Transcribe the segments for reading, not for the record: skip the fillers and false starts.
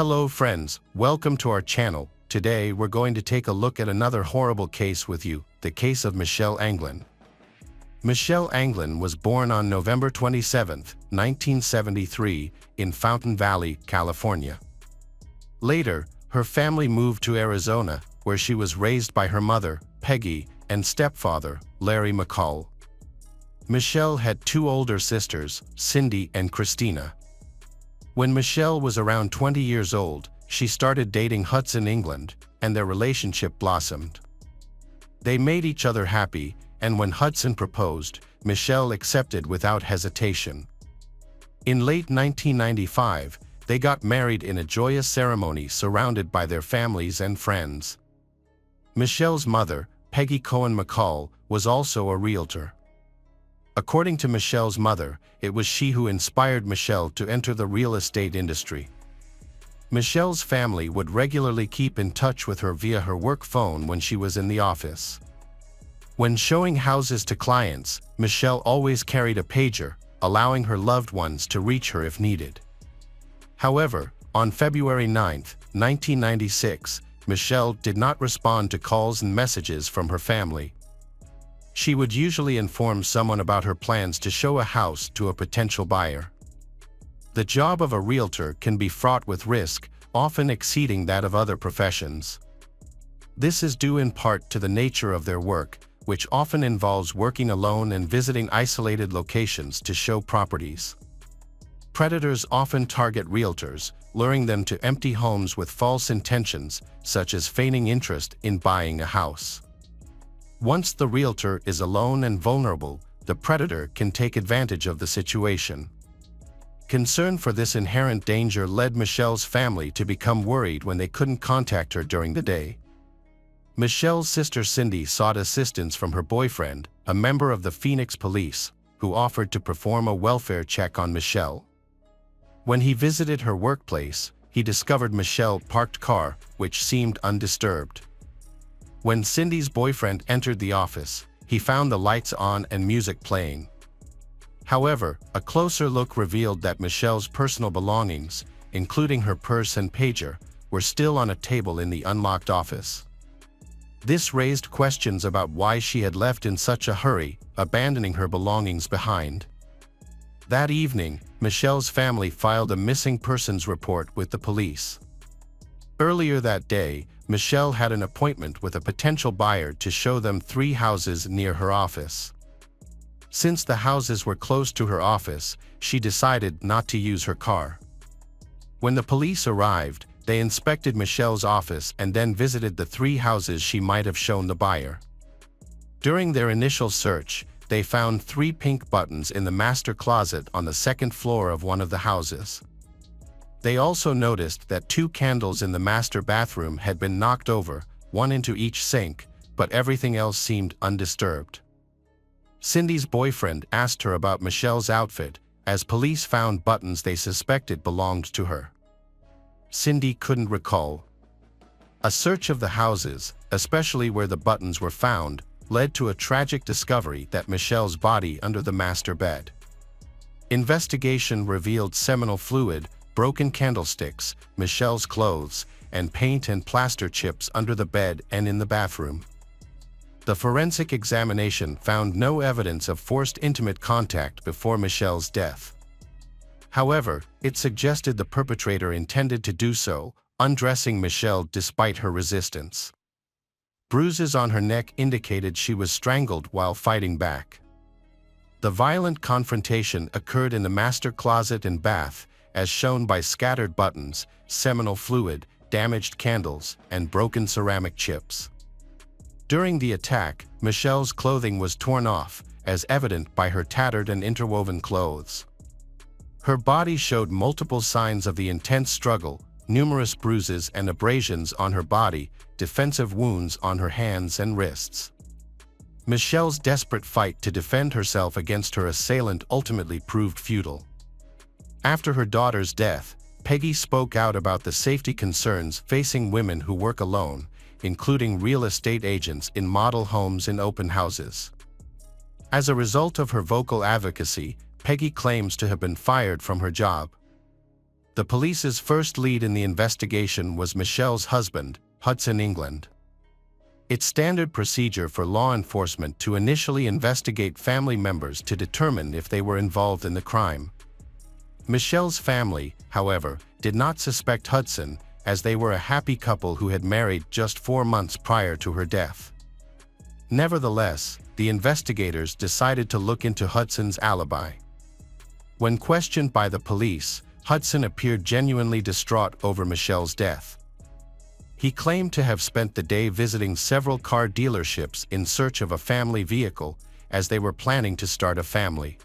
Hello friends, welcome to our channel. Today we're going to take a look at another horrible case with you, the case of Michelle Anglin. Michelle Anglin was born on November 27, 1973, in Fountain Valley, California. Later, her family moved to Arizona, where she was raised by her mother, Peggy, and stepfather, Larry McCall. Michelle had two older sisters, Cindy and Christina. When Michelle was around 20 years old, she started dating Hudson England, and their relationship blossomed. They made each other happy, and when Hudson proposed, Michelle accepted without hesitation. In late 1995, they got married in a joyous ceremony surrounded by their families and friends. Michelle's mother, Peggy Cohen McCall, was also a realtor. According to Michelle's mother, it was she who inspired Michelle to enter the real estate industry. Michelle's family would regularly keep in touch with her via her work phone when she was in the office. When showing houses to clients, Michelle always carried a pager, allowing her loved ones to reach her if needed. However, on February 9, 1996, Michelle did not respond to calls and messages from her family. She would usually inform someone about her plans to show a house to a potential buyer. The job of a realtor can be fraught with risk, often exceeding that of other professions. This is due in part to the nature of their work, which often involves working alone and visiting isolated locations to show properties. Predators often target realtors, luring them to empty homes with false intentions, such as feigning interest in buying a house. Once the realtor is alone and vulnerable, the predator can take advantage of the situation. Concern for this inherent danger led Michelle's family to become worried when they couldn't contact her during the day. Michelle's sister Cindy sought assistance from her boyfriend, a member of the Phoenix Police, who offered to perform a welfare check on Michelle. When he visited her workplace, he discovered Michelle's parked car, which seemed undisturbed. When Cindy's boyfriend entered the office, he found the lights on and music playing. However, a closer look revealed that Michelle's personal belongings, including her purse and pager, were still on a table in the unlocked office. This raised questions about why she had left in such a hurry, abandoning her belongings behind. That evening, Michelle's family filed a missing persons report with the police. Earlier that day, Michelle had an appointment with a potential buyer to show them 3 houses near her office. Since the houses were close to her office, she decided not to use her car. When the police arrived, they inspected Michelle's office and then visited the 3 houses she might have shown the buyer. During their initial search, they found 3 pink buttons in the master closet on the 2nd floor of one of the houses. They also noticed that 2 candles in the master bathroom had been knocked over, one into each sink, but everything else seemed undisturbed. Cindy's boyfriend asked her about Michelle's outfit, as police found buttons they suspected belonged to her. Cindy couldn't recall. A search of the houses, especially where the buttons were found, led to a tragic discovery that Michelle's body under the master bed. Investigation revealed seminal fluid, broken candlesticks, Michelle's clothes, and paint and plaster chips under the bed and in the bathroom. The forensic examination found no evidence of forced intimate contact before Michelle's death. However, it suggested the perpetrator intended to do so, undressing Michelle despite her resistance. Bruises on her neck indicated she was strangled while fighting back. The violent confrontation occurred in the master closet and bath, as shown by scattered buttons, seminal fluid, damaged candles, and broken ceramic chips. During the attack, Michelle's clothing was torn off, as evident by her tattered and interwoven clothes. Her body showed multiple signs of the intense struggle, numerous bruises and abrasions on her body, defensive wounds on her hands and wrists. Michelle's desperate fight to defend herself against her assailant ultimately proved futile. After her daughter's death, Peggy spoke out about the safety concerns facing women who work alone, including real estate agents in model homes and open houses. As a result of her vocal advocacy, Peggy claims to have been fired from her job. The police's first lead in the investigation was Michelle's husband, Hudson England. It's standard procedure for law enforcement to initially investigate family members to determine if they were involved in the crime. Michelle's family, however, did not suspect Hudson, as they were a happy couple who had married just 4 months prior to her death. Nevertheless, the investigators decided to look into Hudson's alibi. When questioned by the police, Hudson appeared genuinely distraught over Michelle's death. He claimed to have spent the day visiting several car dealerships in search of a family vehicle, as they were planning to start a family.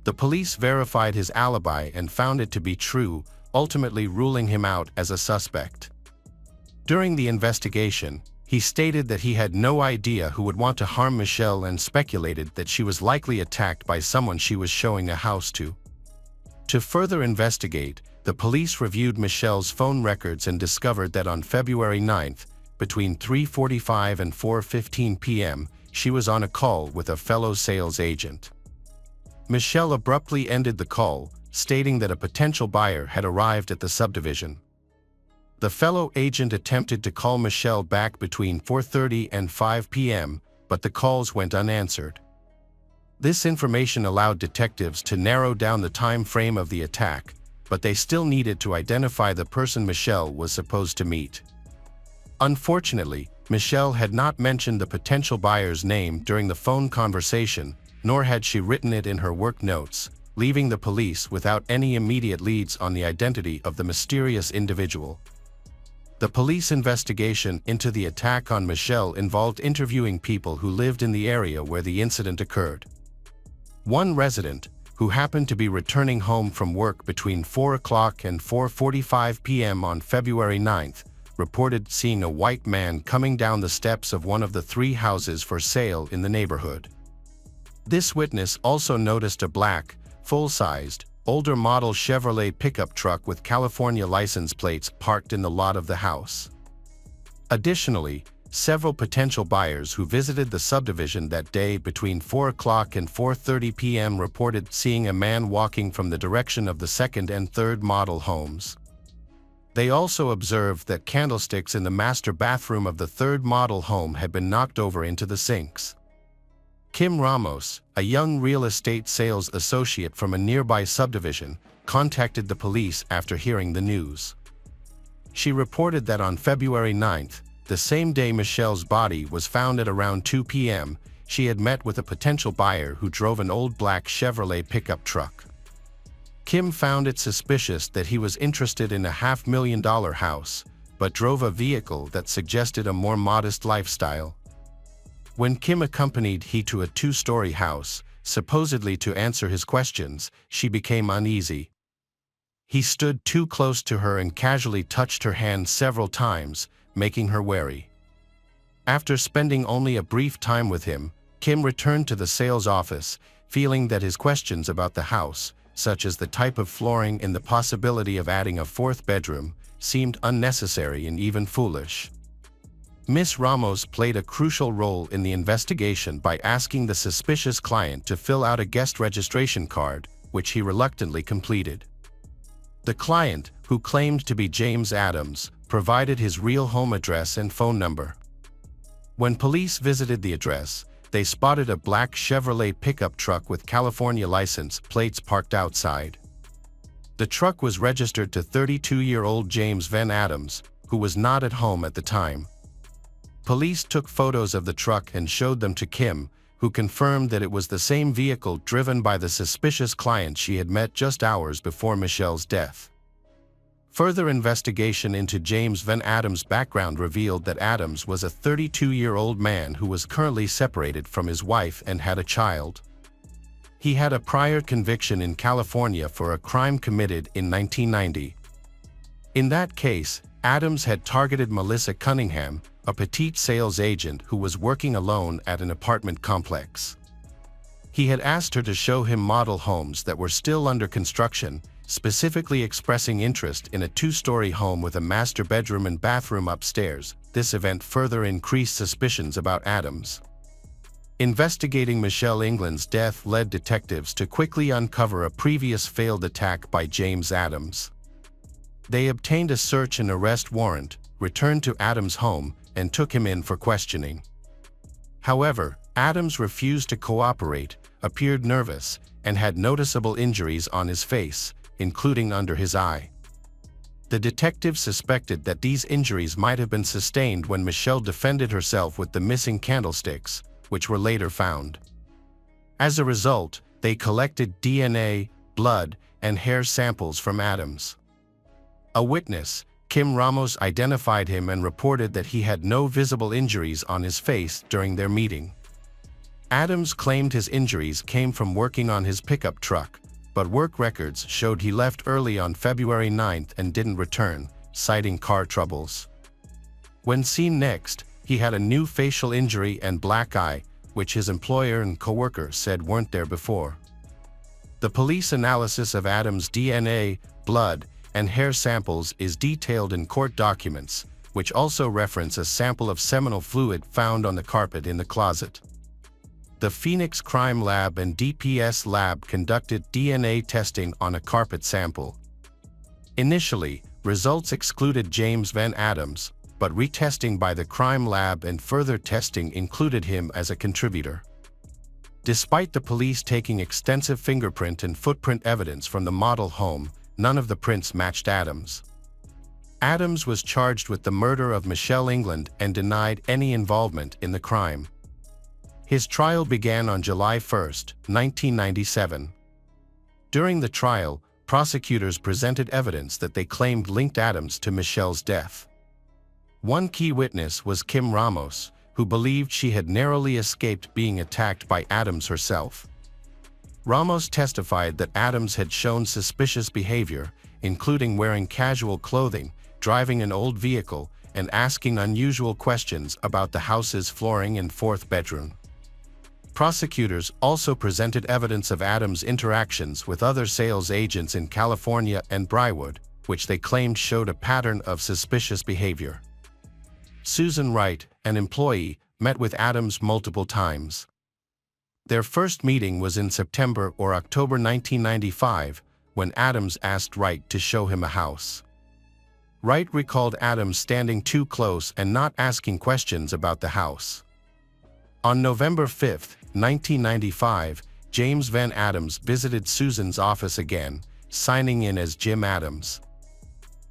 The police verified his alibi and found it to be true, ultimately ruling him out as a suspect. During the investigation, he stated that he had no idea who would want to harm Michelle and speculated that she was likely attacked by someone she was showing a house to. To further investigate, the police reviewed Michelle's phone records and discovered that on February 9th, between 3:45 and 4:15 p.m., she was on a call with a fellow sales agent. Michelle abruptly ended the call, stating that a potential buyer had arrived at the subdivision. The fellow agent attempted to call Michelle back between 4:30 and 5 p.m., but the calls went unanswered. This information allowed detectives to narrow down the time frame of the attack, but they still needed to identify the person Michelle was supposed to meet. Unfortunately, Michelle had not mentioned the potential buyer's name during the phone conversation, nor had she written it in her work notes, leaving the police without any immediate leads on the identity of the mysterious individual. The police investigation into the attack on Michelle involved interviewing people who lived in the area where the incident occurred. One resident, who happened to be returning home from work between 4 o'clock and 4:45 p.m. on February 9th, reported seeing a white man coming down the steps of one of the 3 houses for sale in the neighborhood. This witness also noticed a black, full-sized, older model Chevrolet pickup truck with California license plates parked in the lot of the house. Additionally, several potential buyers who visited the subdivision that day between 4 o'clock and 4:30 p.m. reported seeing a man walking from the direction of the second and third model homes. They also observed that candlesticks in the master bathroom of the third model home had been knocked over into the sinks. Kim Ramos, a young real estate sales associate from a nearby subdivision, contacted the police after hearing the news. She reported that on February 9th, the same day Michelle's body was found at around 2 p.m., she had met with a potential buyer who drove an old black Chevrolet pickup truck. Kim found it suspicious that he was interested in a $500,000 house, but drove a vehicle that suggested a more modest lifestyle. When Kim accompanied he to a 2-story house, supposedly to answer his questions, she became uneasy. He stood too close to her and casually touched her hand several times, making her wary. After spending only a brief time with him, Kim returned to the sales office, feeling that his questions about the house, such as the type of flooring and the possibility of adding a 4th bedroom, seemed unnecessary and even foolish. Ms. Ramos played a crucial role in the investigation by asking the suspicious client to fill out a guest registration card, which he reluctantly completed. The client, who claimed to be James Adams, provided his real home address and phone number. When police visited the address, they spotted a black Chevrolet pickup truck with California license plates parked outside. The truck was registered to 32-year-old James Van Adams, who was not at home at the time. Police took photos of the truck and showed them to Kim, who confirmed that it was the same vehicle driven by the suspicious client she had met just hours before Michelle's death. Further investigation into James Van Adams' background revealed that Adams was a 32-year-old man who was currently separated from his wife and had a child. He had a prior conviction in California for a crime committed in 1990. In that case, Adams had targeted Melissa Cunningham, a petite sales agent who was working alone at an apartment complex. He had asked her to show him model homes that were still under construction, specifically expressing interest in a 2-story home with a master bedroom and bathroom upstairs. This event further increased suspicions about Adams. Investigating Michelle England's death led detectives to quickly uncover a previous failed attack by James Adams. They obtained a search and arrest warrant, returned to Adams' home, and took him in for questioning. However, Adams refused to cooperate, appeared nervous, and had noticeable injuries on his face, including under his eye. The detective suspected that these injuries might have been sustained when Michelle defended herself with the missing candlesticks, which were later found. As a result, they collected DNA, blood, and hair samples from Adams. A witness, Kim Ramos, identified him and reported that he had no visible injuries on his face during their meeting. Adams claimed his injuries came from working on his pickup truck, but work records showed he left early on February 9th and didn't return, citing car troubles. When seen next, he had a new facial injury and black eye, which his employer and coworker said weren't there before. The police analysis of Adams' DNA, blood, and hair samples is detailed in court documents, which also reference a sample of seminal fluid found on the carpet in the closet. The Phoenix Crime Lab and DPS Lab conducted DNA testing on a carpet sample. Initially, results excluded James Van Adams, but retesting by the crime lab and further testing included him as a contributor. Despite the police taking extensive fingerprint and footprint evidence from the model home, none of the prints matched Adams. Adams was charged with the murder of Michelle England and denied any involvement in the crime. His trial began on July 1, 1997. During the trial, prosecutors presented evidence that they claimed linked Adams to Michelle's death. One key witness was Kim Ramos, who believed she had narrowly escaped being attacked by Adams herself. Ramos testified that Adams had shown suspicious behavior, including wearing casual clothing, driving an old vehicle, and asking unusual questions about the house's flooring and fourth bedroom. Prosecutors also presented evidence of Adams' interactions with other sales agents in California and Briarwood, which they claimed showed a pattern of suspicious behavior. Susan Wright, an employee, met with Adams multiple times. Their first meeting was in September or October 1995, when Adams asked Wright to show him a house. Wright recalled Adams standing too close and not asking questions about the house. On November 5, 1995, James Van Adams visited Susan's office again, signing in as Jim Adams.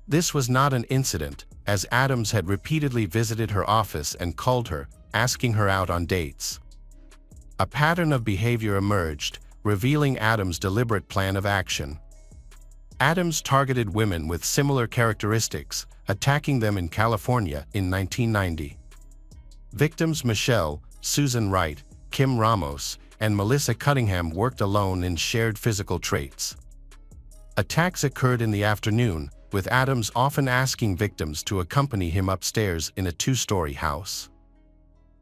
This was not an incident, as Adams had repeatedly visited her office and called her, asking her out on dates. A pattern of behavior emerged, revealing Adams' deliberate plan of action. Adams targeted women with similar characteristics, attacking them in California in 1990. Victims Michelle, Susan Wright, Kim Ramos, and Melissa Cunningham worked alone in shared physical traits. Attacks occurred in the afternoon, with Adams often asking victims to accompany him upstairs in a two-story house.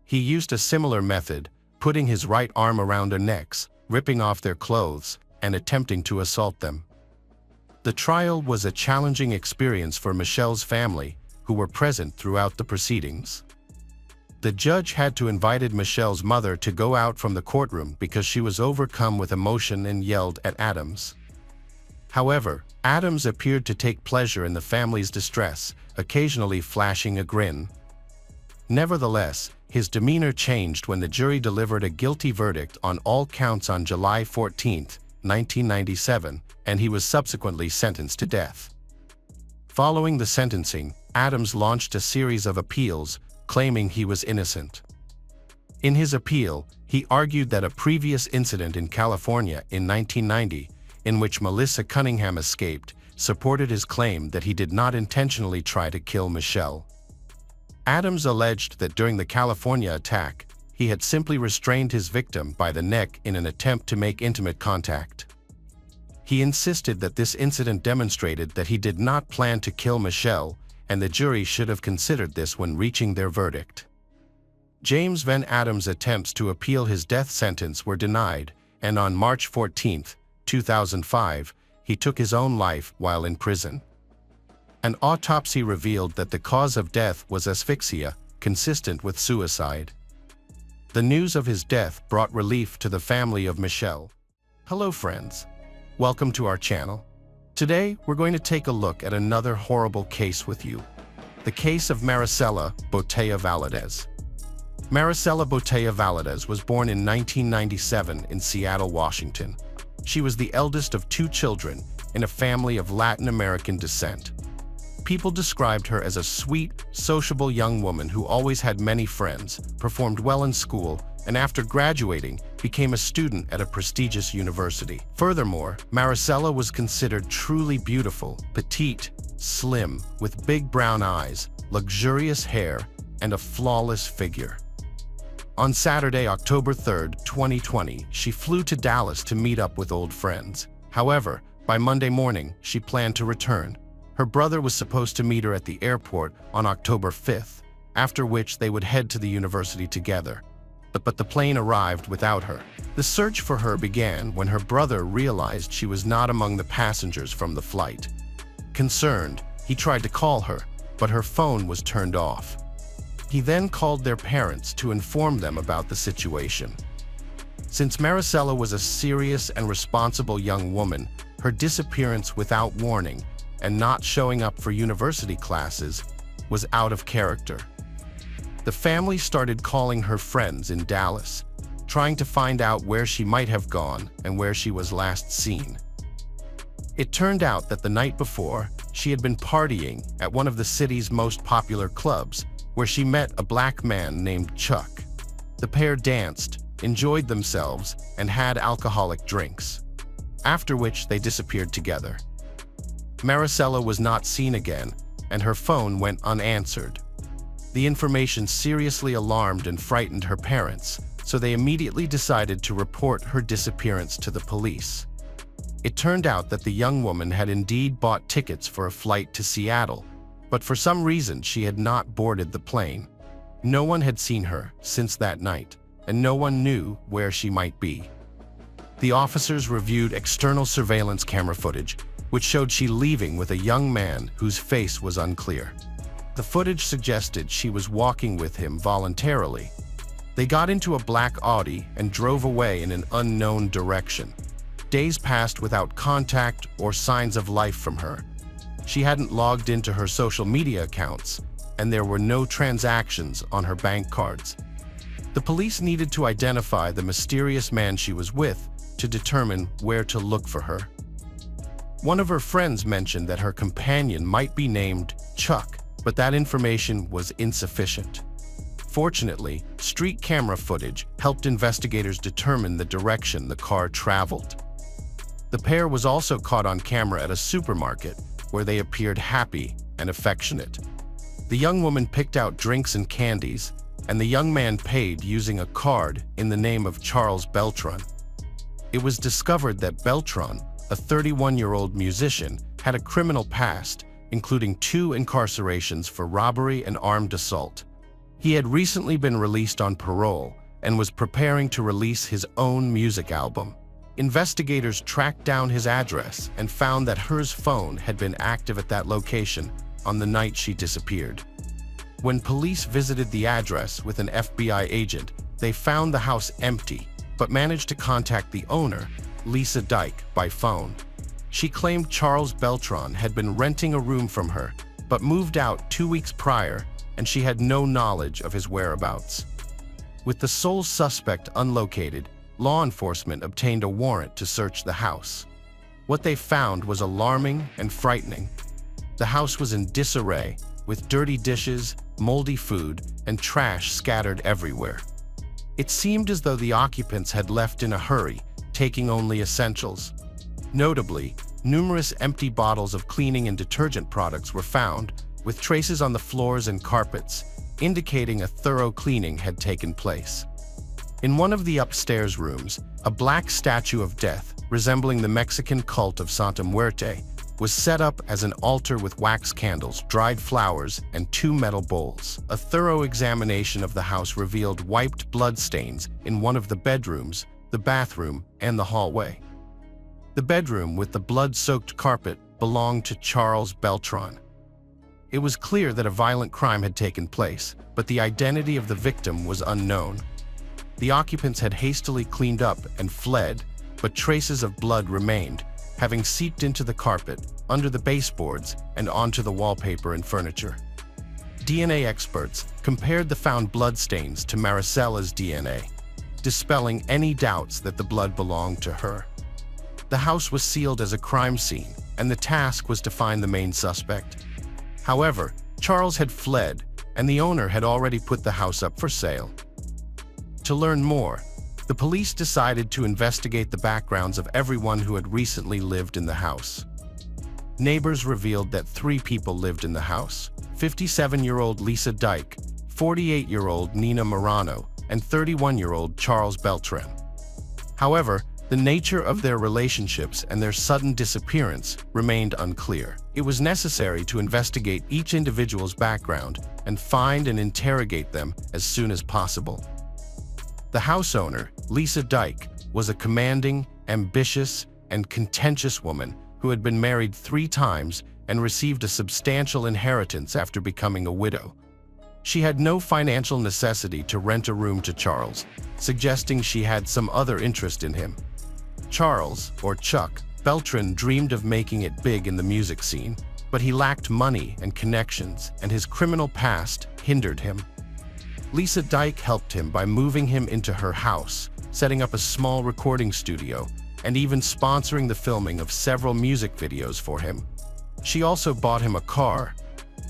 He used a similar method, putting his right arm around their necks, ripping off their clothes, and attempting to assault them. The trial was a challenging experience for Michelle's family, who were present throughout the proceedings. The judge had to invite Michelle's mother to go out from the courtroom because she was overcome with emotion and yelled at Adams. However, Adams appeared to take pleasure in the family's distress, occasionally flashing a grin. Nevertheless, his demeanor changed when the jury delivered a guilty verdict on all counts on July 14, 1997, and he was subsequently sentenced to death. Following the sentencing, Adams launched a series of appeals, claiming he was innocent. In his appeal, he argued that a previous incident in California in 1990, in which Melissa Cunningham escaped, supported his claim that he did not intentionally try to kill Michelle. Adams alleged that during the California attack, he had simply restrained his victim by the neck in an attempt to make intimate contact. He insisted that this incident demonstrated that he did not plan to kill Michelle, and the jury should have considered this when reaching their verdict. James Van Adams' attempts to appeal his death sentence were denied, and on March 14, 2005, he took his own life while in prison. An autopsy revealed that the cause of death was asphyxia, consistent with suicide. The news of his death brought relief to the family of Michelle. Hello friends. Welcome to our channel. Today, we're going to take a look at another horrible case with you. The case of Maricela Botella Valadez. Maricela Botella Valadez was born in 1997 in Seattle, Washington. She was the eldest of 2 children in a family of Latin American descent. People described her as a sweet, sociable young woman who always had many friends, performed well in school, and after graduating, became a student at a prestigious university. Furthermore, Maricela was considered truly beautiful, petite, slim, with big brown eyes, luxurious hair, and a flawless figure. On Saturday, October 3, 2020, she flew to Dallas to meet up with old friends. However, by Monday morning, she planned to return. Her brother was supposed to meet her at the airport on October 5th, after which they would head to the university together. But the plane arrived without her. The search for her began when her brother realized she was not among the passengers from the flight. Concerned, he tried to call her, but her phone was turned off. He then called their parents to inform them about the situation. Since Maricela was a serious and responsible young woman, her disappearance without warning and not showing up for university classes was out of character. The family started calling her friends in Dallas, trying to find out where she might have gone and where she was last seen. It turned out that the night before, she had been partying at one of the city's most popular clubs, where she met a black man named Chuck. The pair danced, enjoyed themselves, and had alcoholic drinks, after which they disappeared together. Maricela was not seen again, and her phone went unanswered. The information seriously alarmed and frightened her parents, so they immediately decided to report her disappearance to the police. It turned out that the young woman had indeed bought tickets for a flight to Seattle, but for some reason she had not boarded the plane. No one had seen her since that night, and no one knew where she might be. The officers reviewed external surveillance camera footage, which showed she leaving with a young man whose face was unclear. The footage suggested she was walking with him voluntarily. They got into a black Audi and drove away in an unknown direction. Days passed without contact or signs of life from her. She hadn't logged into her social media accounts, and there were no transactions on her bank cards. The police needed to identify the mysterious man she was with to determine where to look for her. One of her friends mentioned that her companion might be named Chuck, but that information was insufficient. Fortunately, street camera footage helped investigators determine the direction the car traveled. The pair was also caught on camera at a supermarket, where they appeared happy and affectionate. The young woman picked out drinks and candies, and the young man paid using a card in the name of Charles Beltran. It was discovered that Beltran, a 31-year-old musician, had a criminal past, including 2 incarcerations for robbery and armed assault. He had recently been released on parole and was preparing to release his own music album. Investigators tracked down his address and found that her phone had been active at that location on the night she disappeared. When police visited the address with an FBI agent, they found the house empty, but managed to contact the owner, Lisa Dyke, by phone. She claimed Charles Beltran had been renting a room from her, but moved out 2 weeks prior, and she had no knowledge of his whereabouts. With the sole suspect unlocated, law enforcement obtained a warrant to search the house. What they found was alarming and frightening. The house was in disarray, with dirty dishes, moldy food, and trash scattered everywhere. It seemed as though the occupants had left in a hurry, taking only essentials. Notably, numerous empty bottles of cleaning and detergent products were found, with traces on the floors and carpets, indicating a thorough cleaning had taken place. In one of the upstairs rooms, a black statue of death, resembling the Mexican cult of Santa Muerte, was set up as an altar with wax candles, dried flowers, and 2 metal bowls. A thorough examination of the house revealed wiped blood stains in one of the bedrooms, the bathroom, and the hallway. The bedroom with the blood-soaked carpet belonged to Charles Beltran. It was clear that a violent crime had taken place, but the identity of the victim was unknown. The occupants had hastily cleaned up and fled, but traces of blood remained, having seeped into the carpet, under the baseboards, and onto the wallpaper and furniture. DNA experts compared the found bloodstains to Maricella's DNA, dispelling any doubts that the blood belonged to her. The house was sealed as a crime scene, and the task was to find the main suspect. However, Charles had fled, and the owner had already put the house up for sale. To learn more, the police decided to investigate the backgrounds of everyone who had recently lived in the house. Neighbors revealed that 3 people lived in the house: 57-year-old Lisa Dyke, 48-year-old Nina Morano, and 31-year-old Charles Beltran. However, the nature of their relationships and their sudden disappearance remained unclear. It was necessary to investigate each individual's background and find and interrogate them as soon as possible. The house owner, Lisa Dyke, was a commanding, ambitious, and contentious woman who had been married 3 times and received a substantial inheritance after becoming a widow. She had no financial necessity to rent a room to Charles, suggesting she had some other interest in him. Charles, or Chuck, Beltran dreamed of making it big in the music scene, but he lacked money and connections, and his criminal past hindered him. Lisa Dyke helped him by moving him into her house, setting up a small recording studio, and even sponsoring the filming of several music videos for him. She also bought him a car,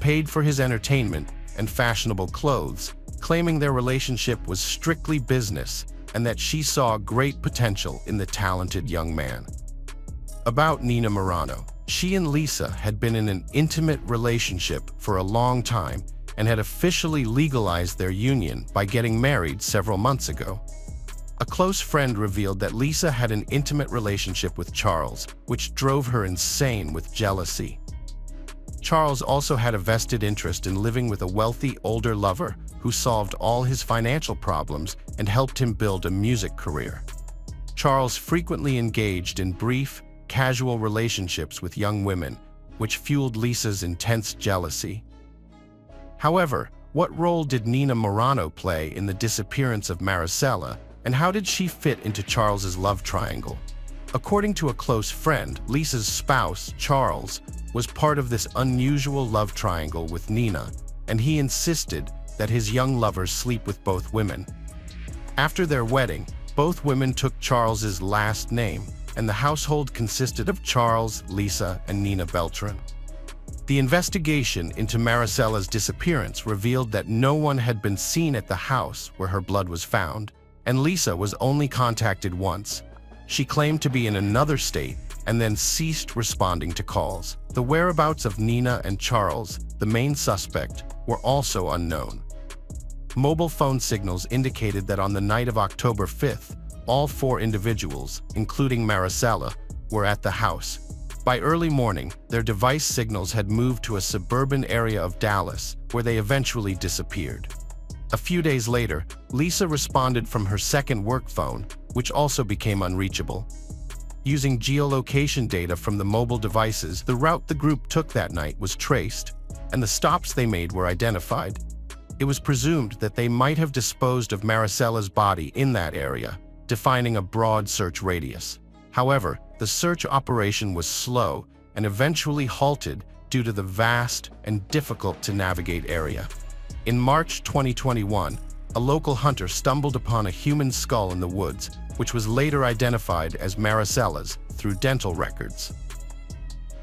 paid for his entertainment, and fashionable clothes, claiming their relationship was strictly business and that she saw great potential in the talented young man. About Nina Morano, she and Lisa had been in an intimate relationship for a long time and had officially legalized their union by getting married several months ago. A close friend revealed that Lisa had an intimate relationship with Charles, which drove her insane with jealousy. Charles also had a vested interest in living with a wealthy older lover who solved all his financial problems and helped him build a music career. Charles frequently engaged in brief, casual relationships with young women, which fueled Lisa's intense jealousy. However, what role did Nina Morano play in the disappearance of Maricela, and how did she fit into Charles's love triangle? According to a close friend, Lisa's spouse, Charles, was part of this unusual love triangle with Nina, and he insisted that his young lover sleep with both women. After their wedding, both women took Charles's last name, and the household consisted of Charles, Lisa, and Nina Beltran. The investigation into Maricela's disappearance revealed that no one had been seen at the house where her blood was found, and Lisa was only contacted once. She claimed to be in another state and then ceased responding to calls. The whereabouts of Nina and Charles, the main suspect, were also unknown. Mobile phone signals indicated that on the night of October 5th, all 4 individuals, including Maricela, were at the house. By early morning, their device signals had moved to a suburban area of Dallas, where they eventually disappeared. A few days later, Lisa responded from her second work phone, which also became unreachable. Using geolocation data from the mobile devices, the route the group took that night was traced, and the stops they made were identified. It was presumed that they might have disposed of Maricela's body in that area, defining a broad search radius. However, the search operation was slow and eventually halted due to the vast and difficult-to-navigate area. In March 2021, a local hunter stumbled upon a human skull in the woods, which was later identified as Maricela's through dental records.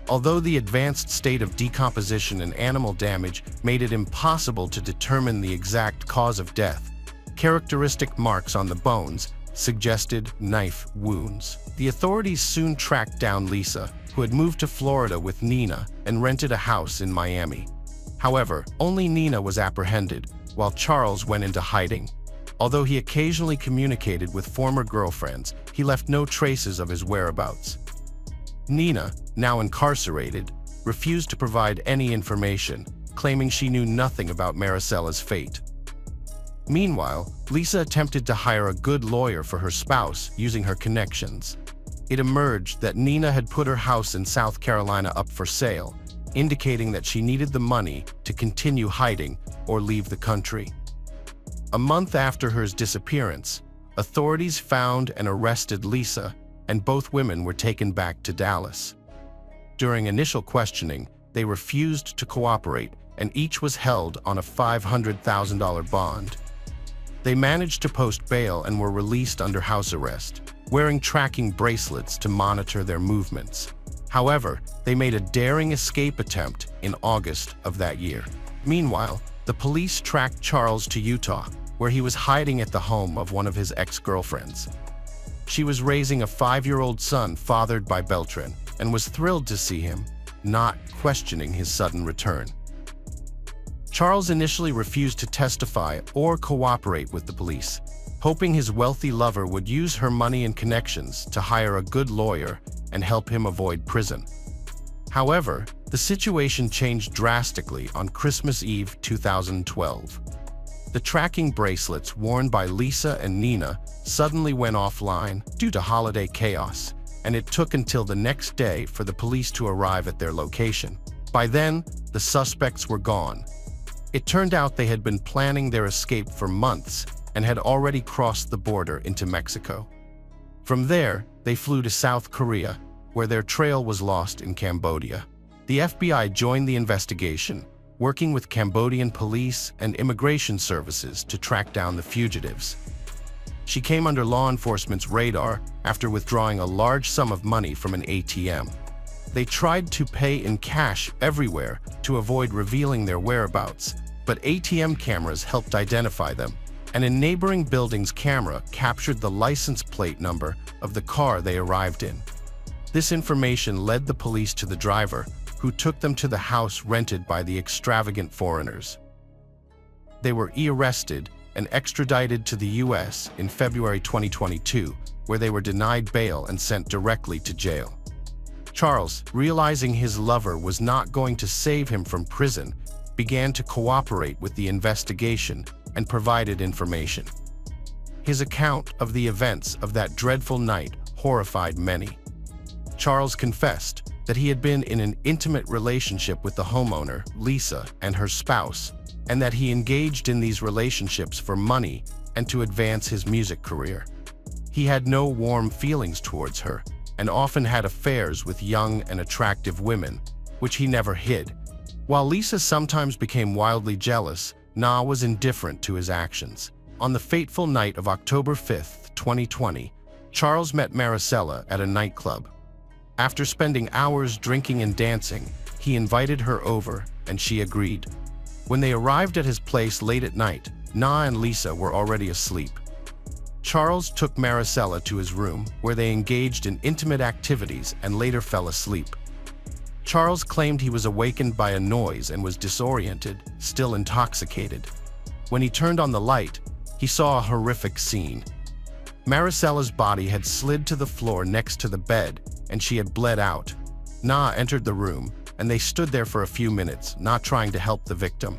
Although the advanced state of decomposition and animal damage made it impossible to determine the exact cause of death, characteristic marks on the bones suggested knife wounds. The authorities soon tracked down Lisa, who had moved to Florida with Nina and rented a house in Miami. However, only Nina was apprehended, while Charles went into hiding. Although he occasionally communicated with former girlfriends, he left no traces of his whereabouts. Nina, now incarcerated, refused to provide any information, claiming she knew nothing about Maricela's fate. Meanwhile, Lisa attempted to hire a good lawyer for her spouse using her connections. It emerged that Nina had put her house in South Carolina up for sale, indicating that she needed the money to continue hiding or leave the country. A month after her disappearance, authorities found and arrested Lisa, and both women were taken back to Dallas. During initial questioning, they refused to cooperate, and each was held on a $500,000 bond. They managed to post bail and were released under house arrest, wearing tracking bracelets to monitor their movements. However, they made a daring escape attempt in August of that year. Meanwhile, the police tracked Charles to Utah, where he was hiding at the home of one of his ex-girlfriends. She was raising a 5-year-old son fathered by Beltran and was thrilled to see him, not questioning his sudden return. Charles initially refused to testify or cooperate with the police, hoping his wealthy lover would use her money and connections to hire a good lawyer and help him avoid prison. However, the situation changed drastically on Christmas Eve 2012. The tracking bracelets worn by Lisa and Nina suddenly went offline due to holiday chaos, and it took until the next day for the police to arrive at their location. By then, the suspects were gone. It turned out they had been planning their escape for months and had already crossed the border into Mexico. From there, they flew to South Korea, where their trail was lost in Cambodia. The FBI joined the investigation, working with Cambodian police and immigration services to track down the fugitives. She came under law enforcement's radar after withdrawing a large sum of money from an ATM. They tried to pay in cash everywhere to avoid revealing their whereabouts, but ATM cameras helped identify them, and a neighboring building's camera captured the license plate number of the car they arrived in. This information led the police to the driver, who took them to the house rented by the extravagant foreigners. They were arrested and extradited to the U.S. in February 2022, where they were denied bail and sent directly to jail. Charles, realizing his lover was not going to save him from prison, began to cooperate with the investigation and provided information. His account of the events of that dreadful night horrified many. Charles confessed that he had been in an intimate relationship with the homeowner, Lisa, and her spouse, and that he engaged in these relationships for money and to advance his music career. He had no warm feelings towards her and often had affairs with young and attractive women, which he never hid. While Lisa sometimes became wildly jealous, Na was indifferent to his actions. On the fateful night of October 5, 2020, Charles met Maricela at a nightclub. After spending hours drinking and dancing, he invited her over, and she agreed. When they arrived at his place late at night, Na and Lisa were already asleep. Charles took Maricela to his room, where they engaged in intimate activities and later fell asleep. Charles claimed he was awakened by a noise and was disoriented, still intoxicated. When he turned on the light, he saw a horrific scene. Maricela's body had slid to the floor next to the bed, and she had bled out. Na entered the room, and they stood there for a few minutes, not trying to help the victim.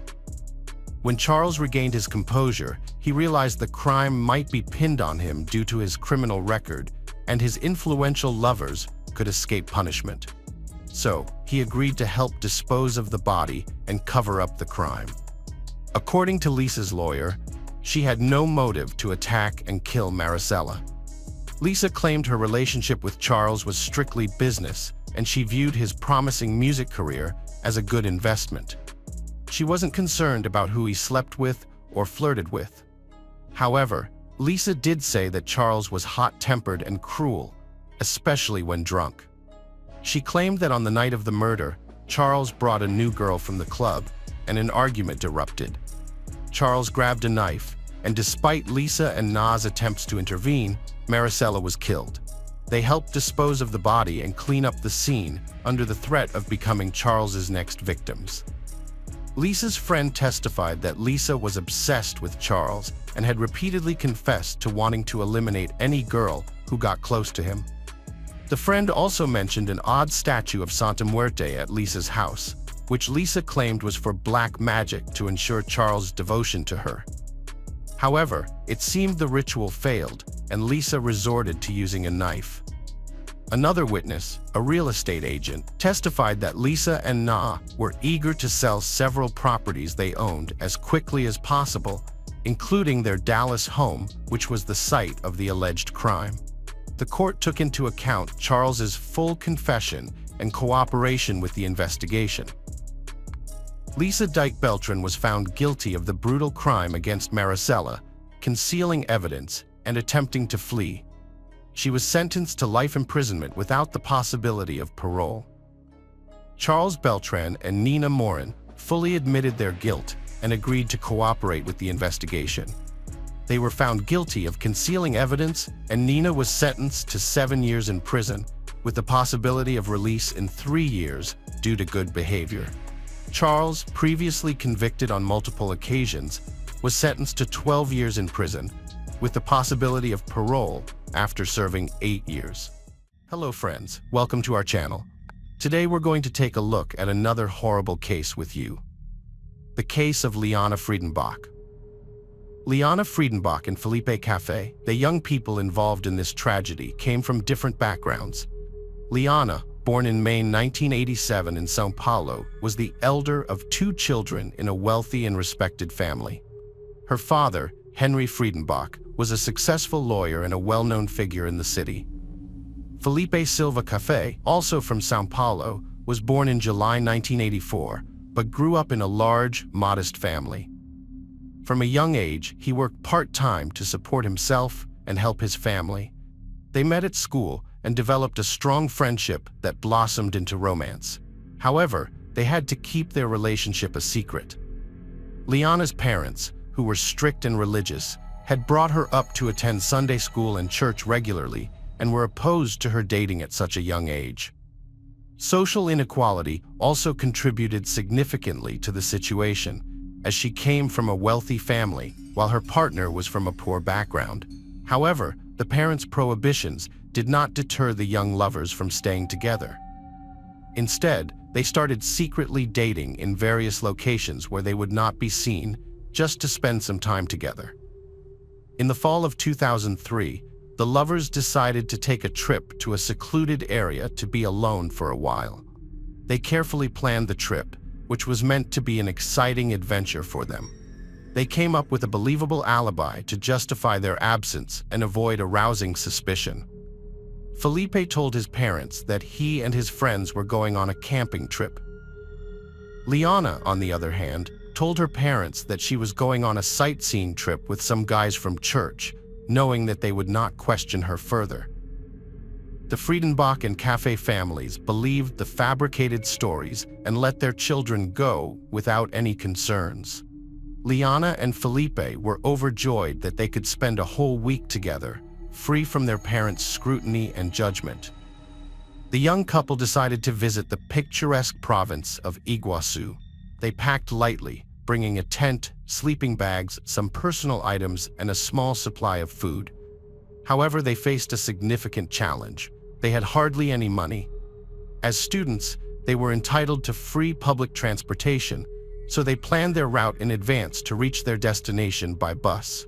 When Charles regained his composure, he realized the crime might be pinned on him due to his criminal record, and his influential lovers could escape punishment. So, he agreed to help dispose of the body and cover up the crime. According to Lisa's lawyer, she had no motive to attack and kill Maricela. Lisa claimed her relationship with Charles was strictly business, and she viewed his promising music career as a good investment. She wasn't concerned about who he slept with or flirted with. However, Lisa did say that Charles was hot-tempered and cruel, especially when drunk. She claimed that on the night of the murder, Charles brought a new girl from the club, and an argument erupted. Charles grabbed a knife, and despite Lisa and Na's attempts to intervene, Maricela was killed. They helped dispose of the body and clean up the scene under the threat of becoming Charles's next victims. Lisa's friend testified that Lisa was obsessed with Charles and had repeatedly confessed to wanting to eliminate any girl who got close to him. The friend also mentioned an odd statue of Santa Muerte at Lisa's house, which Lisa claimed was for black magic to ensure Charles' devotion to her. However, it seemed the ritual failed, and Lisa resorted to using a knife. Another witness, a real estate agent, testified that Lisa and Na were eager to sell several properties they owned as quickly as possible, including their Dallas home, which was the site of the alleged crime. the court took into account Charles's full confession and cooperation with the investigation. Lisa Dyke Beltran was found guilty of the brutal crime against Maricela, concealing evidence, and attempting to flee. She was sentenced to life imprisonment without the possibility of parole. Charles Beltran and Nina Morin fully admitted their guilt and agreed to cooperate with the investigation. They were found guilty of concealing evidence, and Nina was sentenced to 7 years in prison, with the possibility of release in 3 years due to good behavior. Charles, previously convicted on multiple occasions, was sentenced to 12 years in prison, with the possibility of parole after serving 8 years. Hello friends, welcome to our channel. Today we're going to take a look at another horrible case with you. The case of Liana Friedenbach. Liana Friedenbach and Felipe Café, the young people involved in this tragedy, came from different backgrounds. Liana, born in May 1987 in São Paulo, was the elder of 2 children in a wealthy and respected family. Her father, Henry Friedenbach, was a successful lawyer and a well-known figure in the city. Felipe Silva Café, also from São Paulo, was born in July 1984, but grew up in a large, modest family. From a young age, he worked part-time to support himself and help his family. They met at school and developed a strong friendship that blossomed into romance. However, they had to keep their relationship a secret. Liana's parents, who were strict and religious, had brought her up to attend Sunday school and church regularly and were opposed to her dating at such a young age. Social inequality also contributed significantly to the situation, as she came from a wealthy family while her partner was from a poor background. However, the parents' prohibitions did not deter the young lovers from staying together. Instead, they started secretly dating in various locations where they would not be seen, just to spend some time together. In the fall of 2003, the lovers decided to take a trip to a secluded area to be alone for a while. They carefully planned the trip, which was meant to be an exciting adventure for them. They came up with a believable alibi to justify their absence and avoid arousing suspicion. Felipe told his parents that he and his friends were going on a camping trip. Liana, on the other hand, told her parents that she was going on a sightseeing trip with some guys from church, knowing that they would not question her further. The Friedenbach and Café families believed the fabricated stories and let their children go without any concerns. Liana and Felipe were overjoyed that they could spend a whole week together, free from their parents' scrutiny and judgment. The young couple decided to visit the picturesque province of Iguaçu. They packed lightly, bringing a tent, sleeping bags, some personal items, and a small supply of food. However, they faced a significant challenge. They had hardly any money. As students, they were entitled to free public transportation, so they planned their route in advance to reach their destination by bus.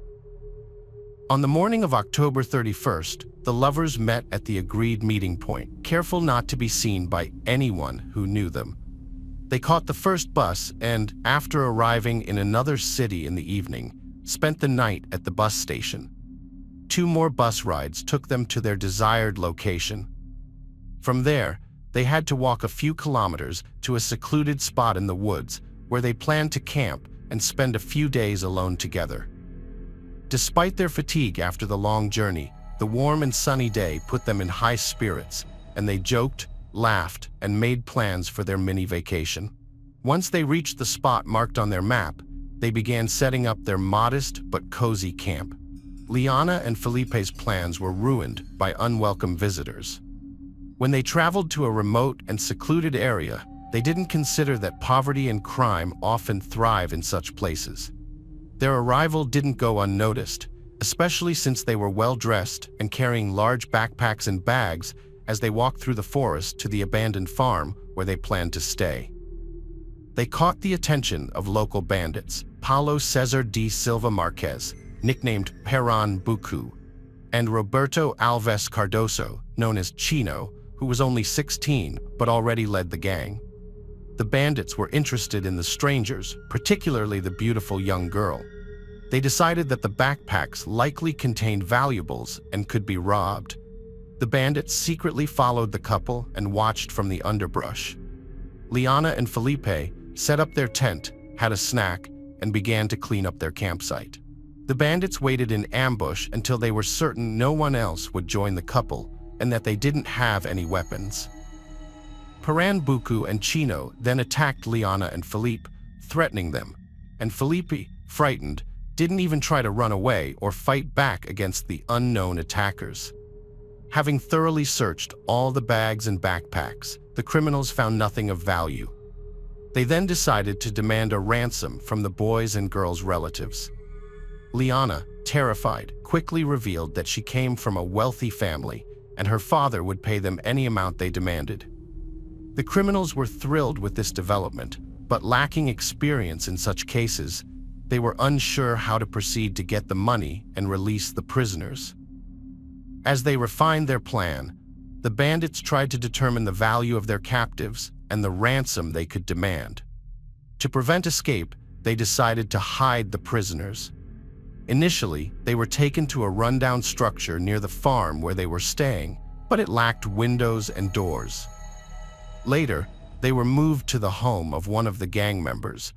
On the morning of October 31st, the lovers met at the agreed meeting point, careful not to be seen by anyone who knew them. They caught the first bus and, after arriving in another city in the evening, spent the night at the bus station. 2 more bus rides took them to their desired location. From there, they had to walk a few kilometers to a secluded spot in the woods where they planned to camp and spend a few days alone together. Despite their fatigue after the long journey, the warm and sunny day put them in high spirits, and they joked, laughed, and made plans for their mini vacation. Once they reached the spot marked on their map, they began setting up their modest but cozy camp. Liana and Felipe's plans were ruined by unwelcome visitors. When they traveled to a remote and secluded area, they didn't consider that poverty and crime often thrive in such places. Their arrival didn't go unnoticed, especially since they were well-dressed and carrying large backpacks and bags as they walked through the forest to the abandoned farm where they planned to stay. They caught the attention of local bandits, Paulo Cesar de Silva Marques, nicknamed Perron Buku, and Roberto Alves Cardoso, known as Chino, who was only 16 but already led the gang. The bandits were interested in the strangers, particularly the beautiful young girl. They decided that the backpacks likely contained valuables and could be robbed. The bandits secretly followed the couple and watched from the underbrush. Liana and Felipe set up their tent, had a snack, and began to clean up their campsite. The bandits waited in ambush until they were certain no one else would join the couple and that they didn't have any weapons. Pernambuco and Chino then attacked Liana and Felipe, threatening them, and Felipe, frightened, didn't even try to run away or fight back against the unknown attackers. Having thoroughly searched all the bags and backpacks, the criminals found nothing of value. They then decided to demand a ransom from the boys' and girls' relatives. Liana, terrified, quickly revealed that she came from a wealthy family and her father would pay them any amount they demanded. The criminals were thrilled with this development, but lacking experience in such cases, they were unsure how to proceed to get the money and release the prisoners. As they refined their plan, the bandits tried to determine the value of their captives and the ransom they could demand. To prevent escape, they decided to hide the prisoners. Initially, they were taken to a rundown structure near the farm where they were staying, but it lacked windows and doors. Later, they were moved to the home of one of the gang members.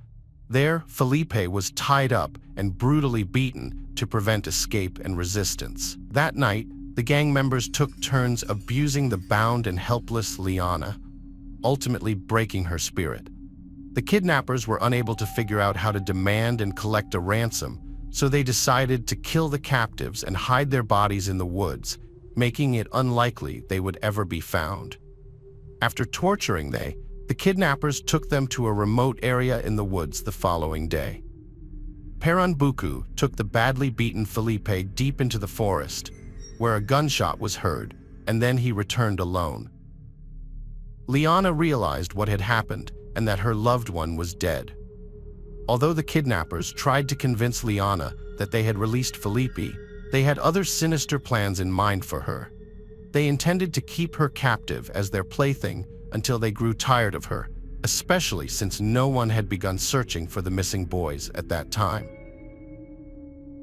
There, Felipe was tied up and brutally beaten to prevent escape and resistance. That night, the gang members took turns abusing the bound and helpless Liana, ultimately breaking her spirit. The kidnappers were unable to figure out how to demand and collect a ransom, so they decided to kill the captives and hide their bodies in the woods, making it unlikely they would ever be found. After torturing the kidnappers took them to a remote area in the woods the following day. Pernambuco took the badly beaten Felipe deep into the forest, where a gunshot was heard, and then he returned alone. Liana realized what had happened and that her loved one was dead. Although the kidnappers tried to convince Liana that they had released Felipe, they had other sinister plans in mind for her. They intended to keep her captive as their plaything until they grew tired of her, especially since no one had begun searching for the missing boys at that time.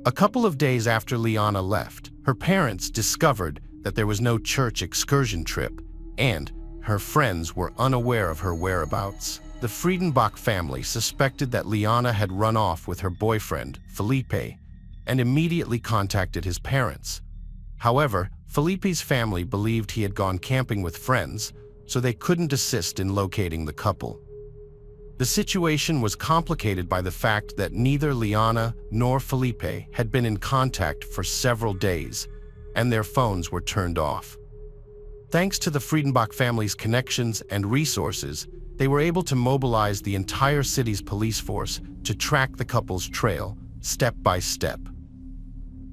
A couple of days after Liana left, her parents discovered that there was no church excursion trip, and her friends were unaware of her whereabouts. The Friedenbach family suspected that Liana had run off with her boyfriend, Felipe, and immediately contacted his parents. However, Felipe's family believed he had gone camping with friends, so they couldn't assist in locating the couple. The situation was complicated by the fact that neither Liana nor Felipe had been in contact for several days, and their phones were turned off. Thanks to the Friedenbach family's connections and resources, they were able to mobilize the entire city's police force to track the couple's trail, step by step.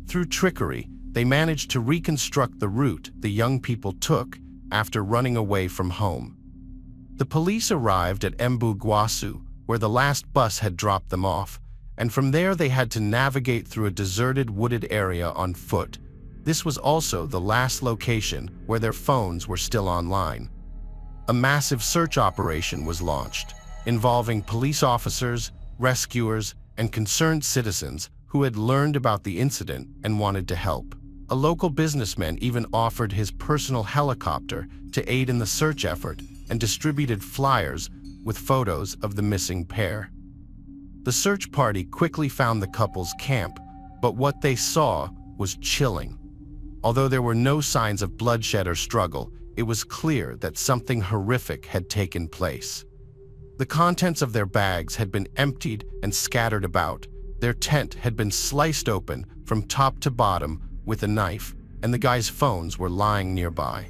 Through trickery, they managed to reconstruct the route the young people took after running away from home. The police arrived at Embu Guasu, where the last bus had dropped them off, and from there they had to navigate through a deserted wooded area on foot. This was also the last location where their phones were still online. A massive search operation was launched, involving police officers, rescuers, and concerned citizens who had learned about the incident and wanted to help. A local businessman even offered his personal helicopter to aid in the search effort and distributed flyers with photos of the missing pair. The search party quickly found the couple's camp, but what they saw was chilling. Although there were no signs of bloodshed or struggle, it was clear that something horrific had taken place. The contents of their bags had been emptied and scattered about. Their tent had been sliced open from top to bottom with a knife, and the guys' phones were lying nearby.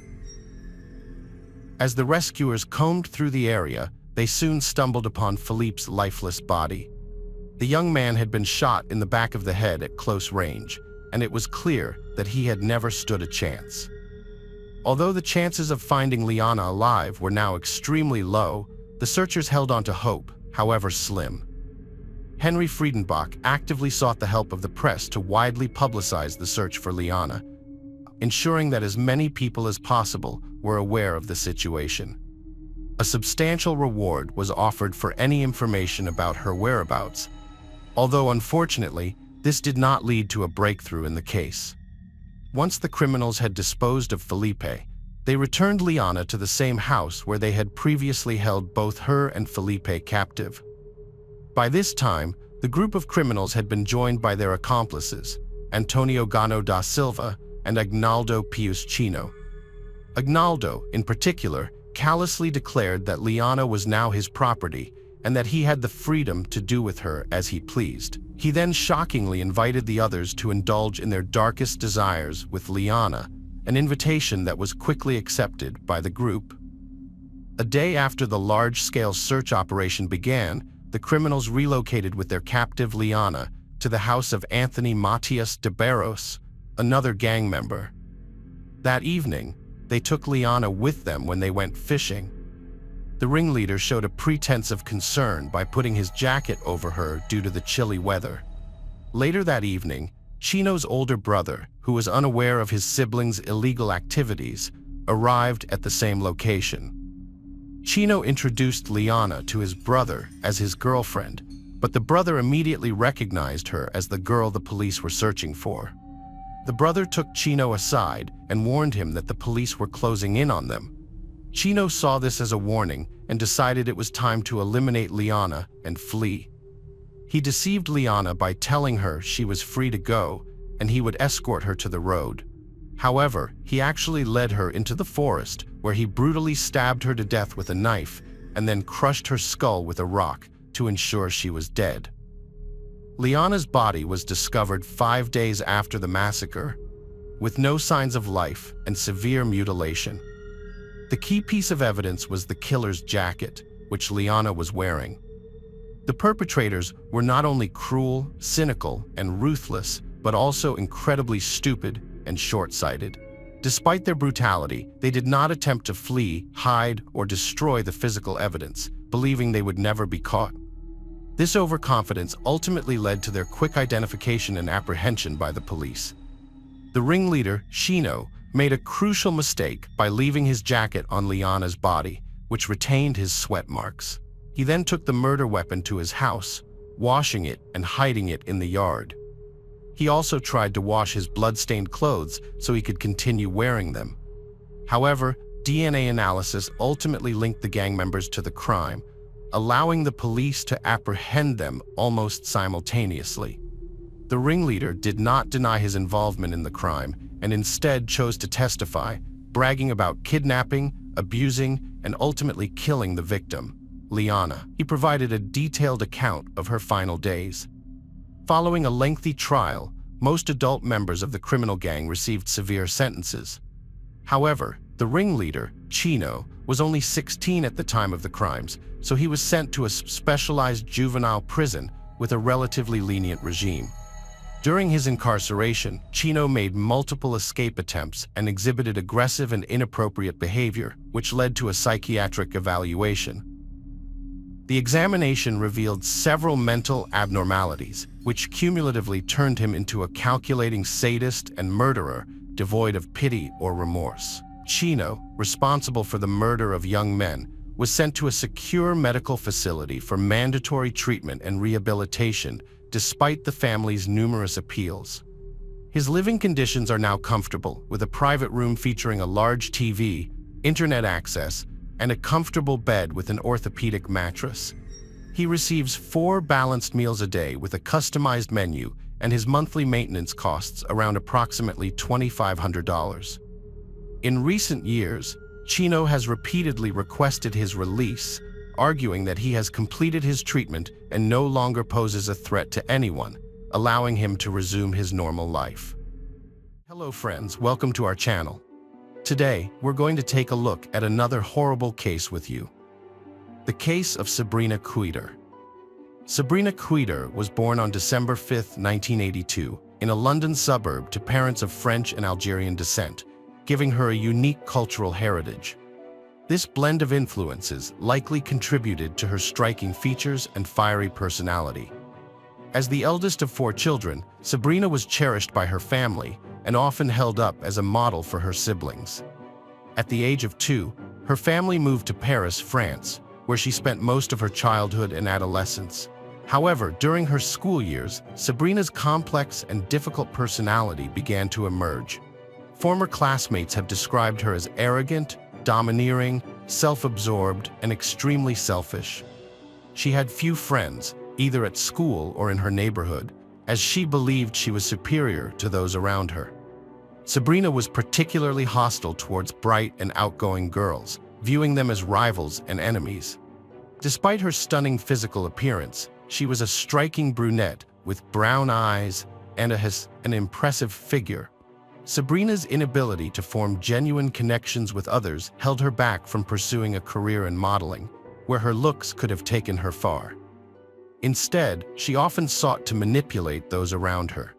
As the rescuers combed through the area, they soon stumbled upon Philippe's lifeless body. The young man had been shot in the back of the head at close range, and it was clear that he had never stood a chance. Although the chances of finding Liana alive were now extremely low, the searchers held on to hope, however slim. Henry Friedenbach actively sought the help of the press to widely publicize the search for Liana, ensuring that as many people as possible were aware of the situation. A substantial reward was offered for any information about her whereabouts, although unfortunately, this did not lead to a breakthrough in the case. Once the criminals had disposed of Felipe, they returned Liana to the same house where they had previously held both her and Felipe captive. By this time, the group of criminals had been joined by their accomplices, Antonio Gano da Silva and Agnaldo Pius Chino. Agnaldo, in particular, callously declared that Liana was now his property and that he had the freedom to do with her as he pleased. He then shockingly invited the others to indulge in their darkest desires with Liana, an invitation that was quickly accepted by the group. A day after the large-scale search operation began, the criminals relocated with their captive Liana to the house of Anthony Matias de Barros, another gang member. That evening, they took Liana with them when they went fishing. The ringleader showed a pretense of concern by putting his jacket over her due to the chilly weather. Later that evening, Chino's older brother, who was unaware of his siblings' illegal activities, arrived at the same location. Chino introduced Liana to his brother as his girlfriend, but the brother immediately recognized her as the girl the police were searching for. The brother took Chino aside and warned him that the police were closing in on them. Chino saw this as a warning and decided it was time to eliminate Liana and flee. He deceived Liana by telling her she was free to go and he would escort her to the road. However, he actually led her into the forest where he brutally stabbed her to death with a knife and then crushed her skull with a rock to ensure she was dead. Liana's body was discovered 5 days after the massacre, with no signs of life and severe mutilation. The key piece of evidence was the killer's jacket, which Liana was wearing. The perpetrators were not only cruel, cynical, and ruthless, but also incredibly stupid and short-sighted. Despite their brutality, they did not attempt to flee, hide, or destroy the physical evidence, believing they would never be caught. This overconfidence ultimately led to their quick identification and apprehension by the police. The ringleader, Chino, made a crucial mistake by leaving his jacket on Liana's body, which retained his sweat marks. He then took the murder weapon to his house, washing it and hiding it in the yard. He also tried to wash his blood-stained clothes so he could continue wearing them. However, DNA analysis ultimately linked the gang members to the crime, allowing the police to apprehend them almost simultaneously. The ringleader did not deny his involvement in the crime and instead chose to testify, bragging about kidnapping, abusing, and ultimately killing the victim, Liana. He provided a detailed account of her final days. Following a lengthy trial, most adult members of the criminal gang received severe sentences. However, the ringleader, Chino, was only 16 at the time of the crimes, so he was sent to a specialized juvenile prison with a relatively lenient regime. During his incarceration, Chino made multiple escape attempts and exhibited aggressive and inappropriate behavior, which led to a psychiatric evaluation. The examination revealed several mental abnormalities, which cumulatively turned him into a calculating sadist and murderer devoid of pity or remorse. Chino, responsible for the murder of young men, was sent to a secure medical facility for mandatory treatment and rehabilitation despite the family's numerous appeals. His living conditions are now comfortable, with a private room featuring a large TV, internet access, and a comfortable bed with an orthopedic mattress. He receives 4 balanced meals a day with a customized menu, and his monthly maintenance costs around approximately $2,500. In recent years, Chino has repeatedly requested his release, arguing that he has completed his treatment and no longer poses a threat to anyone, allowing him to resume his normal life. Hello friends, welcome to our channel. Today, we're going to take a look at another horrible case with you. The case of Sabrina Cuiter. Sabrina Cuiter was born on December 5, 1982, in a London suburb to parents of French and Algerian descent, giving her a unique cultural heritage. This blend of influences likely contributed to her striking features and fiery personality. As the eldest of 4 children, Sabrina was cherished by her family and often held up as a model for her siblings. At the age of 2, her family moved to Paris, France, where she spent most of her childhood and adolescence. However, during her school years, Sabrina's complex and difficult personality began to emerge. Former classmates have described her as arrogant, domineering, self-absorbed, and extremely selfish. She had few friends, either at school or in her neighborhood, as she believed she was superior to those around her. Sabrina was particularly hostile towards bright and outgoing girls, viewing them as rivals and enemies. Despite her stunning physical appearance, she was a striking brunette with brown eyes and an impressive figure. Sabrina's inability to form genuine connections with others held her back from pursuing a career in modeling, where her looks could have taken her far. Instead, she often sought to manipulate those around her.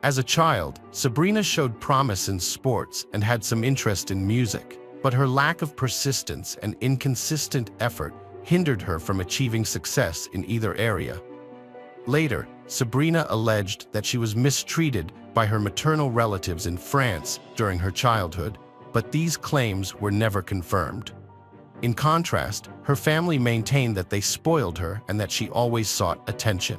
As a child, Sabrina showed promise in sports and had some interest in music, but her lack of persistence and inconsistent effort hindered her from achieving success in either area. Later, Sabrina alleged that she was mistreated by her maternal relatives in France during her childhood, but these claims were never confirmed. In contrast, her family maintained that they spoiled her and that she always sought attention.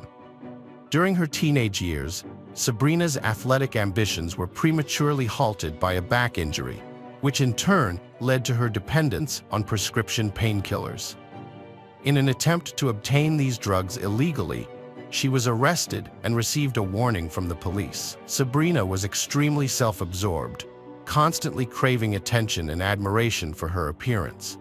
During her teenage years, Sabrina's athletic ambitions were prematurely halted by a back injury, which in turn led to her dependence on prescription painkillers. In an attempt to obtain these drugs illegally, she was arrested and received a warning from the police. Sabrina was extremely self-absorbed, constantly craving attention and admiration for her appearance.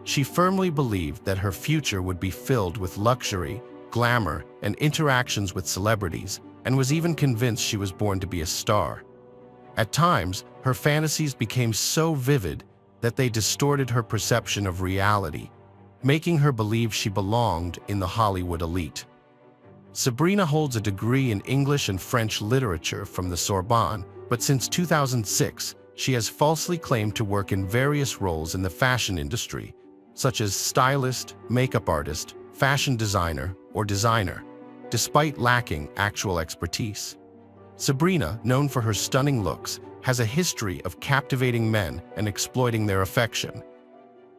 She firmly believed that her future would be filled with luxury, glamour, and interactions with celebrities, and was even convinced she was born to be a star. At times, her fantasies became so vivid that they distorted her perception of reality, making her believe she belonged in the Hollywood elite. Sabrina holds a degree in English and French literature from the Sorbonne, but since 2006, she has falsely claimed to work in various roles in the fashion industry, such as stylist, makeup artist, fashion designer, or designer, despite lacking actual expertise. Sabrina, known for her stunning looks, has a history of captivating men and exploiting their affection.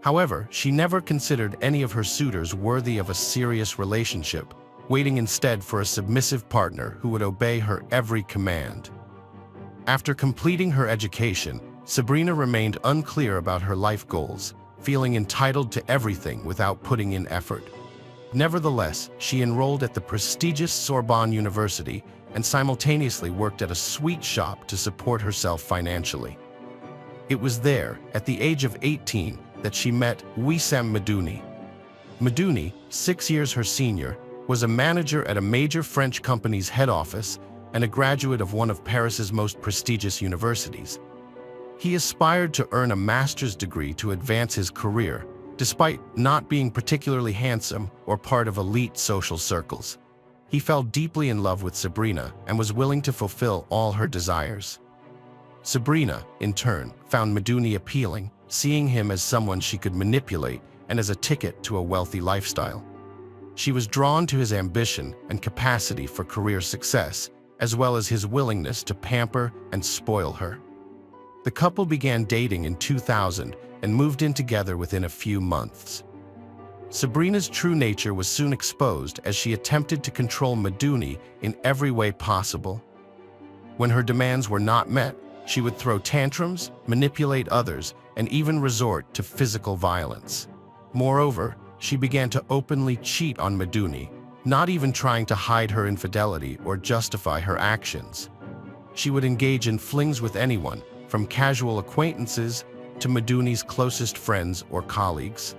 However, she never considered any of her suitors worthy of a serious relationship, waiting instead for a submissive partner who would obey her every command. After completing her education, Sabrina remained unclear about her life goals, feeling entitled to everything without putting in effort. Nevertheless, she enrolled at the prestigious Sorbonne University and simultaneously worked at a sweet shop to support herself financially. It was there, at the age of 18, that she met Wissam Medouni. Medouni, 6 years her senior, was a manager at a major French company's head office and a graduate of one of Paris's most prestigious universities. He aspired to earn a master's degree to advance his career, despite not being particularly handsome or part of elite social circles. He fell deeply in love with Sabrina and was willing to fulfill all her desires. Sabrina, in turn, found Medouni appealing, seeing him as someone she could manipulate and as a ticket to a wealthy lifestyle. She was drawn to his ambition and capacity for career success, as well as his willingness to pamper and spoil her. The couple began dating in 2000 and moved in together within a few months. Sabrina's true nature was soon exposed as she attempted to control Medouni in every way possible. When her demands were not met, she would throw tantrums, manipulate others, and even resort to physical violence. Moreover, she began to openly cheat on Medouni, not even trying to hide her infidelity or justify her actions. She would engage in flings with anyone, from casual acquaintances to Medouni's closest friends or colleagues.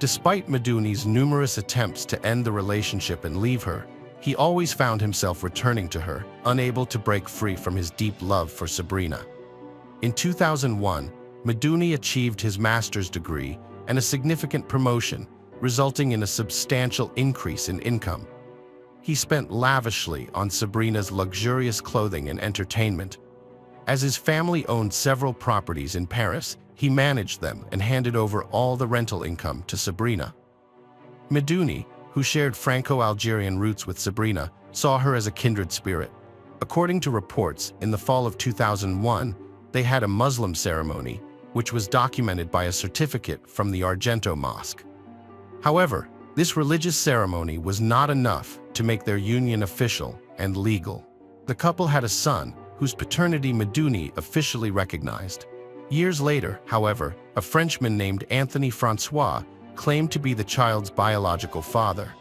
Despite Medouni's numerous attempts to end the relationship and leave her, he always found himself returning to her, unable to break free from his deep love for Sabrina. In 2001, Medouni achieved his master's degree and a significant promotion, resulting in a substantial increase in income. He spent lavishly on Sabrina's luxurious clothing and entertainment. As his family owned several properties in Paris, he managed them and handed over all the rental income to Sabrina. Medouni, who shared Franco-Algerian roots with Sabrina, saw her as a kindred spirit. According to reports, in the fall of 2001, they had a Muslim ceremony, which was documented by a certificate from the Argento Mosque. However, this religious ceremony was not enough to make their union official and legal. The couple had a son, whose paternity Medouni officially recognized. Years later, however, a Frenchman named Anthony Francois claimed to be the child's biological father.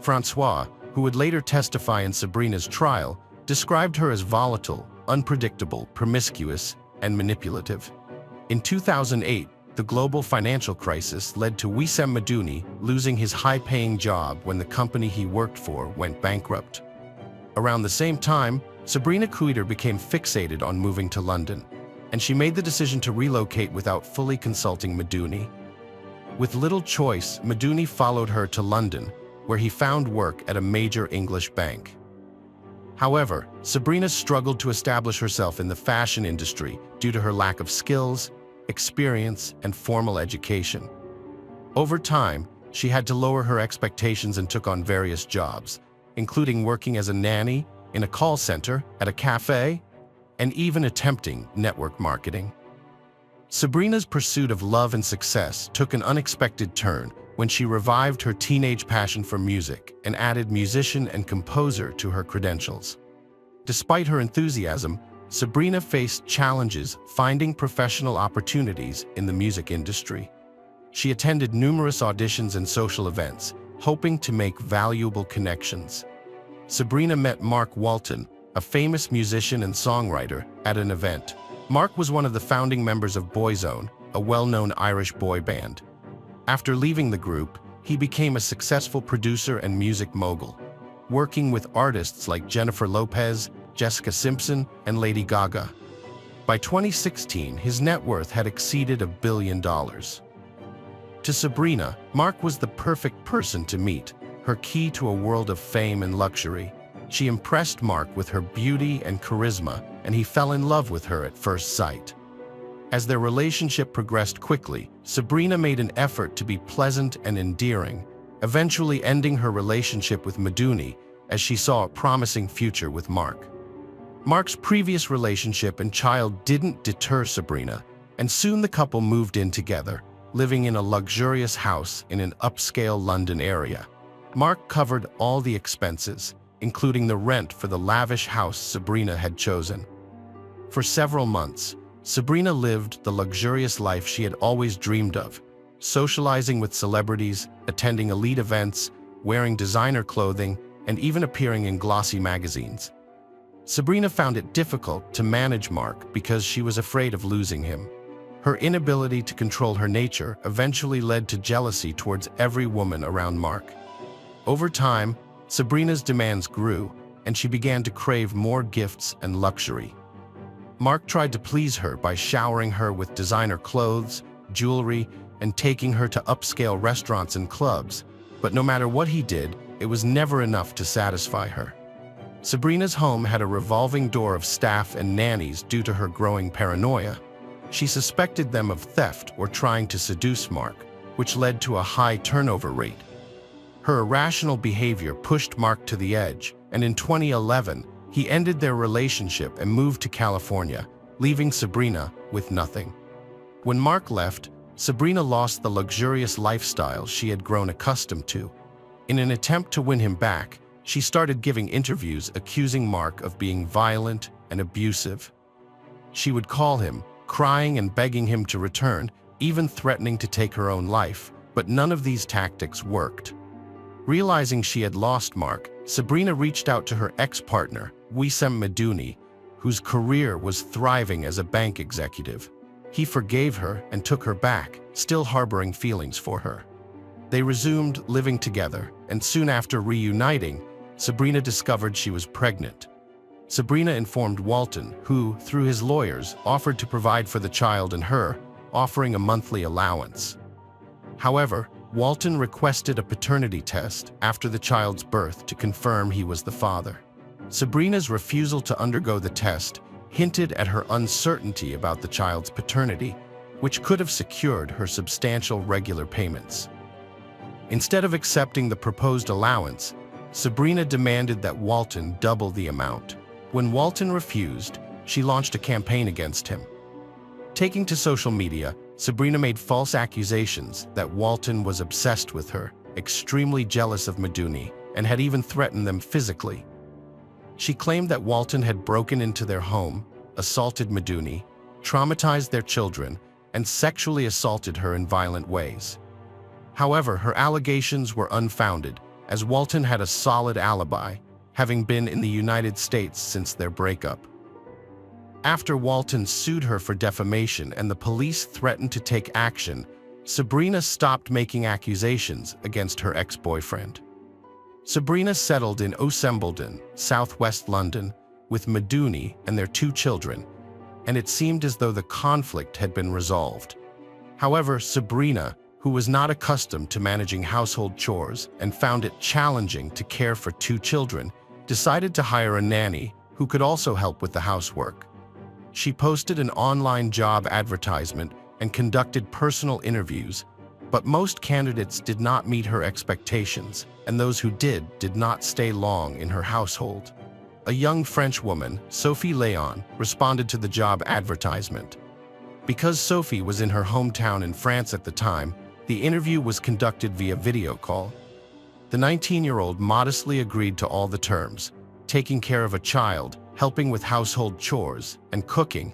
Francois, who would later testify in Sabrina's trial, described her as volatile, unpredictable, promiscuous, and manipulative. In 2008, the global financial crisis led to Wissem Medouni losing his high-paying job when the company he worked for went bankrupt. Around the same time, Sabrina Kuyder became fixated on moving to London, and she made the decision to relocate without fully consulting Medouni. With little choice, Medouni followed her to London, where he found work at a major English bank. However, Sabrina struggled to establish herself in the fashion industry due to her lack of skills, experience, and formal education. Over time, she had to lower her expectations and took on various jobs, including working as a nanny, in a call center, at a cafe, and even attempting network marketing. Sabrina's pursuit of love and success took an unexpected turn when she revived her teenage passion for music and added musician and composer to her credentials. Despite her enthusiasm, Sabrina faced challenges finding professional opportunities in the music industry. She attended numerous auditions and social events, hoping to make valuable connections. Sabrina met Mark Walton, a famous musician and songwriter, at an event. Mark was one of the founding members of Boyzone, a well-known Irish boy band. After leaving the group, he became a successful producer and music mogul, working with artists like Jennifer Lopez, Jessica Simpson, and Lady Gaga. By 2016, his net worth had exceeded $1 billion. To Sabrina, Mark was the perfect person to meet, her key to a world of fame and luxury. She impressed Mark with her beauty and charisma, and he fell in love with her at first sight. As their relationship progressed quickly, Sabrina made an effort to be pleasant and endearing, eventually ending her relationship with Medouni as she saw a promising future with Mark. Mark's previous relationship and child didn't deter Sabrina, and soon the couple moved in together, living in a luxurious house in an upscale London area. Mark covered all the expenses, including the rent for the lavish house Sabrina had chosen. For several months, Sabrina lived the luxurious life she had always dreamed of, socializing with celebrities, attending elite events, wearing designer clothing, and even appearing in glossy magazines. Sabrina found it difficult to manage Mark because she was afraid of losing him. Her inability to control her nature eventually led to jealousy towards every woman around Mark. Over time, Sabrina's demands grew, and she began to crave more gifts and luxury. Mark tried to please her by showering her with designer clothes, jewelry, and taking her to upscale restaurants and clubs, but no matter what he did, it was never enough to satisfy her. Sabrina's home had a revolving door of staff and nannies due to her growing paranoia. She suspected them of theft or trying to seduce Mark, which led to a high turnover rate. Her irrational behavior pushed Mark to the edge, and in 2011, he ended their relationship and moved to California, leaving Sabrina with nothing. When Mark left, Sabrina lost the luxurious lifestyle she had grown accustomed to. In an attempt to win him back, she started giving interviews accusing Mark of being violent and abusive. She would call him, crying and begging him to return, even threatening to take her own life, but none of these tactics worked. Realizing she had lost Mark, Sabrina reached out to her ex-partner, Wissem Medouni, whose career was thriving as a bank executive. He forgave her and took her back, still harboring feelings for her. They resumed living together, and soon after reuniting, Sabrina discovered she was pregnant. Sabrina informed Walton, who, through his lawyers, offered to provide for the child and her, offering a monthly allowance. However, Walton requested a paternity test after the child's birth to confirm he was the father. Sabrina's refusal to undergo the test hinted at her uncertainty about the child's paternity, which could have secured her substantial regular payments. Instead of accepting the proposed allowance, Sabrina demanded that Walton double the amount. When Walton refused, she launched a campaign against him. Taking to social media, Sabrina made false accusations that Walton was obsessed with her, extremely jealous of Medouni, and had even threatened them physically. She claimed that Walton had broken into their home, assaulted Meduni, traumatized their children, and sexually assaulted her in violent ways. However, her allegations were unfounded, as Walton had a solid alibi, having been in the United States since their breakup. After Walton sued her for defamation and the police threatened to take action, Sabrina stopped making accusations against her ex-boyfriend. Sabrina settled in Ossembledon, southwest London, with Meduni and their 2 children, and it seemed as though the conflict had been resolved. However, Sabrina, who was not accustomed to managing household chores and found it challenging to care for 2 children, decided to hire a nanny who could also help with the housework. She posted an online job advertisement and conducted personal interviews, but most candidates did not meet her expectations, and those who did not stay long in her household. A young French woman, Sophie Léon, responded to the job advertisement. Because Sophie was in her hometown in France at the time, the interview was conducted via video call. The 19-year-old modestly agreed to all the terms, taking care of a child, helping with household chores, and cooking,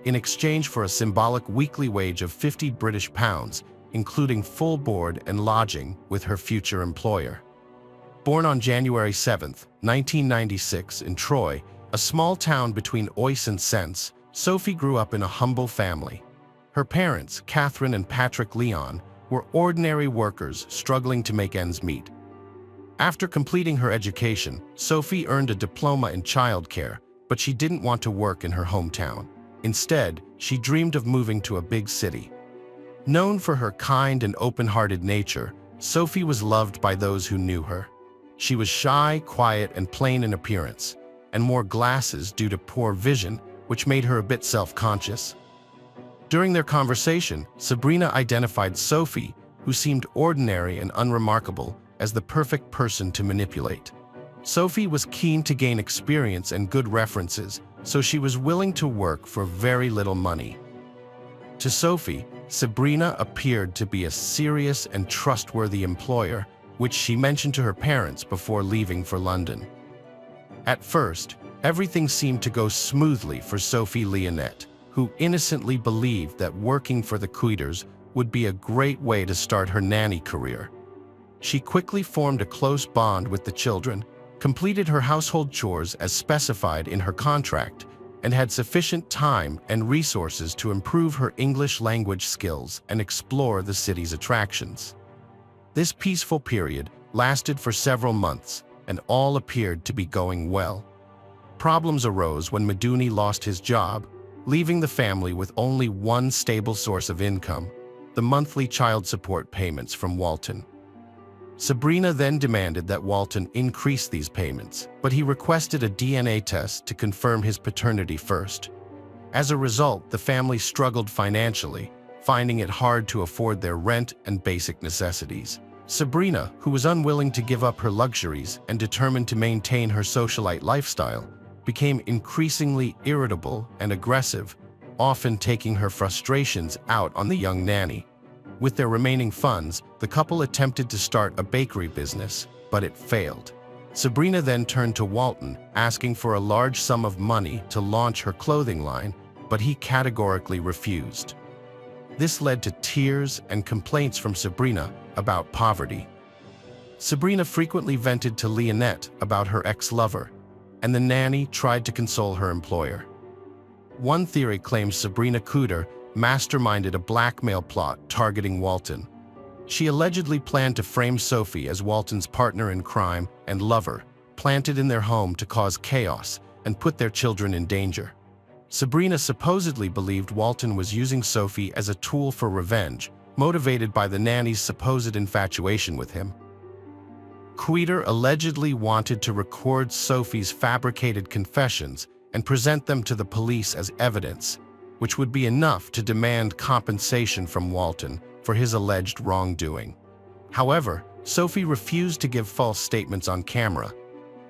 in exchange for a symbolic weekly wage of £50, including full board and lodging with her future employer. Born on January 7, 1996, in Troyes, a small town between Oise and Sens, Sophie grew up in a humble family. Her parents, Catherine and Patrick Léon, were ordinary workers struggling to make ends meet. After completing her education, Sophie earned a diploma in childcare, but she didn't want to work in her hometown. Instead, she dreamed of moving to a big city. Known for her kind and open-hearted nature, Sophie was loved by those who knew her. She was shy, quiet, and plain in appearance, and wore glasses due to poor vision, which made her a bit self-conscious. During their conversation, Sabrina identified Sophie, who seemed ordinary and unremarkable, as the perfect person to manipulate. Sophie was keen to gain experience and good references, so she was willing to work for very little money. To Sophie, Sabrina appeared to be a serious and trustworthy employer, which she mentioned to her parents before leaving for London. At first, everything seemed to go smoothly for Sophie Léonette, who innocently believed that working for the Kuyders would be a great way to start her nanny career. She quickly formed a close bond with the children, completed her household chores as specified in her contract, and had sufficient time and resources to improve her English language skills and explore the city's attractions. This peaceful period lasted for several months, and all appeared to be going well. Problems arose when Meduni lost his job, leaving the family with only one stable source of income: the monthly child support payments from Walton. Sabrina then demanded that Walton increase these payments, but he requested a DNA test to confirm his paternity first. As a result, the family struggled financially, finding it hard to afford their rent and basic necessities. Sabrina, who was unwilling to give up her luxuries and determined to maintain her socialite lifestyle, became increasingly irritable and aggressive, often taking her frustrations out on the young nanny. With their remaining funds, the couple attempted to start a bakery business, but it failed. Sabrina then turned to Walton, asking for a large sum of money to launch her clothing line, but he categorically refused. This led to tears and complaints from Sabrina about poverty. Sabrina frequently vented to Léonette about her ex-lover, and the nanny tried to console her employer. One theory claims Sabrina Kuyder masterminded a blackmail plot targeting Walton. She allegedly planned to frame Sophie as Walton's partner in crime and lover, planted in their home to cause chaos and put their children in danger. Sabrina supposedly believed Walton was using Sophie as a tool for revenge, motivated by the nanny's supposed infatuation with him. Kuyder allegedly wanted to record Sophie's fabricated confessions and present them to the police as evidence, which would be enough to demand compensation from Walton for his alleged wrongdoing. However, Sophie refused to give false statements on camera.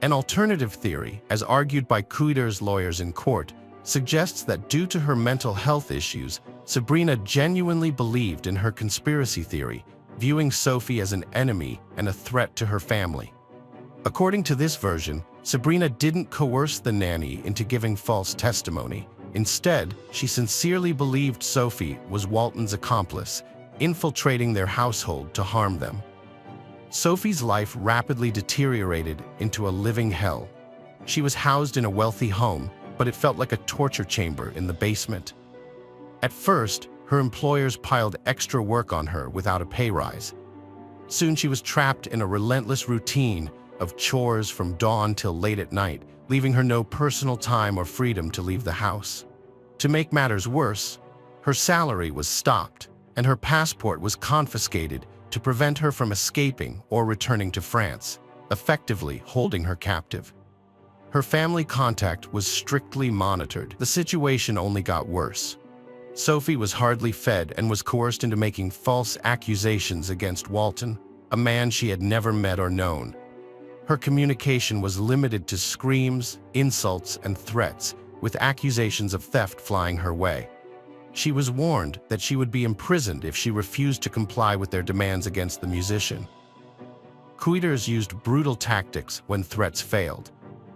An alternative theory, as argued by Kuyder's lawyers in court, suggests that due to her mental health issues, Sabrina genuinely believed in her conspiracy theory, viewing Sophie as an enemy and a threat to her family. According to this version, Sabrina didn't coerce the nanny into giving false testimony. Instead, she sincerely believed Sophie was Walton's accomplice, infiltrating their household to harm them. Sophie's life rapidly deteriorated into a living hell. She was housed in a wealthy home, but it felt like a torture chamber in the basement. At first, her employers piled extra work on her without a pay rise. Soon she was trapped in a relentless routine of chores from dawn till late at night, leaving her no personal time or freedom to leave the house. To make matters worse, her salary was stopped, and her passport was confiscated to prevent her from escaping or returning to France, effectively holding her captive. Her family contact was strictly monitored. The situation only got worse. Sophie was hardly fed and was coerced into making false accusations against Walton, a man she had never met or known. Her communication was limited to screams, insults, and threats, with accusations of theft flying her way. She was warned that she would be imprisoned if she refused to comply with their demands against the musician. Kuyders used brutal tactics when threats failed.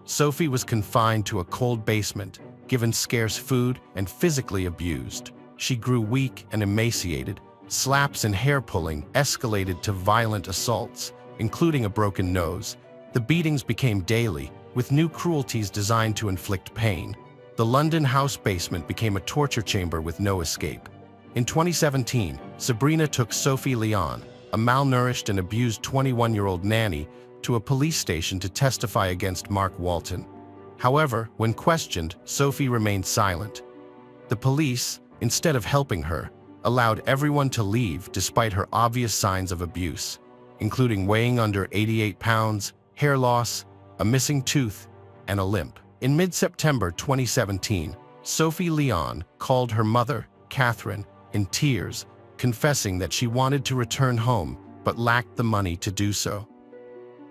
Sophie was confined to a cold basement, given scarce food, and physically abused. She grew weak and emaciated. Slaps and hair-pulling escalated to violent assaults, including a broken nose. The beatings became daily, with new cruelties designed to inflict pain. The London house basement became a torture chamber with no escape. In 2017, Sabrina took Sophie Leon, a malnourished and abused 21-year-old nanny, to a police station to testify against Mark Walton. However, when questioned, Sophie remained silent. The police, instead of helping her, allowed everyone to leave despite her obvious signs of abuse, including weighing under 88 pounds, hair loss, a missing tooth, and a limp. In mid-September 2017, Sophie Leon called her mother, Catherine, in tears, confessing that she wanted to return home but lacked the money to do so.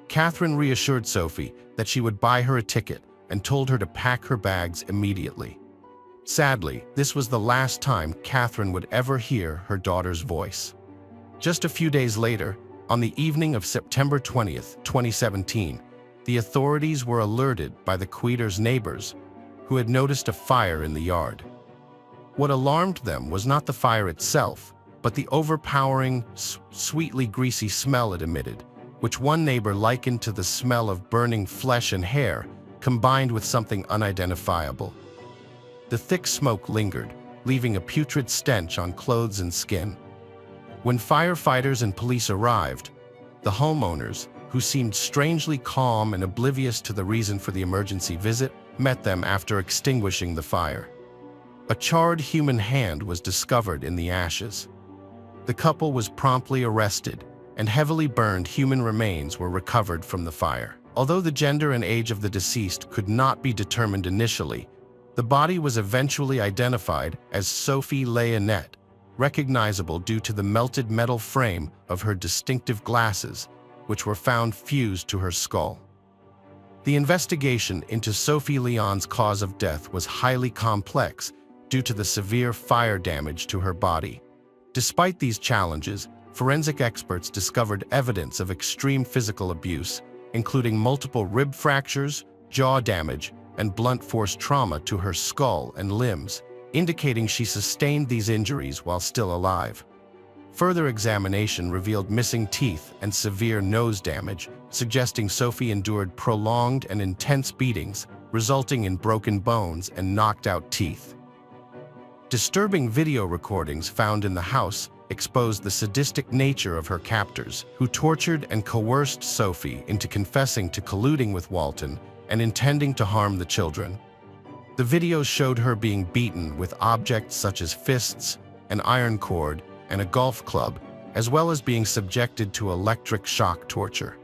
Catherine reassured Sophie that she would buy her a ticket and told her to pack her bags immediately. Sadly, this was the last time Catherine would ever hear her daughter's voice. Just a few days later, on the evening of September 20th, 2017, the authorities were alerted by the Kuyders' neighbors, who had noticed a fire in the yard. What alarmed them was not the fire itself, but the overpowering, sweetly greasy smell it emitted, which one neighbor likened to the smell of burning flesh and hair, combined with something unidentifiable. The thick smoke lingered, leaving a putrid stench on clothes and skin. When firefighters and police arrived, the homeowners, who seemed strangely calm and oblivious to the reason for the emergency visit, met them after extinguishing the fire. A charred human hand was discovered in the ashes. The couple was promptly arrested, and heavily burned human remains were recovered from the fire. Although the gender and age of the deceased could not be determined initially, the body was eventually identified as Sophie Leonette, recognizable due to the melted metal frame of her distinctive glasses, which were found fused to her skull. The investigation into Sophie Leon's cause of death was highly complex due to the severe fire damage to her body. Despite these challenges, forensic experts discovered evidence of extreme physical abuse, including multiple rib fractures, jaw damage, and blunt force trauma to her skull and limbs, indicating she sustained these injuries while still alive. Further examination revealed missing teeth and severe nose damage, suggesting Sophie endured prolonged and intense beatings, resulting in broken bones and knocked-out teeth. Disturbing video recordings found in the house exposed the sadistic nature of her captors, who tortured and coerced Sophie into confessing to colluding with Walton and intending to harm the children. The videos showed her being beaten with objects such as fists, an iron cord, and a golf club, as well as being subjected to electric shock torture.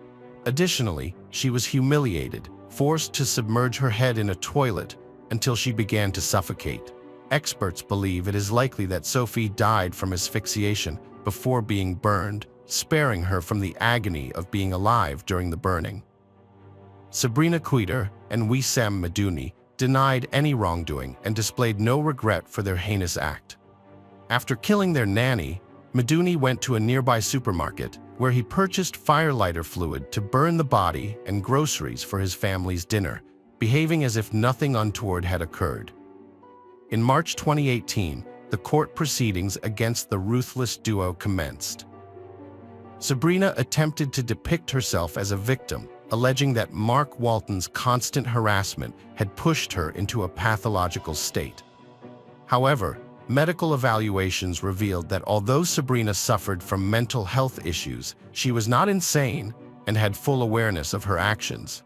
Additionally, she was humiliated, forced to submerge her head in a toilet until she began to suffocate. Experts believe it is likely that Sophie died from asphyxiation before being burned, sparing her from the agony of being alive during the burning. Sabrina Kuyder and Wissam Medouni denied any wrongdoing and displayed no regret for their heinous act. After killing their nanny, Medouni went to a nearby supermarket, where he purchased firelighter fluid to burn the body and groceries for his family's dinner, behaving as if nothing untoward had occurred. In March 2018, the court proceedings against the ruthless duo commenced. Sabrina attempted to depict herself as a victim, alleging that Mark Walton's constant harassment had pushed her into a pathological state. However, medical evaluations revealed that although Sabrina suffered from mental health issues, she was not insane and had full awareness of her actions.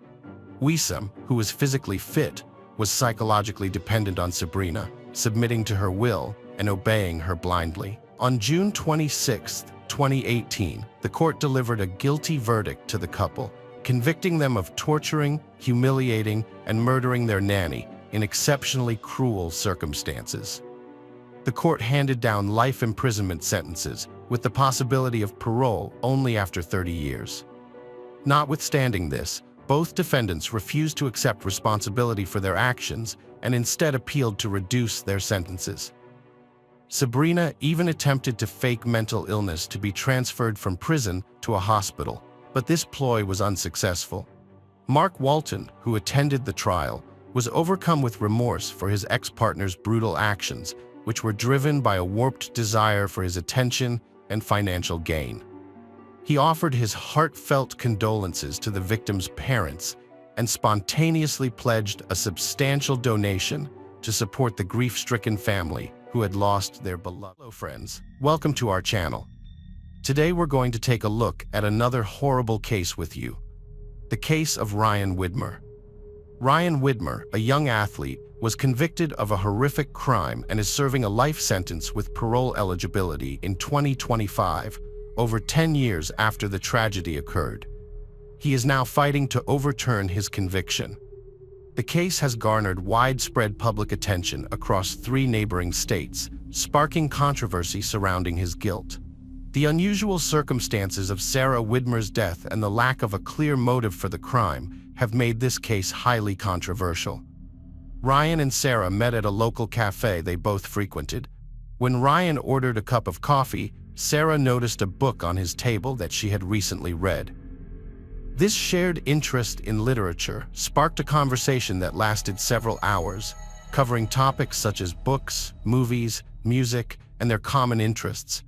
Wissam, who was physically fit, was psychologically dependent on Sabrina, submitting to her will and obeying her blindly. On June 26, 2018, the court delivered a guilty verdict to the couple, convicting them of torturing, humiliating, and murdering their nanny in exceptionally cruel circumstances. The court handed down life imprisonment sentences with the possibility of parole only after 30 years. Notwithstanding this, both defendants refused to accept responsibility for their actions and instead appealed to reduce their sentences. Sabrina even attempted to fake mental illness to be transferred from prison to a hospital, but this ploy was unsuccessful. Mark Walton, who attended the trial, was overcome with remorse for his ex-partner's brutal actions, which were driven by a warped desire for his attention and financial gain. He offered his heartfelt condolences to the victim's parents and spontaneously pledged a substantial donation to support the grief-stricken family who had lost their beloved. Hello friends, welcome to our channel. Today we're going to take a look at another horrible case with you. The case of Ryan Widmer. Ryan Widmer, a young athlete, was convicted of a horrific crime and is serving a life sentence with parole eligibility in 2025, over 10 years after the tragedy occurred. He is now fighting to overturn his conviction. The case has garnered widespread public attention across 3 neighboring states, sparking controversy surrounding his guilt. The unusual circumstances of Sarah Widmer's death and the lack of a clear motive for the crime have made this case highly controversial. Ryan and Sarah met at a local cafe they both frequented. When Ryan ordered a cup of coffee, Sarah noticed a book on his table that she had recently read. This shared interest in literature sparked a conversation that lasted several hours, covering topics such as books, movies, music, and their common interests.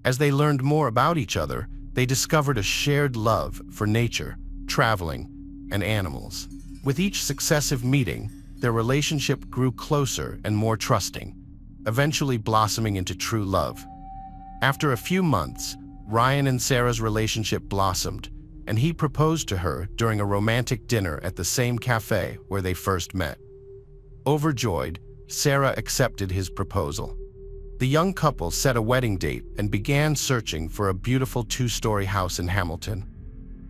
As they learned more about each other, they discovered a shared love for nature, traveling, and animals. With each successive meeting, their relationship grew closer and more trusting, eventually blossoming into true love. After a few months, Ryan and Sarah's relationship blossomed, and he proposed to her during a romantic dinner at the same cafe where they first met. Overjoyed, Sarah accepted his proposal. The young couple set a wedding date and began searching for a beautiful 2-story house in Hamilton.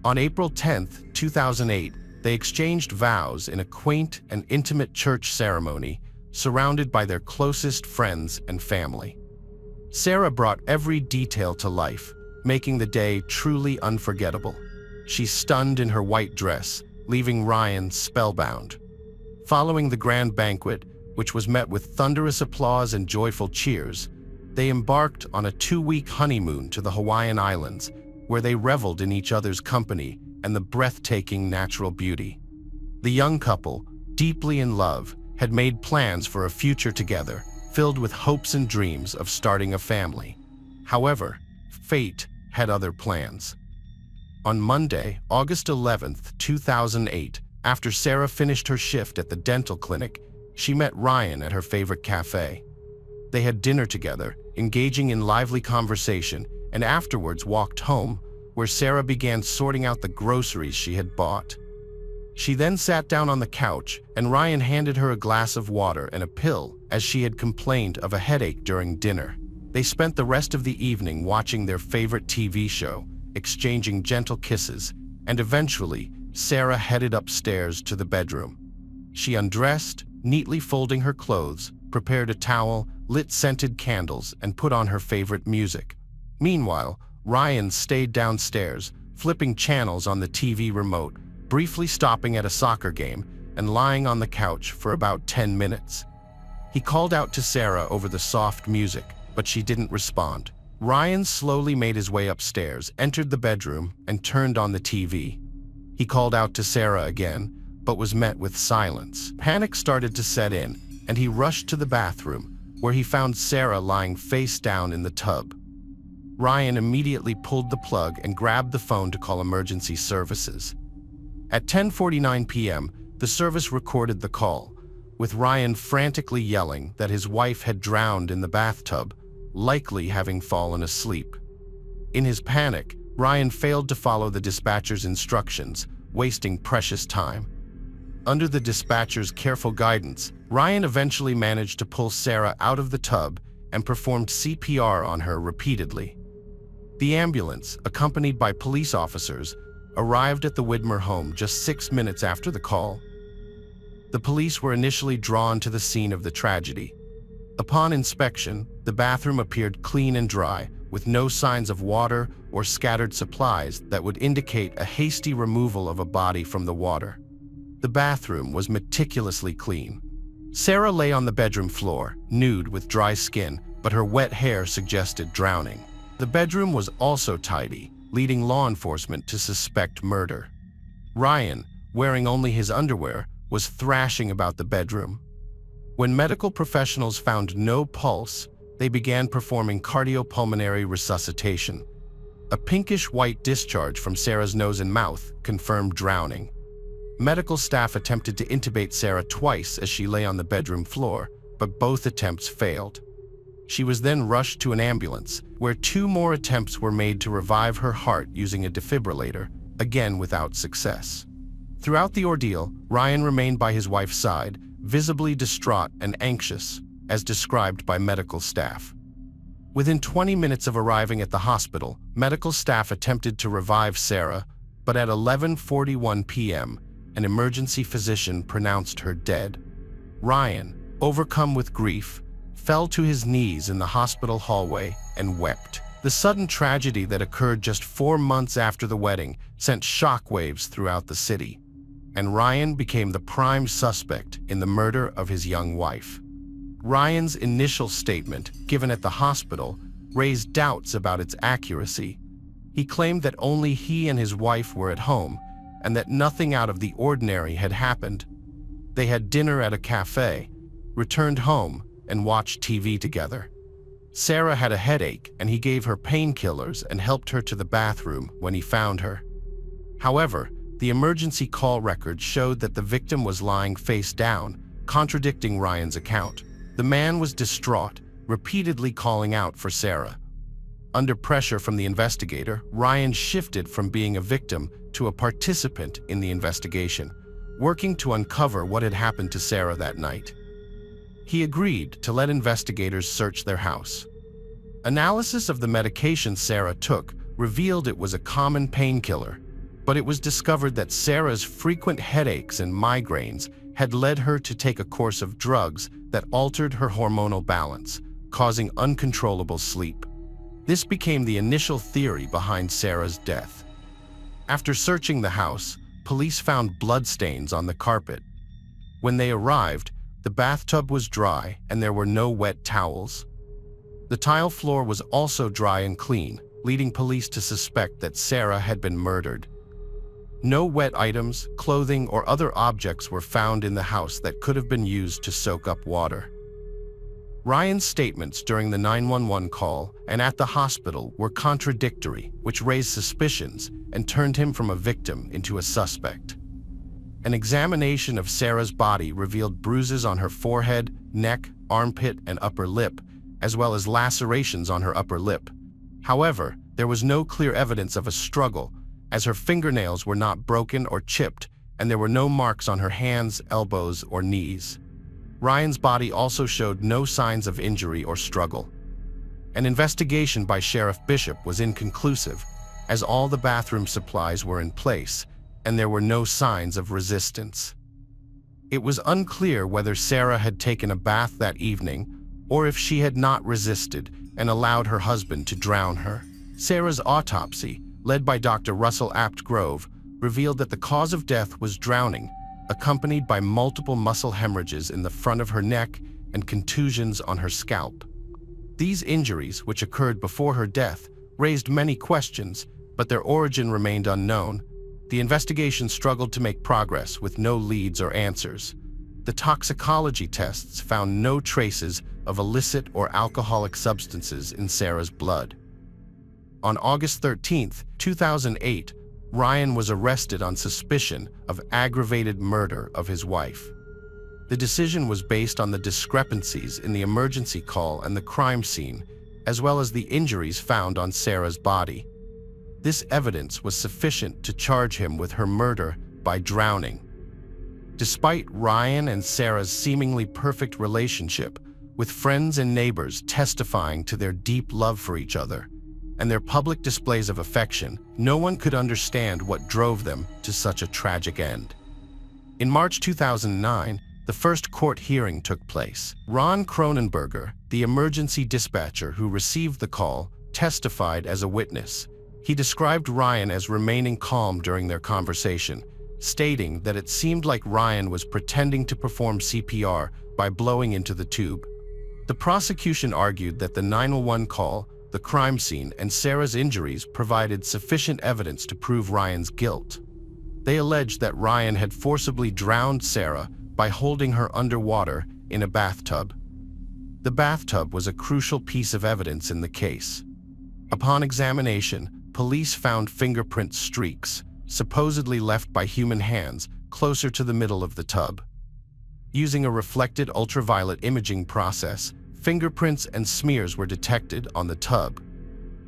On April 10, 2008, they exchanged vows in a quaint and intimate church ceremony, surrounded by their closest friends and family. Sarah brought every detail to life, making the day truly unforgettable. She stunned in her white dress, leaving Ryan spellbound. Following the grand banquet, which was met with thunderous applause and joyful cheers, they embarked on a 2-week honeymoon to the Hawaiian Islands, where they reveled in each other's company and the breathtaking natural beauty. The young couple, deeply in love, had made plans for a future together, filled with hopes and dreams of starting a family. However, fate had other plans. On Monday, August 11, 2008, after Sarah finished her shift at the dental clinic, she met Ryan at her favorite cafe. They had dinner together, engaging in lively conversation, and afterwards walked home, where Sarah began sorting out the groceries she had bought. She then sat down on the couch, and Ryan handed her a glass of water and a pill, as she had complained of a headache during dinner. They spent the rest of the evening watching their favorite TV show, exchanging gentle kisses, and eventually, Sarah headed upstairs to the bedroom. She undressed, neatly folding her clothes, prepared a towel, lit scented candles, and put on her favorite music. Meanwhile, Ryan stayed downstairs, flipping channels on the TV remote, briefly stopping at a soccer game, and lying on the couch for about 10 minutes. He called out to Sarah over the soft music, but she didn't respond. Ryan slowly made his way upstairs, entered the bedroom, and turned on the TV. He called out to Sarah again, but was met with silence. Panic started to set in, and he rushed to the bathroom, where he found Sarah lying face down in the tub. Ryan immediately pulled the plug and grabbed the phone to call emergency services. At 10:49 p.m., the service recorded the call, with Ryan frantically yelling that his wife had drowned in the bathtub, likely having fallen asleep. In his panic, Ryan failed to follow the dispatcher's instructions, wasting precious time. Under the dispatcher's careful guidance, Ryan eventually managed to pull Sarah out of the tub and performed CPR on her repeatedly. The ambulance, accompanied by police officers, arrived at the Widmer home just 6 minutes after the call. The police were initially drawn to the scene of the tragedy. Upon inspection, the bathroom appeared clean and dry, with no signs of water or scattered supplies that would indicate a hasty removal of a body from the water. The bathroom was meticulously clean. Sarah lay on the bedroom floor, nude with dry skin, but her wet hair suggested drowning. The bedroom was also tidy, leading law enforcement to suspect murder. Ryan, wearing only his underwear, was thrashing about the bedroom. When medical professionals found no pulse, they began performing cardiopulmonary resuscitation. A pinkish-white discharge from Sarah's nose and mouth confirmed drowning. Medical staff attempted to intubate Sarah twice as she lay on the bedroom floor, but both attempts failed. She was then rushed to an ambulance, where 2 more attempts were made to revive her heart using a defibrillator, again without success. Throughout the ordeal, Ryan remained by his wife's side, visibly distraught and anxious, as described by medical staff. Within 20 minutes of arriving at the hospital, medical staff attempted to revive Sarah, but at 11:41 p.m., an emergency physician pronounced her dead. Ryan, overcome with grief, fell to his knees in the hospital hallway and wept. The sudden tragedy that occurred just 4 months after the wedding sent shockwaves throughout the city, and Ryan became the prime suspect in the murder of his young wife. Ryan's initial statement, given at the hospital, raised doubts about its accuracy. He claimed that only he and his wife were at home, and that nothing out of the ordinary had happened. They had dinner at a cafe, returned home, and watched TV together. Sarah had a headache, and he gave her painkillers and helped her to the bathroom when he found her. However, the emergency call record showed that the victim was lying face down, contradicting Ryan's account. The man was distraught, repeatedly calling out for Sarah. Under pressure from the investigator, Ryan shifted from being a victim to a participant in the investigation, working to uncover what had happened to Sarah that night. He agreed to let investigators search their house. Analysis of the medication Sarah took revealed it was a common painkiller, but it was discovered that Sarah's frequent headaches and migraines had led her to take a course of drugs that altered her hormonal balance, causing uncontrollable sleep. This became the initial theory behind Sarah's death. After searching the house, police found bloodstains on the carpet. When they arrived, the bathtub was dry and there were no wet towels. The tile floor was also dry and clean, leading police to suspect that Sarah had been murdered. No wet items, clothing, or other objects were found in the house that could have been used to soak up water. Ryan's statements during the 911 call and at the hospital were contradictory, which raised suspicions and turned him from a victim into a suspect. An examination of Sarah's body revealed bruises on her forehead, neck, armpit, and upper lip, as well as lacerations on her upper lip. However, there was no clear evidence of a struggle, as her fingernails were not broken or chipped, and there were no marks on her hands, elbows, or knees. Ryan's body also showed no signs of injury or struggle. An investigation by Sheriff Bishop was inconclusive, as all the bathroom supplies were in place, and there were no signs of resistance. It was unclear whether Sarah had taken a bath that evening, or if she had not resisted and allowed her husband to drown her. Sarah's autopsy, led by Dr. Russell Apt Grove, revealed that the cause of death was drowning, accompanied by multiple muscle hemorrhages in the front of her neck and contusions on her scalp. These injuries, which occurred before her death, raised many questions, but their origin remained unknown. The investigation struggled to make progress with no leads or answers. The toxicology tests found no traces of illicit or alcoholic substances in Sarah's blood. On August 13, 2008, Ryan was arrested on suspicion of aggravated murder of his wife. The decision was based on the discrepancies in the emergency call and the crime scene, as well as the injuries found on Sarah's body. This evidence was sufficient to charge him with her murder by drowning. Despite Ryan and Sarah's seemingly perfect relationship, with friends and neighbors testifying to their deep love for each other, and their public displays of affection, no one could understand what drove them to such a tragic end. In March 2009, the first court hearing took place. Ron Cronenberger, the emergency dispatcher who received the call, testified as a witness. He described Ryan as remaining calm during their conversation, stating that it seemed like Ryan was pretending to perform CPR by blowing into the tube. The prosecution argued that the 911 call, the crime scene, and Sarah's injuries provided sufficient evidence to prove Ryan's guilt. They alleged that Ryan had forcibly drowned Sarah by holding her underwater in a bathtub. The bathtub was a crucial piece of evidence in the case. Upon examination, police found fingerprint streaks, supposedly left by human hands, closer to the middle of the tub. Using a reflected ultraviolet imaging process, fingerprints and smears were detected on the tub.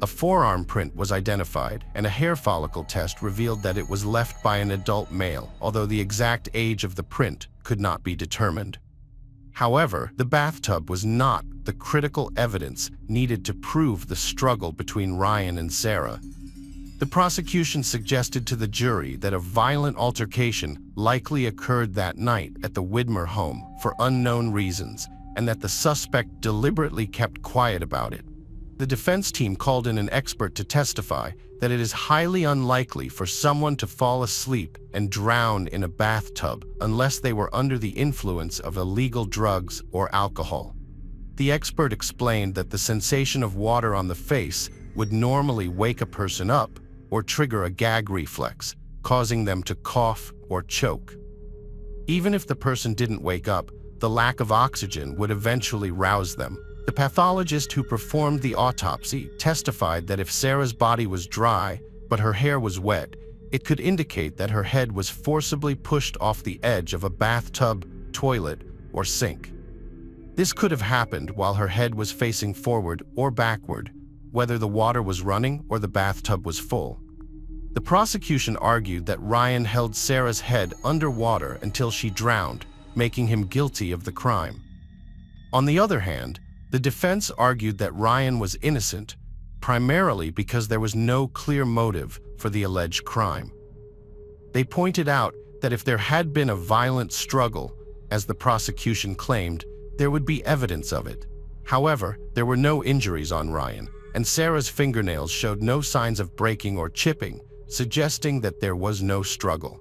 A forearm print was identified, and a hair follicle test revealed that it was left by an adult male, although the exact age of the print could not be determined. However, the bathtub was not the critical evidence needed to prove the struggle between Ryan and Sarah. The prosecution suggested to the jury that a violent altercation likely occurred that night at the Widmer home for unknown reasons, and that the suspect deliberately kept quiet about it. The defense team called in an expert to testify that it is highly unlikely for someone to fall asleep and drown in a bathtub unless they were under the influence of illegal drugs or alcohol. The expert explained that the sensation of water on the face would normally wake a person up or trigger a gag reflex, causing them to cough or choke. Even if the person didn't wake up, the lack of oxygen would eventually rouse them. The pathologist who performed the autopsy testified that if Sarah's body was dry, but her hair was wet, it could indicate that her head was forcibly pushed off the edge of a bathtub, toilet, or sink. This could have happened while her head was facing forward or backward, whether the water was running or the bathtub was full. The prosecution argued that Ryan held Sarah's head underwater until she drowned, making him guilty of the crime. On the other hand, the defense argued that Ryan was innocent, primarily because there was no clear motive for the alleged crime. They pointed out that if there had been a violent struggle, as the prosecution claimed, there would be evidence of it. However, there were no injuries on Ryan, and Sarah's fingernails showed no signs of breaking or chipping, suggesting that there was no struggle.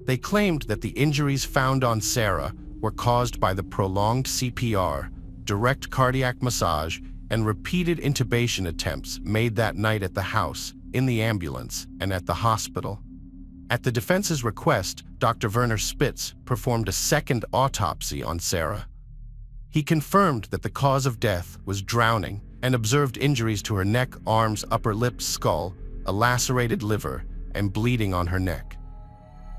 They claimed that the injuries found on Sarah were caused by the prolonged CPR, direct cardiac massage, and repeated intubation attempts made that night at the house, in the ambulance, and at the hospital. At the defense's request, Dr. Werner Spitz performed a second autopsy on Sarah. He confirmed that the cause of death was drowning and observed injuries to her neck, arms, upper lip, skull, a lacerated liver, and bleeding on her neck.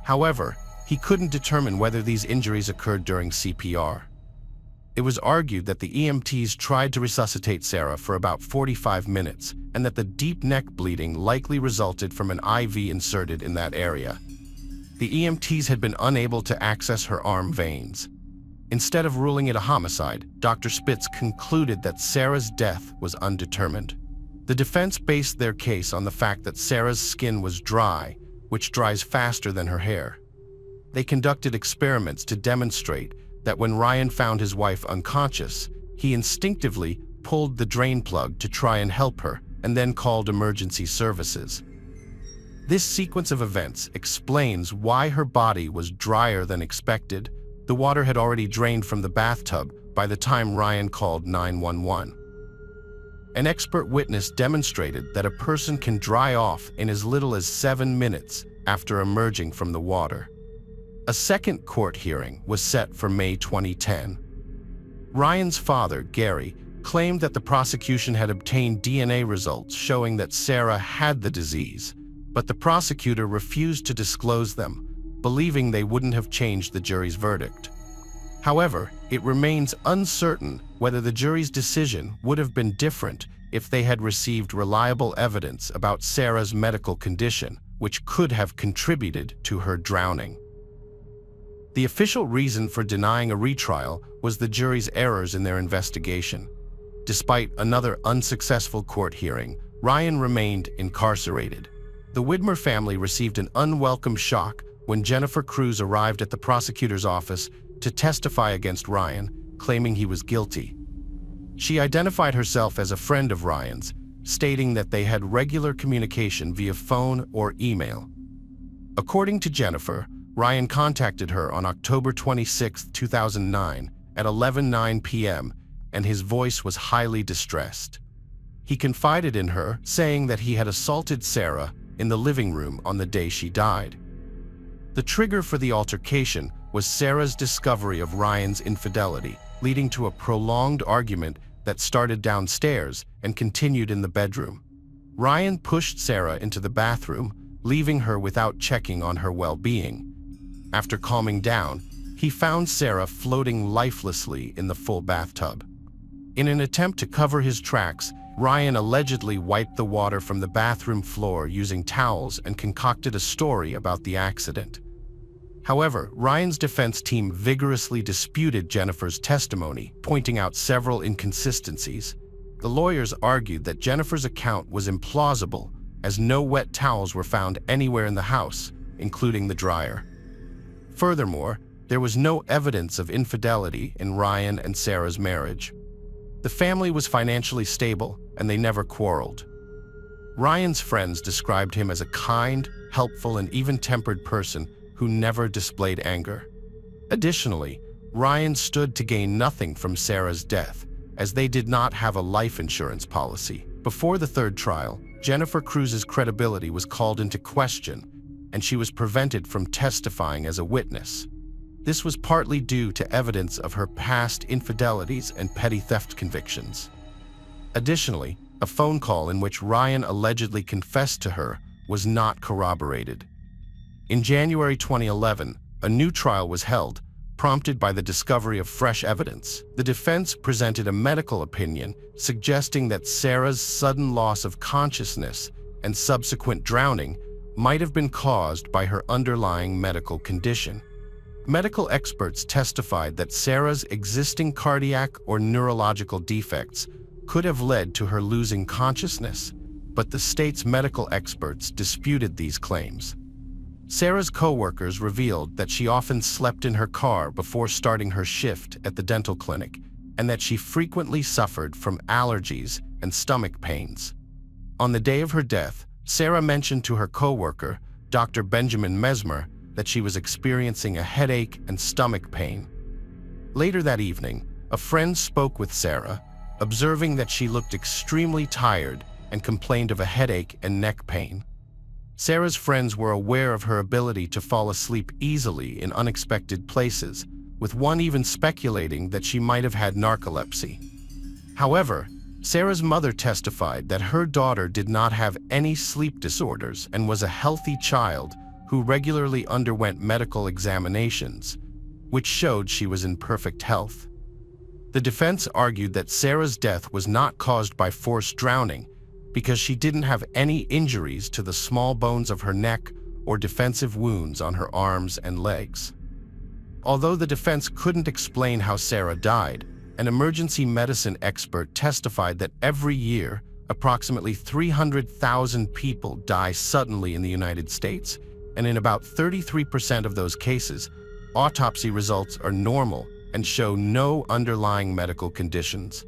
However, he couldn't determine whether these injuries occurred during CPR. It was argued that the EMTs tried to resuscitate Sarah for about 45 minutes and that the deep neck bleeding likely resulted from an IV inserted in that area. The EMTs had been unable to access her arm veins. Instead of ruling it a homicide, Dr. Spitz concluded that Sarah's death was undetermined. The defense based their case on the fact that Sarah's skin was dry, which dries faster than her hair. They conducted experiments to demonstrate that when Ryan found his wife unconscious, he instinctively pulled the drain plug to try and help her and then called emergency services. This sequence of events explains why her body was drier than expected. The water had already drained from the bathtub by the time Ryan called 911. An expert witness demonstrated that a person can dry off in as little as 7 minutes after emerging from the water. A second court hearing was set for May 2010. Ryan's father, Gary, claimed that the prosecution had obtained DNA results showing that Sarah had the disease, but the prosecutor refused to disclose them, believing they wouldn't have changed the jury's verdict. However, it remains uncertain whether the jury's decision would have been different if they had received reliable evidence about Sarah's medical condition, which could have contributed to her drowning. The official reason for denying a retrial was the jury's errors in their investigation. Despite another unsuccessful court hearing, Ryan remained incarcerated. The Widmer family received an unwelcome shock when Jennifer Cruz arrived at the prosecutor's office to testify against Ryan, claiming he was guilty. She identified herself as a friend of Ryan's, stating that they had regular communication via phone or email. According to Jennifer, Ryan contacted her on October 26, 2009 at 11:09 p.m., and his voice was highly distressed. He confided in her, saying that he had assaulted Sarah in the living room on the day she died. The trigger for the altercation was Sarah's discovery of Ryan's infidelity, leading to a prolonged argument that started downstairs and continued in the bedroom. Ryan pushed Sarah into the bathroom, leaving her without checking on her well-being. After calming down, he found Sarah floating lifelessly in the full bathtub. In an attempt to cover his tracks, Ryan allegedly wiped the water from the bathroom floor using towels and concocted a story about the accident. However, Ryan's defense team vigorously disputed Jennifer's testimony, pointing out several inconsistencies. The lawyers argued that Jennifer's account was implausible, as no wet towels were found anywhere in the house, including the dryer. Furthermore, there was no evidence of infidelity in Ryan and Sarah's marriage. The family was financially stable, and they never quarreled. Ryan's friends described him as a kind, helpful, and even-tempered person who never displayed anger. Additionally, Ryan stood to gain nothing from Sarah's death, as they did not have a life insurance policy. Before the third trial, Jennifer Cruz's credibility was called into question, and she was prevented from testifying as a witness. This was partly due to evidence of her past infidelities and petty theft convictions. Additionally, a phone call in which Ryan allegedly confessed to her was not corroborated. In January 2011, a new trial was held, prompted by the discovery of fresh evidence. The defense presented a medical opinion suggesting that Sarah's sudden loss of consciousness and subsequent drowning might have been caused by her underlying medical condition. Medical experts testified that Sarah's existing cardiac or neurological defects could have led to her losing consciousness, but the state's medical experts disputed these claims. Sarah's co-workers revealed that she often slept in her car before starting her shift at the dental clinic, and that she frequently suffered from allergies and stomach pains. On the day of her death, Sarah mentioned to her co-worker, Dr. Benjamin Mesmer, that she was experiencing a headache and stomach pain. Later that evening, a friend spoke with Sarah, observing that she looked extremely tired and complained of a headache and neck pain. Sarah's friends were aware of her ability to fall asleep easily in unexpected places, with one even speculating that she might have had narcolepsy. However, Sarah's mother testified that her daughter did not have any sleep disorders and was a healthy child who regularly underwent medical examinations, which showed she was in perfect health. The defense argued that Sarah's death was not caused by forced drowning because she didn't have any injuries to the small bones of her neck or defensive wounds on her arms and legs. Although the defense couldn't explain how Sarah died, an emergency medicine expert testified that every year, approximately 300,000 people die suddenly in the United States, and in about 33% of those cases, autopsy results are normal and show no underlying medical conditions.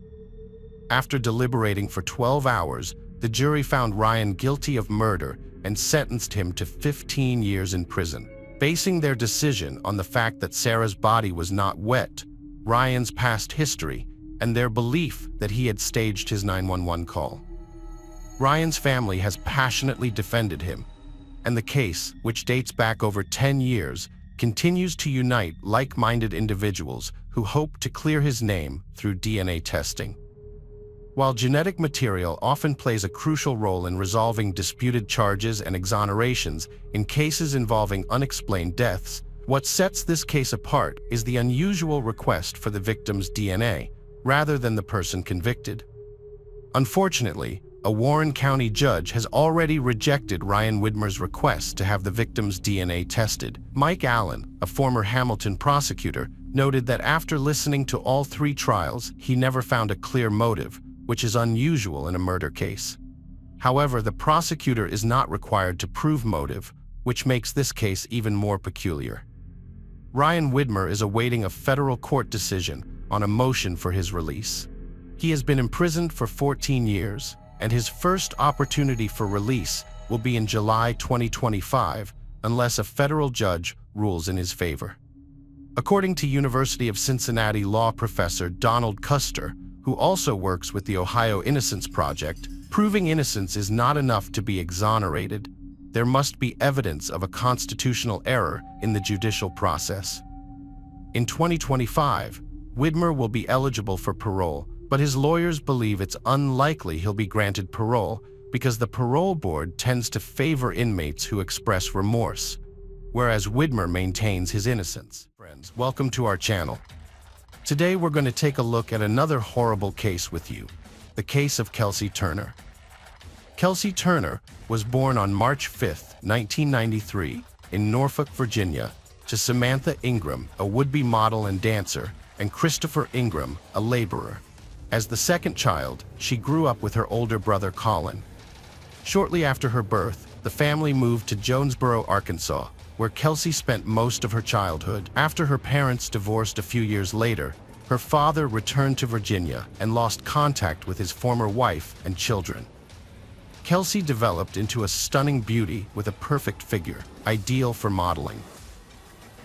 After deliberating for 12 hours, the jury found Ryan guilty of murder and sentenced him to 15 years in prison. Basing their decision on the fact that Sarah's body was not wet, Ryan's past history, and their belief that he had staged his 911 call. Ryan's family has passionately defended him, and the case, which dates back over 10 years, continues to unite like-minded individuals who hope to clear his name through DNA testing. While genetic material often plays a crucial role in resolving disputed charges and exonerations in cases involving unexplained deaths, what sets this case apart is the unusual request for the victim's DNA, rather than the person convicted. Unfortunately, a Warren County judge has already rejected Ryan Widmer's request to have the victim's DNA tested. Mike Allen, a former Hamilton prosecutor, noted that after listening to all 3 trials, he never found a clear motive, which is unusual in a murder case. However, the prosecutor is not required to prove motive, which makes this case even more peculiar. Ryan Widmer is awaiting a federal court decision on a motion for his release. He has been imprisoned for 14 years, and his first opportunity for release will be in July 2025 unless a federal judge rules in his favor. According to University of Cincinnati law professor Donald Custer, who also works with the Ohio Innocence Project, proving innocence is not enough to be exonerated. There must be evidence of a constitutional error in the judicial process. In 2025, Widmer will be eligible for parole, but his lawyers believe it's unlikely he'll be granted parole because the parole board tends to favor inmates who express remorse, whereas Widmer maintains his innocence. Friends, welcome to our channel. Today we're going to take a look at another horrible case with you, the case of Kelsey Turner. Kelsey Turner was born on March 5, 1993, in Norfolk, Virginia, to Samantha Ingram, a would-be model and dancer, and Christopher Ingram, a laborer. As the second child, she grew up with her older brother Colin. Shortly after her birth, the family moved to Jonesboro, Arkansas, where Kelsey spent most of her childhood. After her parents divorced a few years later, her father returned to Virginia and lost contact with his former wife and children. Kelsey developed into a stunning beauty with a perfect figure, ideal for modeling.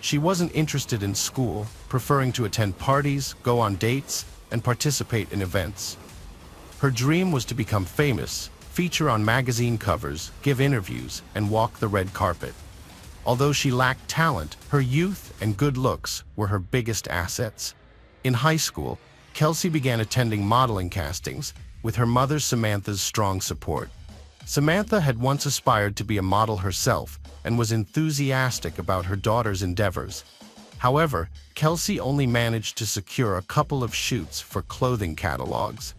She wasn't interested in school, preferring to attend parties, go on dates, and participate in events. Her dream was to become famous, feature on magazine covers, give interviews, and walk the red carpet. Although she lacked talent, her youth and good looks were her biggest assets. In high school, Kelsey began attending modeling castings, with her mother Samantha's strong support. Samantha had once aspired to be a model herself and was enthusiastic about her daughter's endeavors. However, Kelsey only managed to secure a couple of shoots for clothing catalogs.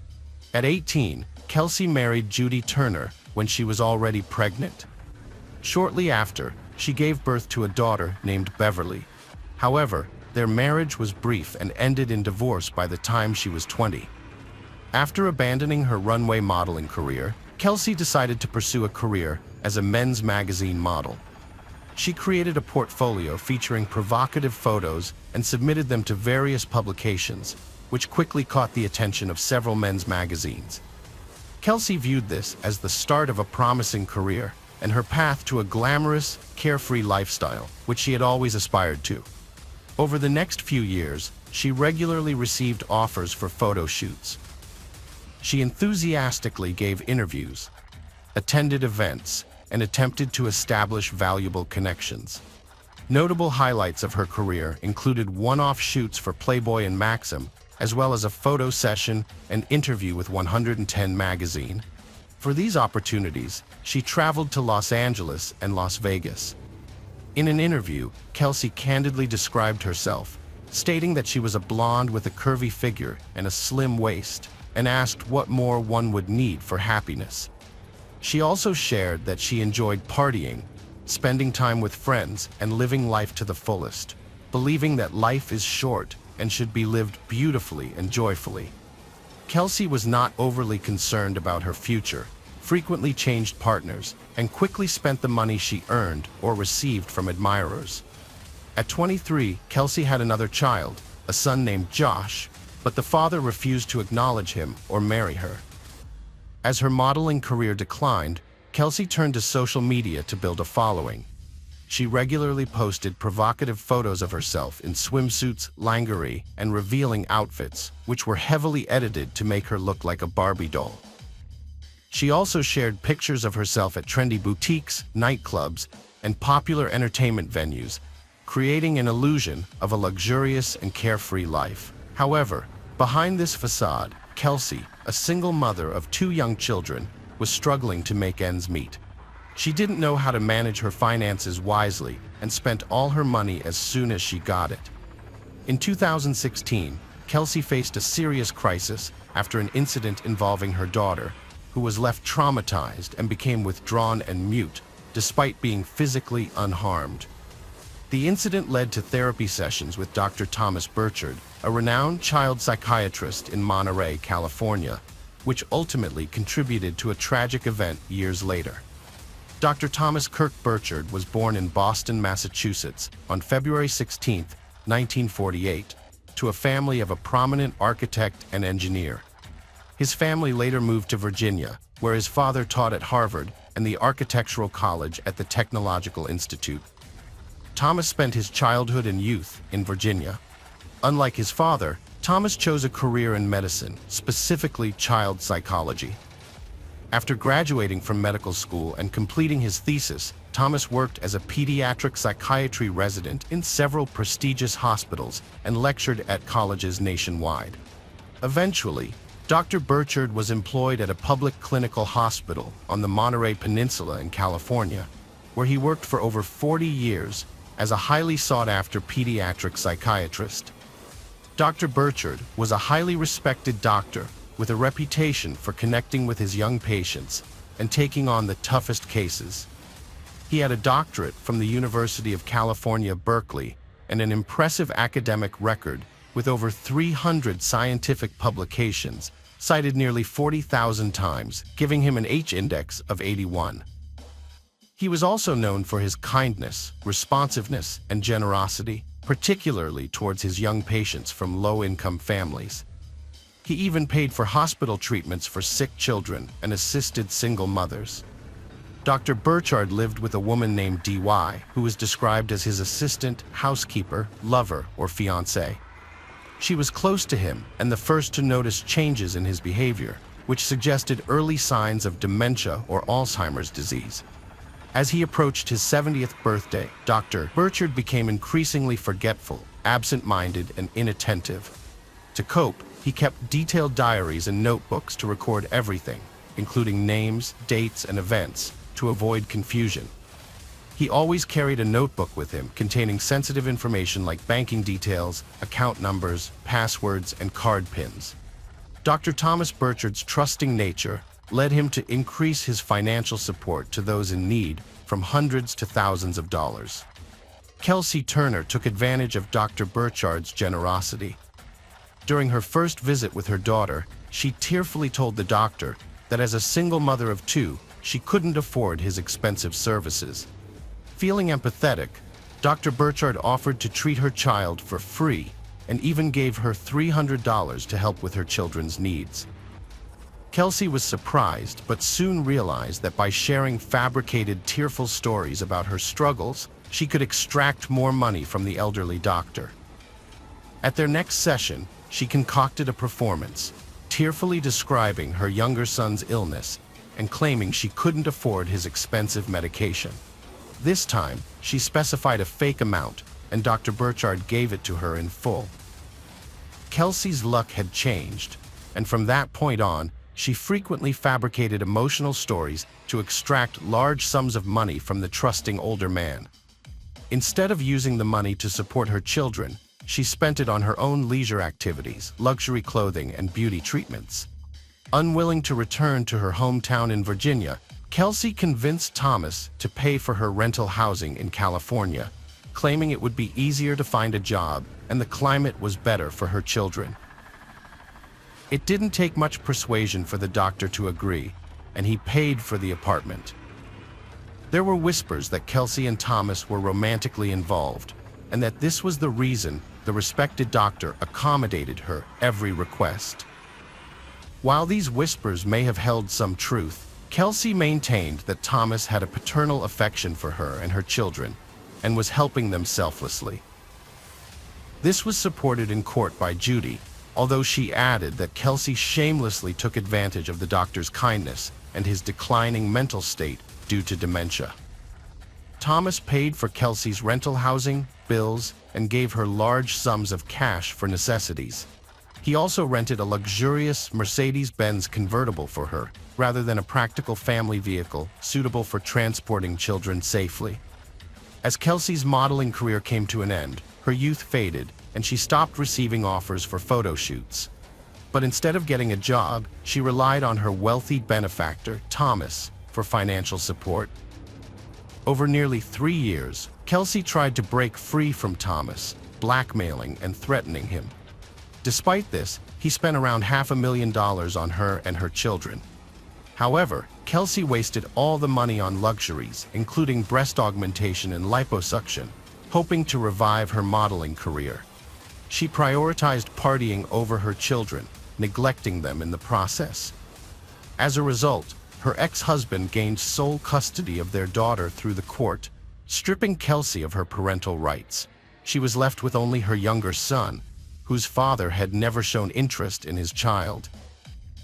At 18, Kelsey married Judy Turner when she was already pregnant. Shortly after, she gave birth to a daughter named Beverly. However, their marriage was brief and ended in divorce by the time she was 20. After abandoning her runway modeling career, Kelsey decided to pursue a career as a men's magazine model. She created a portfolio featuring provocative photos and submitted them to various publications, which quickly caught the attention of several men's magazines. Kelsey viewed this as the start of a promising career and her path to a glamorous, carefree lifestyle, which she had always aspired to. Over the next few years, she regularly received offers for photo shoots. She enthusiastically gave interviews, attended events, and attempted to establish valuable connections. Notable highlights of her career included one-off shoots for Playboy and Maxim, as well as a photo session and interview with 110 magazine. For these opportunities, she traveled to Los Angeles and Las Vegas. In an interview, Kelsey candidly described herself, stating that she was a blonde with a curvy figure and a slim waist, and asked what more one would need for happiness. She also shared that she enjoyed partying, spending time with friends, and living life to the fullest, believing that life is short and should be lived beautifully and joyfully. Kelsey was not overly concerned about her future, frequently changed partners, and quickly spent the money she earned or received from admirers. At 23, Kelsey had another child, a son named Josh, but the father refused to acknowledge him or marry her. As her modeling career declined, Kelsey turned to social media to build a following. she regularly posted provocative photos of herself in swimsuits, lingerie, and revealing outfits, which were heavily edited to make her look like a Barbie doll. She also shared pictures of herself at trendy boutiques, nightclubs, and popular entertainment venues, creating an illusion of a luxurious and carefree life. However, behind this facade, Kelsey, a single mother of 2 young children, was struggling to make ends meet. She didn't know how to manage her finances wisely and spent all her money as soon as she got it. In 2016, Kelsey faced a serious crisis after an incident involving her daughter, who was left traumatized and became withdrawn and mute, despite being physically unharmed. The incident led to therapy sessions with Dr. Thomas Burchard, a renowned child psychiatrist in Monterey, California, which ultimately contributed to a tragic event years later. Dr. Thomas Kirk Burchard was born in Boston, Massachusetts, on February 16, 1948, to a family of a prominent architect and engineer. His family later moved to Virginia, where his father taught at Harvard and the Architectural College at the Technological Institute. Thomas spent his childhood and youth in Virginia. Unlike his father, Thomas chose a career in medicine, specifically child psychology. After graduating from medical school and completing his thesis, Thomas worked as a pediatric psychiatry resident in several prestigious hospitals and lectured at colleges nationwide. Eventually, Dr. Burchard was employed at a public clinical hospital on the Monterey Peninsula in California, where he worked for over 40 years as a highly sought-after pediatric psychiatrist. Dr. Burchard was a highly respected doctor with a reputation for connecting with his young patients and taking on the toughest cases. He had a doctorate from the University of California, Berkeley, and an impressive academic record with over 300 scientific publications, cited nearly 40,000 times, giving him an H-index of 81. He was also known for his kindness, responsiveness, and generosity, particularly towards his young patients from low-income families. He even paid for hospital treatments for sick children and assisted single mothers. Dr. Burchard lived with a woman named D.Y., who was described as his assistant, housekeeper, lover, or fiancée. She was close to him and the first to notice changes in his behavior, which suggested early signs of dementia or Alzheimer's disease. As he approached his 70th birthday, Dr. Burchard became increasingly forgetful, absent-minded, and inattentive. To cope, he kept detailed diaries and notebooks to record everything, including names, dates, and events, to avoid confusion. He always carried a notebook with him containing sensitive information like banking details, account numbers, passwords, and card pins. Dr. Thomas Burchard's trusting nature led him to increase his financial support to those in need from hundreds to thousands of dollars. Kelsey Turner took advantage of Dr. Burchard's generosity. During her first visit with her daughter, she tearfully told the doctor that as a single mother of 2, she couldn't afford his expensive services. Feeling empathetic, Dr. Burchard offered to treat her child for free and even gave her $300 to help with her children's needs. Kelsey was surprised, but soon realized that by sharing fabricated, tearful stories about her struggles, she could extract more money from the elderly doctor. At their next session, she concocted a performance, tearfully describing her younger son's illness and claiming she couldn't afford his expensive medication. This time, she specified a fake amount, and Dr. Burchard gave it to her in full. Kelsey's luck had changed, and from that point on, she frequently fabricated emotional stories to extract large sums of money from the trusting older man. Instead of using the money to support her children, she spent it on her own leisure activities, luxury clothing, and beauty treatments. Unwilling to return to her hometown in Virginia, Kelsey convinced Thomas to pay for her rental housing in California, claiming it would be easier to find a job and the climate was better for her children. It didn't take much persuasion for the doctor to agree, and he paid for the apartment. There were whispers that Kelsey and Thomas were romantically involved, and that this was the reason the respected doctor accommodated her every request. While these whispers may have held some truth, Kelsey maintained that Thomas had a paternal affection for her and her children, and was helping them selflessly. This was supported in court by Judy, although she added that Kelsey shamelessly took advantage of the doctor's kindness and his declining mental state due to dementia. Thomas paid for Kelsey's rental housing, bills, and gave her large sums of cash for necessities. He also rented a luxurious Mercedes-Benz convertible for her, rather than a practical family vehicle suitable for transporting children safely. As Kelsey's modeling career came to an end, her youth faded, and she stopped receiving offers for photo shoots. But instead of getting a job, she relied on her wealthy benefactor, Thomas, for financial support. Over nearly 3 years, Kelsey tried to break free from Thomas, blackmailing and threatening him. Despite this, he spent around $500,000 on her and her children. However, Kelsey wasted all the money on luxuries, including breast augmentation and liposuction, hoping to revive her modeling career. She prioritized partying over her children, neglecting them in the process. As a result, her ex-husband gained sole custody of their daughter through the court, stripping Kelsey of her parental rights. She was left with only her younger son, whose father had never shown interest in his child.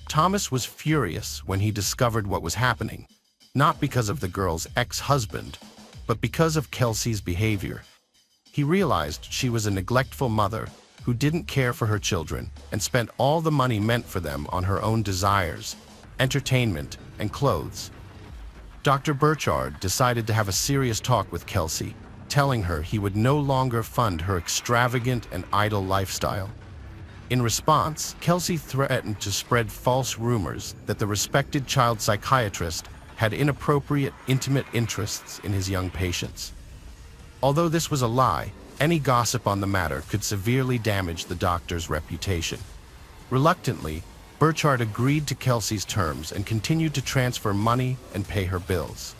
Thomas was furious when he discovered what was happening, not because of the girl's ex-husband, but because of Kelsey's behavior. He realized she was a neglectful mother who didn't care for her children and spent all the money meant for them on her own desires, entertainment, and clothes. Dr. Burchard decided to have a serious talk with Kelsey, telling her he would no longer fund her extravagant and idle lifestyle. In response, Kelsey threatened to spread false rumors that the respected child psychiatrist had inappropriate, intimate interests in his young patients. Although this was a lie, any gossip on the matter could severely damage the doctor's reputation. Reluctantly, Burchard agreed to Kelsey's terms and continued to transfer money and pay her bills.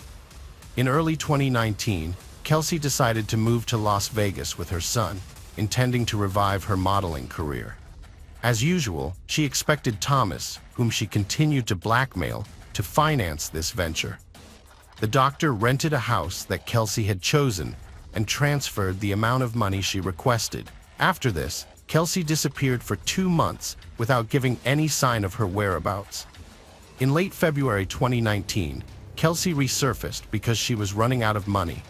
In early 2019, Kelsey decided to move to Las Vegas with her son, intending to revive her modeling career. As usual, she expected Thomas, whom she continued to blackmail, to finance this venture. The doctor rented a house that Kelsey had chosen and transferred the amount of money she requested. After this, Kelsey disappeared for 2 months without giving any sign of her whereabouts. In late February 2019, Kelsey resurfaced because she was running out of money.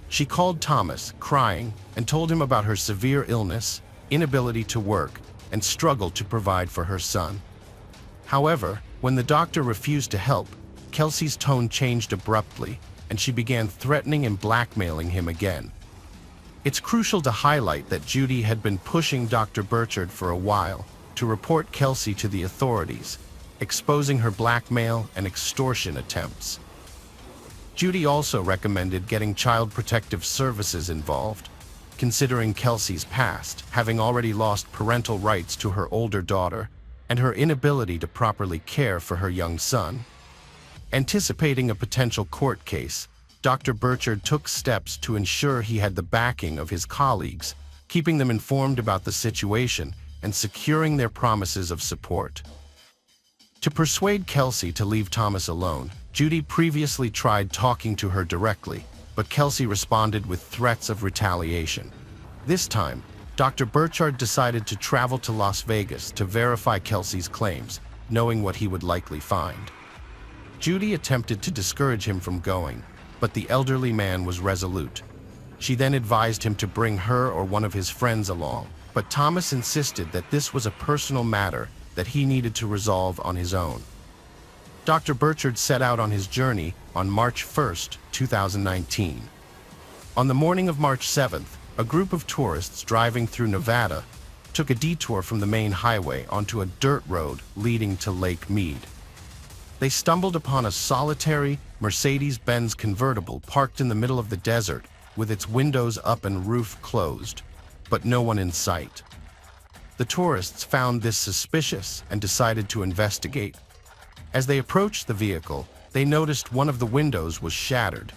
She called Thomas, crying, and told him about her severe illness, inability to work, and struggle to provide for her son. However, when the doctor refused to help, Kelsey's tone changed abruptly, and she began threatening and blackmailing him again. It's crucial to highlight that Judy had been pushing Dr. Burchard for a while to report Kelsey to the authorities, exposing her blackmail and extortion attempts. Judy also recommended getting Child Protective Services involved, considering Kelsey's past, having already lost parental rights to her older daughter, and her inability to properly care for her young son. Anticipating a potential court case, Dr. Burchard took steps to ensure he had the backing of his colleagues, keeping them informed about the situation and securing their promises of support. To persuade Kelsey to leave Thomas alone, Judy previously tried talking to her directly, but Kelsey responded with threats of retaliation. This time, Dr. Burchard decided to travel to Las Vegas to verify Kelsey's claims, knowing what he would likely find. Judy attempted to discourage him from going, but the elderly man was resolute. She then advised him to bring her or one of his friends along, but Thomas insisted that this was a personal matter that he needed to resolve on his own. Dr. Burchard set out on his journey on March 1st, 2019. On the morning of March 7th, a group of tourists driving through Nevada took a detour from the main highway onto a dirt road leading to Lake Mead. They stumbled upon a solitary Mercedes-Benz convertible parked in the middle of the desert with its windows up and roof closed, but no one in sight. The tourists found this suspicious and decided to investigate. As they approached the vehicle, they noticed one of the windows was shattered.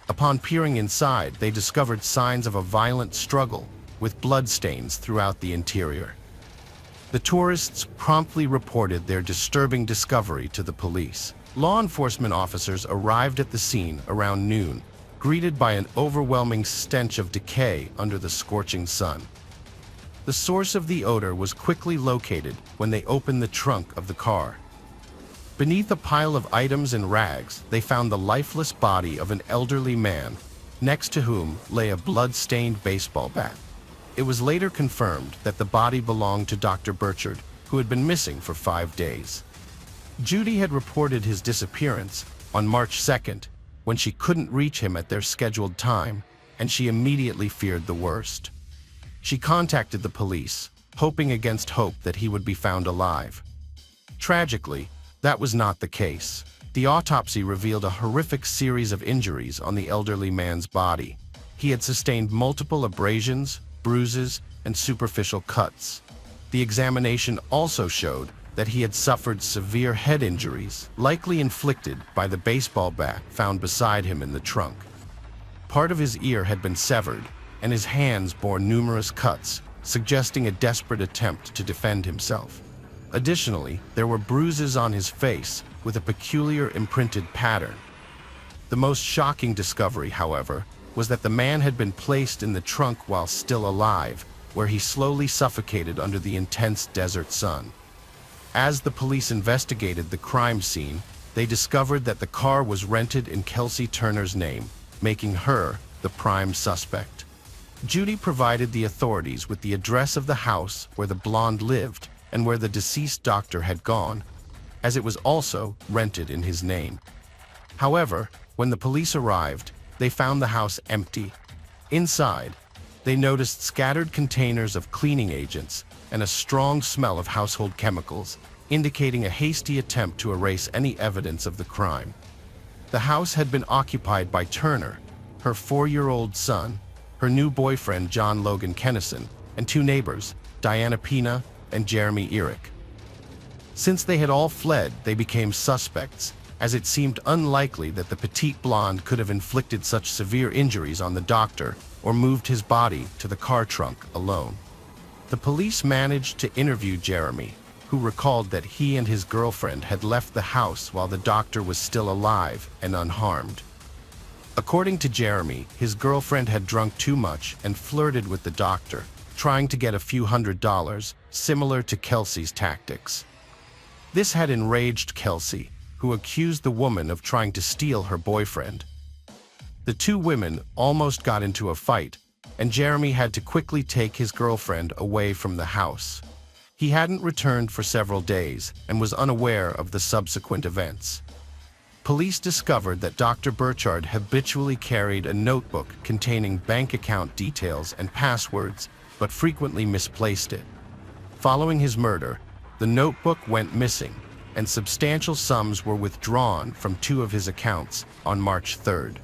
Upon peering inside, they discovered signs of a violent struggle, with bloodstains throughout the interior. The tourists promptly reported their disturbing discovery to the police. Law enforcement officers arrived at the scene around noon, greeted by an overwhelming stench of decay under the scorching sun. The source of the odor was quickly located when they opened the trunk of the car. Beneath a pile of items and rags, they found the lifeless body of an elderly man, next to whom lay a blood-stained baseball bat. It was later confirmed that the body belonged to Dr. Burchard, who had been missing for 5 days. Judy had reported his disappearance on March 2nd, when she couldn't reach him at their scheduled time, and she immediately feared the worst. She contacted the police, hoping against hope that he would be found alive. Tragically, that was not the case. The autopsy revealed a horrific series of injuries on the elderly man's body. He had sustained multiple abrasions, bruises, and superficial cuts. The examination also showed that he had suffered severe head injuries, likely inflicted by the baseball bat found beside him in the trunk. Part of his ear had been severed, and his hands bore numerous cuts, suggesting a desperate attempt to defend himself. Additionally, there were bruises on his face with a peculiar imprinted pattern. The most shocking discovery, however, was that the man had been placed in the trunk while still alive, where he slowly suffocated under the intense desert sun. As the police investigated the crime scene, they discovered that the car was rented in Kelsey Turner's name, making her the prime suspect. Judy provided the authorities with the address of the house where the blonde lived and where the deceased doctor had gone, as it was also rented in his name. However, when the police arrived, they found the house empty. Inside, they noticed scattered containers of cleaning agents and a strong smell of household chemicals, indicating a hasty attempt to erase any evidence of the crime. The house had been occupied by Turner, her 4-year-old son, her new boyfriend John Logan Kennison, and 2 neighbors, Diana Pina and Jeremy Eric. Since they had all fled, they became suspects, as it seemed unlikely that the petite blonde could have inflicted such severe injuries on the doctor or moved his body to the car trunk alone. The police managed to interview Jeremy, who recalled that he and his girlfriend had left the house while the doctor was still alive and unharmed. According to Jeremy, his girlfriend had drunk too much and flirted with the doctor, trying to get a few $100s, similar to Kelsey's tactics. This had enraged Kelsey, who accused the woman of trying to steal her boyfriend. The 2 women almost got into a fight, and Jeremy had to quickly take his girlfriend away from the house. He hadn't returned for several days and was unaware of the subsequent events. Police discovered that Dr. Burchard habitually carried a notebook containing bank account details and passwords, but frequently misplaced it. Following his murder, the notebook went missing, and substantial sums were withdrawn from 2 of his accounts on March 3rd.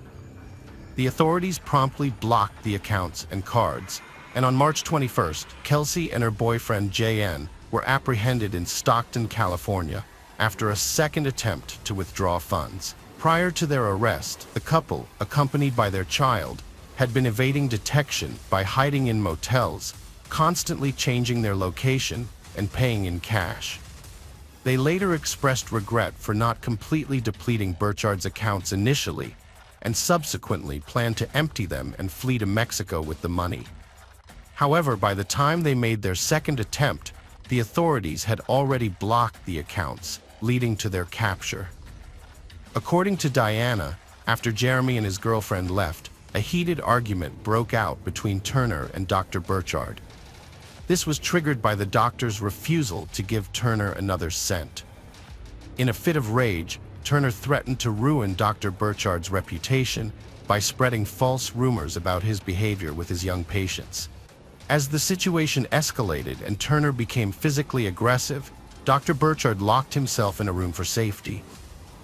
The authorities promptly blocked the accounts and cards, and on March 21st, Kelsey and her boyfriend J.N. were apprehended in Stockton, California, after a second attempt to withdraw funds. Prior to their arrest, the couple, accompanied by their child, had been evading detection by hiding in motels, constantly changing their location and paying in cash. They later expressed regret for not completely depleting Burchard's accounts initially, and subsequently planned to empty them and flee to Mexico with the money. However, by the time they made their second attempt, the authorities had already blocked the accounts, leading to their capture. According to Diana, after Jeremy and his girlfriend left, a heated argument broke out between Turner and Dr. Burchard. This was triggered by the doctor's refusal to give Turner another cent. In a fit of rage, Turner threatened to ruin Dr. Burchard's reputation by spreading false rumors about his behavior with his young patients. As the situation escalated and Turner became physically aggressive, Dr. Burchard locked himself in a room for safety.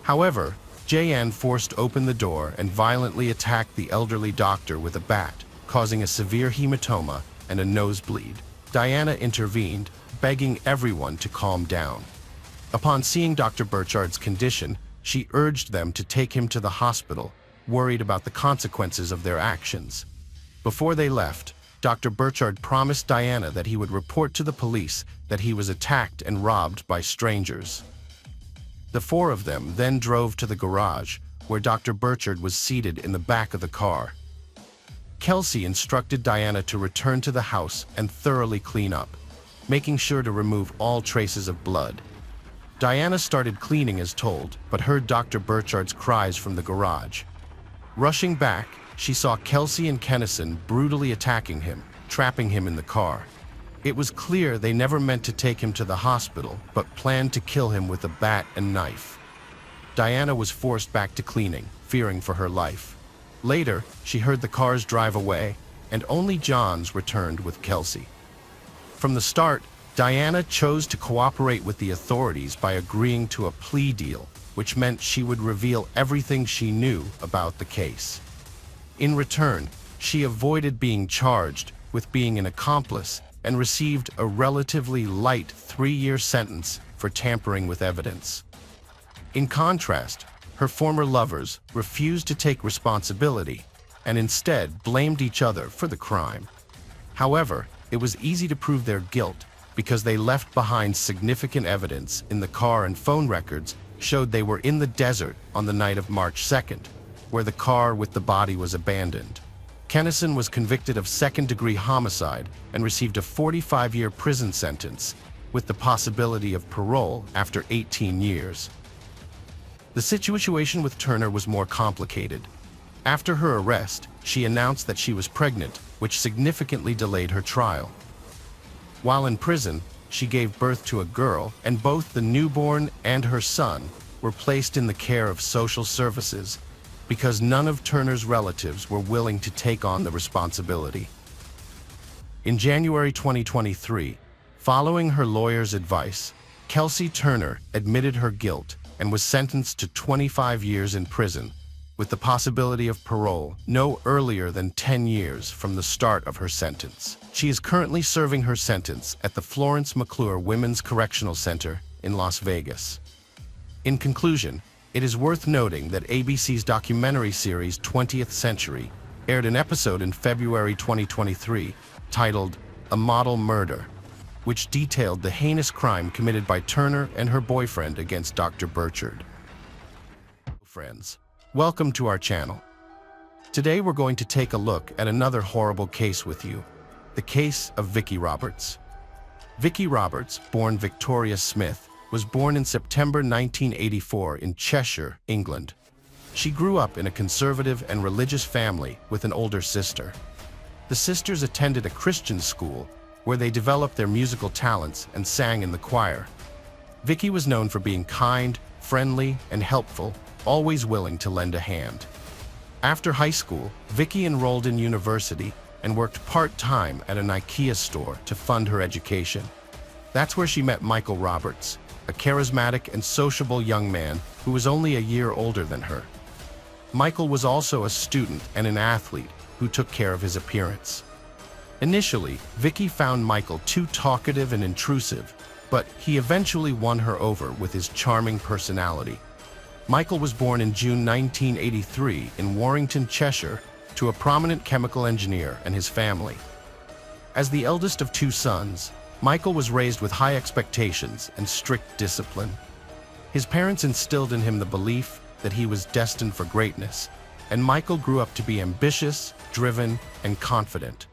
However, J.N. forced open the door and violently attacked the elderly doctor with a bat, causing a severe hematoma and a nosebleed. Diana intervened, begging everyone to calm down. Upon seeing Dr. Burchard's condition, she urged them to take him to the hospital, worried about the consequences of their actions. Before they left, Dr. Burchard promised Diana that he would report to the police that he was attacked and robbed by strangers. The 4 of them then drove to the garage, where Dr. Burchard was seated in the back of the car. Kelsey instructed Diana to return to the house and thoroughly clean up, making sure to remove all traces of blood. Diana started cleaning as told, but heard Dr. Burchard's cries from the garage. Rushing back, she saw Kelsey and Kennison brutally attacking him, trapping him in the car. It was clear they never meant to take him to the hospital, but planned to kill him with a bat and knife. Diana was forced back to cleaning, fearing for her life. Later, she heard the cars drive away, and only Johns returned with Kelsey. From the start, Diana chose to cooperate with the authorities by agreeing to a plea deal, which meant she would reveal everything she knew about the case. In return, she avoided being charged with being an accomplice and received a relatively light 3-year sentence for tampering with evidence. In contrast, her former lovers refused to take responsibility and instead blamed each other for the crime. However, it was easy to prove their guilt because they left behind significant evidence in the car, and phone records showed they were in the desert on the night of March 2nd, where the car with the body was abandoned. Kennison was convicted of second-degree homicide and received a 45-year prison sentence with the possibility of parole after 18 years. The situation with Turner was more complicated. After her arrest, she announced that she was pregnant, which significantly delayed her trial. While in prison, she gave birth to a girl, and both the newborn and her son were placed in the care of social services because none of Turner's relatives were willing to take on the responsibility. In January 2023, following her lawyer's advice, Kelsey Turner admitted her guilt and was sentenced to 25 years in prison, with the possibility of parole no earlier than 10 years from the start of her sentence. She is currently serving her sentence at the Florence McClure Women's Correctional Center in Las Vegas. In conclusion, it is worth noting that ABC's documentary series 20th Century aired an episode in February 2023 titled A Model Murder, which detailed the heinous crime committed by Turner and her boyfriend against Dr. Burchard. Friends, welcome to our channel. Today we're going to take a look at another horrible case with you, the case of Vicki Roberts. Vicki Roberts, born Victoria Smith, was born in September 1984 in Cheshire, England. She grew up in a conservative and religious family with an older sister. The sisters attended a Christian school where they developed their musical talents and sang in the choir. Vicki was known for being kind, friendly, and helpful, always willing to lend a hand. After high school, Vicki enrolled in university and worked part-time at an IKEA store to fund her education. That's where she met Michael Roberts, a charismatic and sociable young man who was only a year older than her. Michael was also a student and an athlete who took care of his appearance. Initially, Vicki found Michael too talkative and intrusive, but he eventually won her over with his charming personality. Michael was born in June 1983 in Warrington, Cheshire, to a prominent chemical engineer and his family. As the eldest of 2 sons, Michael was raised with high expectations and strict discipline. His parents instilled in him the belief that he was destined for greatness, and Michael grew up to be ambitious, driven, and confident.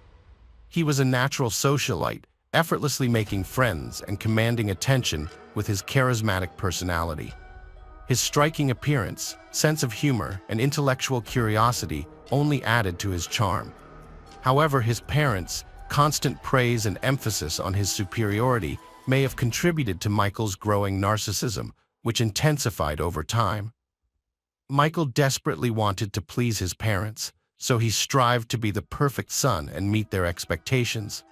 He was a natural socialite, effortlessly making friends and commanding attention with his charismatic personality. His striking appearance, sense of humor, and intellectual curiosity only added to his charm. However, his parents' constant praise and emphasis on his superiority may have contributed to Michael's growing narcissism, which intensified over time. Michael desperately wanted to please his parents, so he strived to be the perfect son and meet their expectations.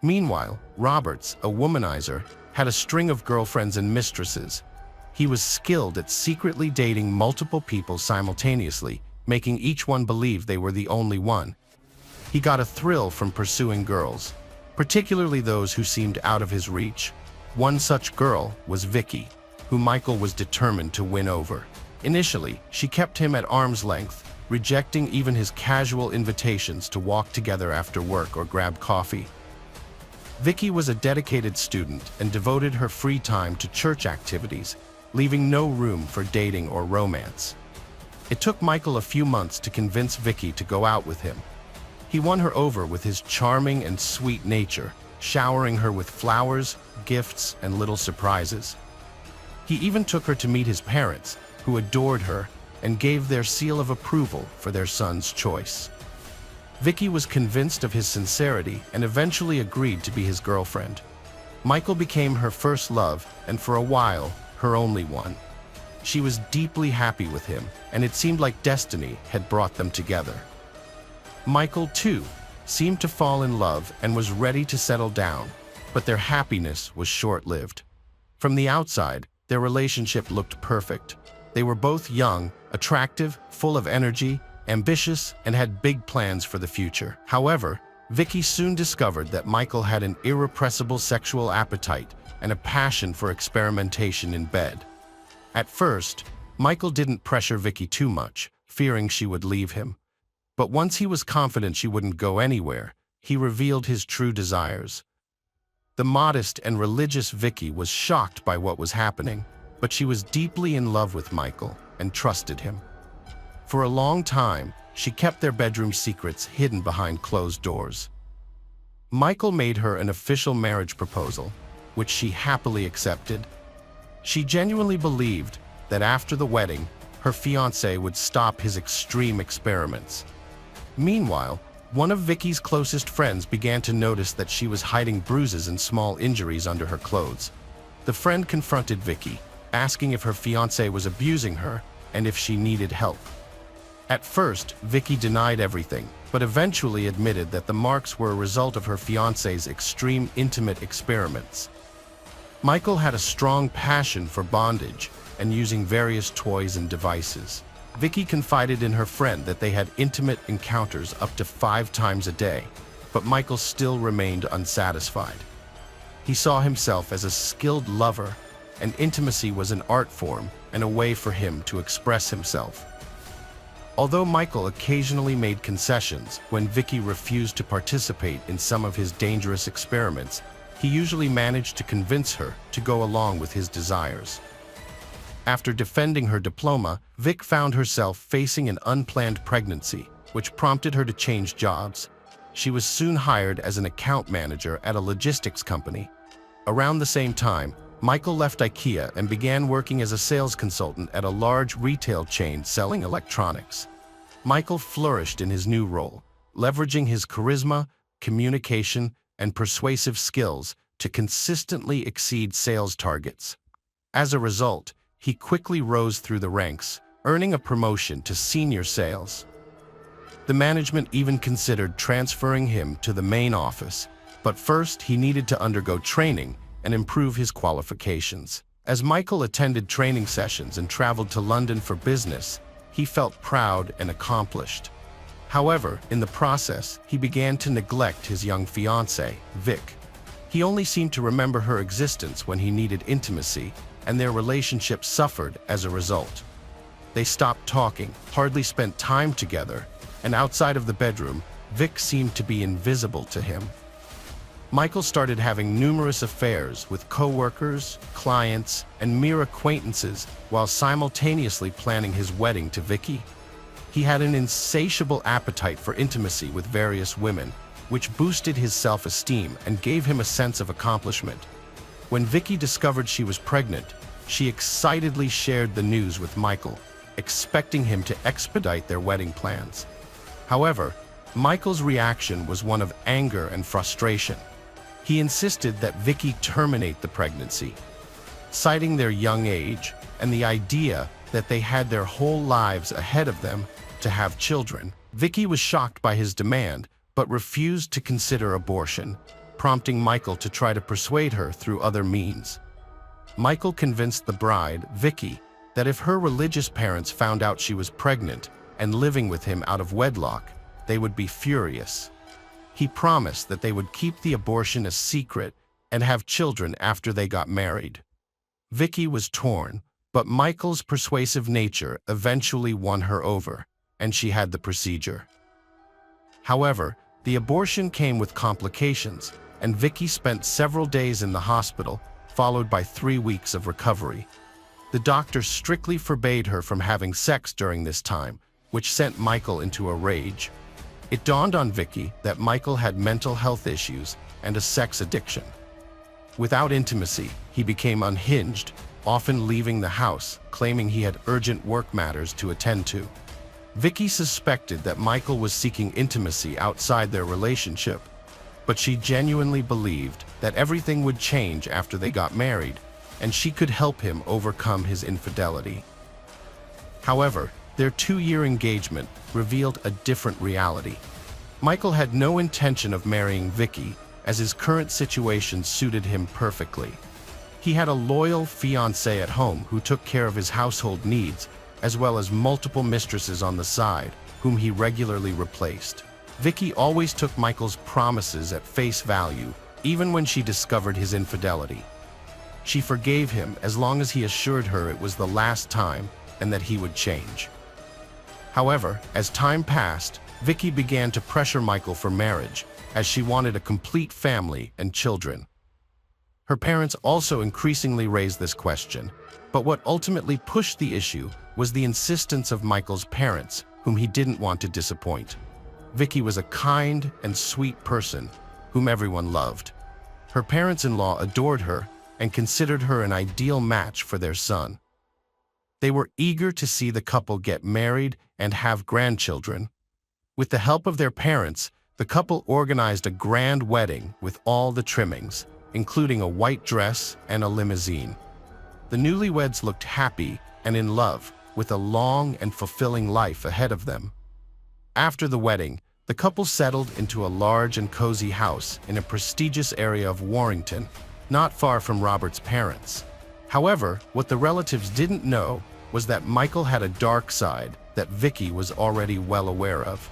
Meanwhile, Roberts, a womanizer, had a string of girlfriends and mistresses. He was skilled at secretly dating multiple people simultaneously, making each one believe they were the only one. He got a thrill from pursuing girls, particularly those who seemed out of his reach. One such girl was Vicki, who Michael was determined to win over. Initially, she kept him at arm's length, rejecting even his casual invitations to walk together after work or grab coffee. Vicki was a dedicated student and devoted her free time to church activities, leaving no room for dating or romance. It took Michael a few months to convince Vicky to go out with him. He won her over with his charming and sweet nature, showering her with flowers, gifts, and little surprises. He even took her to meet his parents, who adored her and gave their seal of approval for their son's choice. Vicky was convinced of his sincerity and eventually agreed to be his girlfriend. Michael became her first love and for a while, her only one. She was deeply happy with him, and it seemed like destiny had brought them together. Michael, too, seemed to fall in love and was ready to settle down, but their happiness was short-lived. From the outside, their relationship looked perfect. They were both young, attractive, full of energy, ambitious, and had big plans for the future. However, Vicky soon discovered that Michael had an irrepressible sexual appetite and a passion for experimentation in bed. At first, Michael didn't pressure Vicky too much, fearing she would leave him. But once he was confident she wouldn't go anywhere, he revealed his true desires. The modest and religious Vicky was shocked by what was happening, but she was deeply in love with Michael and trusted him. For a long time, she kept their bedroom secrets hidden behind closed doors. Michael made her an official marriage proposal, which she happily accepted. She genuinely believed that after the wedding, her fiancé would stop his extreme experiments. Meanwhile, one of Vicky's closest friends began to notice that she was hiding bruises and small injuries under her clothes. The friend confronted Vicky, asking if her fiancé was abusing her and if she needed help. At first, Vicky denied everything, but eventually admitted that the marks were a result of her fiancé's extreme intimate experiments. Michael had a strong passion for bondage and using various toys and devices. Vicky confided in her friend that they had intimate encounters up to 5 times a day, but Michael still remained unsatisfied. He saw himself as a skilled lover, and intimacy was an art form and a way for him to express himself. Although Michael occasionally made concessions when Vicky refused to participate in some of his dangerous experiments, he usually managed to convince her to go along with his desires. After defending her diploma, Vic found herself facing an unplanned pregnancy, which prompted her to change jobs. She was soon hired as an account manager at a logistics company. Around the same time, Michael left IKEA and began working as a sales consultant at a large retail chain selling electronics. Michael flourished in his new role, leveraging his charisma, communication, and persuasive skills to consistently exceed sales targets. As a result, he quickly rose through the ranks, earning a promotion to senior sales. The management even considered transferring him to the main office, but first he needed to undergo training and improve his qualifications. As Michael attended training sessions and traveled to London for business, he felt proud and accomplished. However, in the process, he began to neglect his young fiancée, Vic. He only seemed to remember her existence when he needed intimacy, and their relationship suffered as a result. They stopped talking, hardly spent time together, and outside of the bedroom, Vic seemed to be invisible to him. Michael started having numerous affairs with co-workers, clients, and mere acquaintances while simultaneously planning his wedding to Vicky. He had an insatiable appetite for intimacy with various women, which boosted his self-esteem and gave him a sense of accomplishment. When Vicky discovered she was pregnant, she excitedly shared the news with Michael, expecting him to expedite their wedding plans. However, Michael's reaction was one of anger and frustration. He insisted that Vicky terminate the pregnancy, citing their young age and the idea that they had their whole lives ahead of them to have children. Vicky was shocked by his demand, but refused to consider abortion, prompting Michael to try to persuade her through other means. Michael convinced the bride, Vicky, that if her religious parents found out she was pregnant and living with him out of wedlock, they would be furious. He promised that they would keep the abortion a secret and have children after they got married. Vicky was torn, but Michael's persuasive nature eventually won her over, and she had the procedure. However, the abortion came with complications, and Vicky spent several days in the hospital, followed by 3 weeks of recovery. The doctor strictly forbade her from having sex during this time, which sent Michael into a rage. It dawned on Vicky that Michael had mental health issues and a sex addiction. Without intimacy, he became unhinged, often leaving the house, claiming he had urgent work matters to attend to. Vicky suspected that Michael was seeking intimacy outside their relationship, but she genuinely believed that everything would change after they got married, and she could help him overcome his infidelity. However, their 2-year engagement revealed a different reality. Michael had no intention of marrying Vicky, as his current situation suited him perfectly. He had a loyal fiancée at home who took care of his household needs, as well as multiple mistresses on the side, whom he regularly replaced. Vicky always took Michael's promises at face value, even when she discovered his infidelity. She forgave him as long as he assured her it was the last time and that he would change. However, as time passed, Vicky began to pressure Michael for marriage, as she wanted a complete family and children. Her parents also increasingly raised this question, but what ultimately pushed the issue was the insistence of Michael's parents, whom he didn't want to disappoint. Vicky was a kind and sweet person whom everyone loved. Her parents-in-law adored her and considered her an ideal match for their son. They were eager to see the couple get married and have grandchildren. With the help of their parents, the couple organized a grand wedding with all the trimmings, including a white dress and a limousine. The newlyweds looked happy and in love, with a long and fulfilling life ahead of them. After the wedding, the couple settled into a large and cozy house in a prestigious area of Warrington, not far from Robert's parents. However, what the relatives didn't know was that Michael had a dark side that Vicky was already well aware of.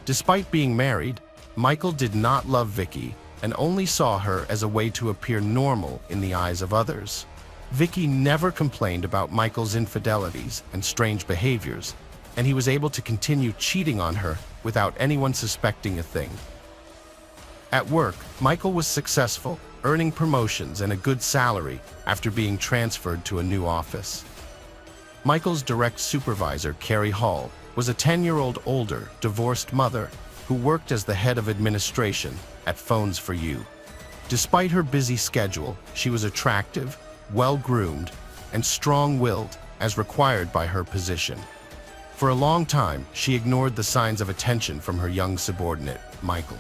Despite being married, Michael did not love Vicky and only saw her as a way to appear normal in the eyes of others. Vicky never complained about Michael's infidelities and strange behaviors, and he was able to continue cheating on her without anyone suspecting a thing. At work, Michael was successful, earning promotions and a good salary after being transferred to a new office. Michael's direct supervisor, Carrie Hall, was a 10-year-old older, divorced mother who worked as the head of administration at Phones 4u. Despite her busy schedule, she was attractive, well-groomed, and strong-willed as required by her position. For a long time, she ignored the signs of attention from her young subordinate, Michael.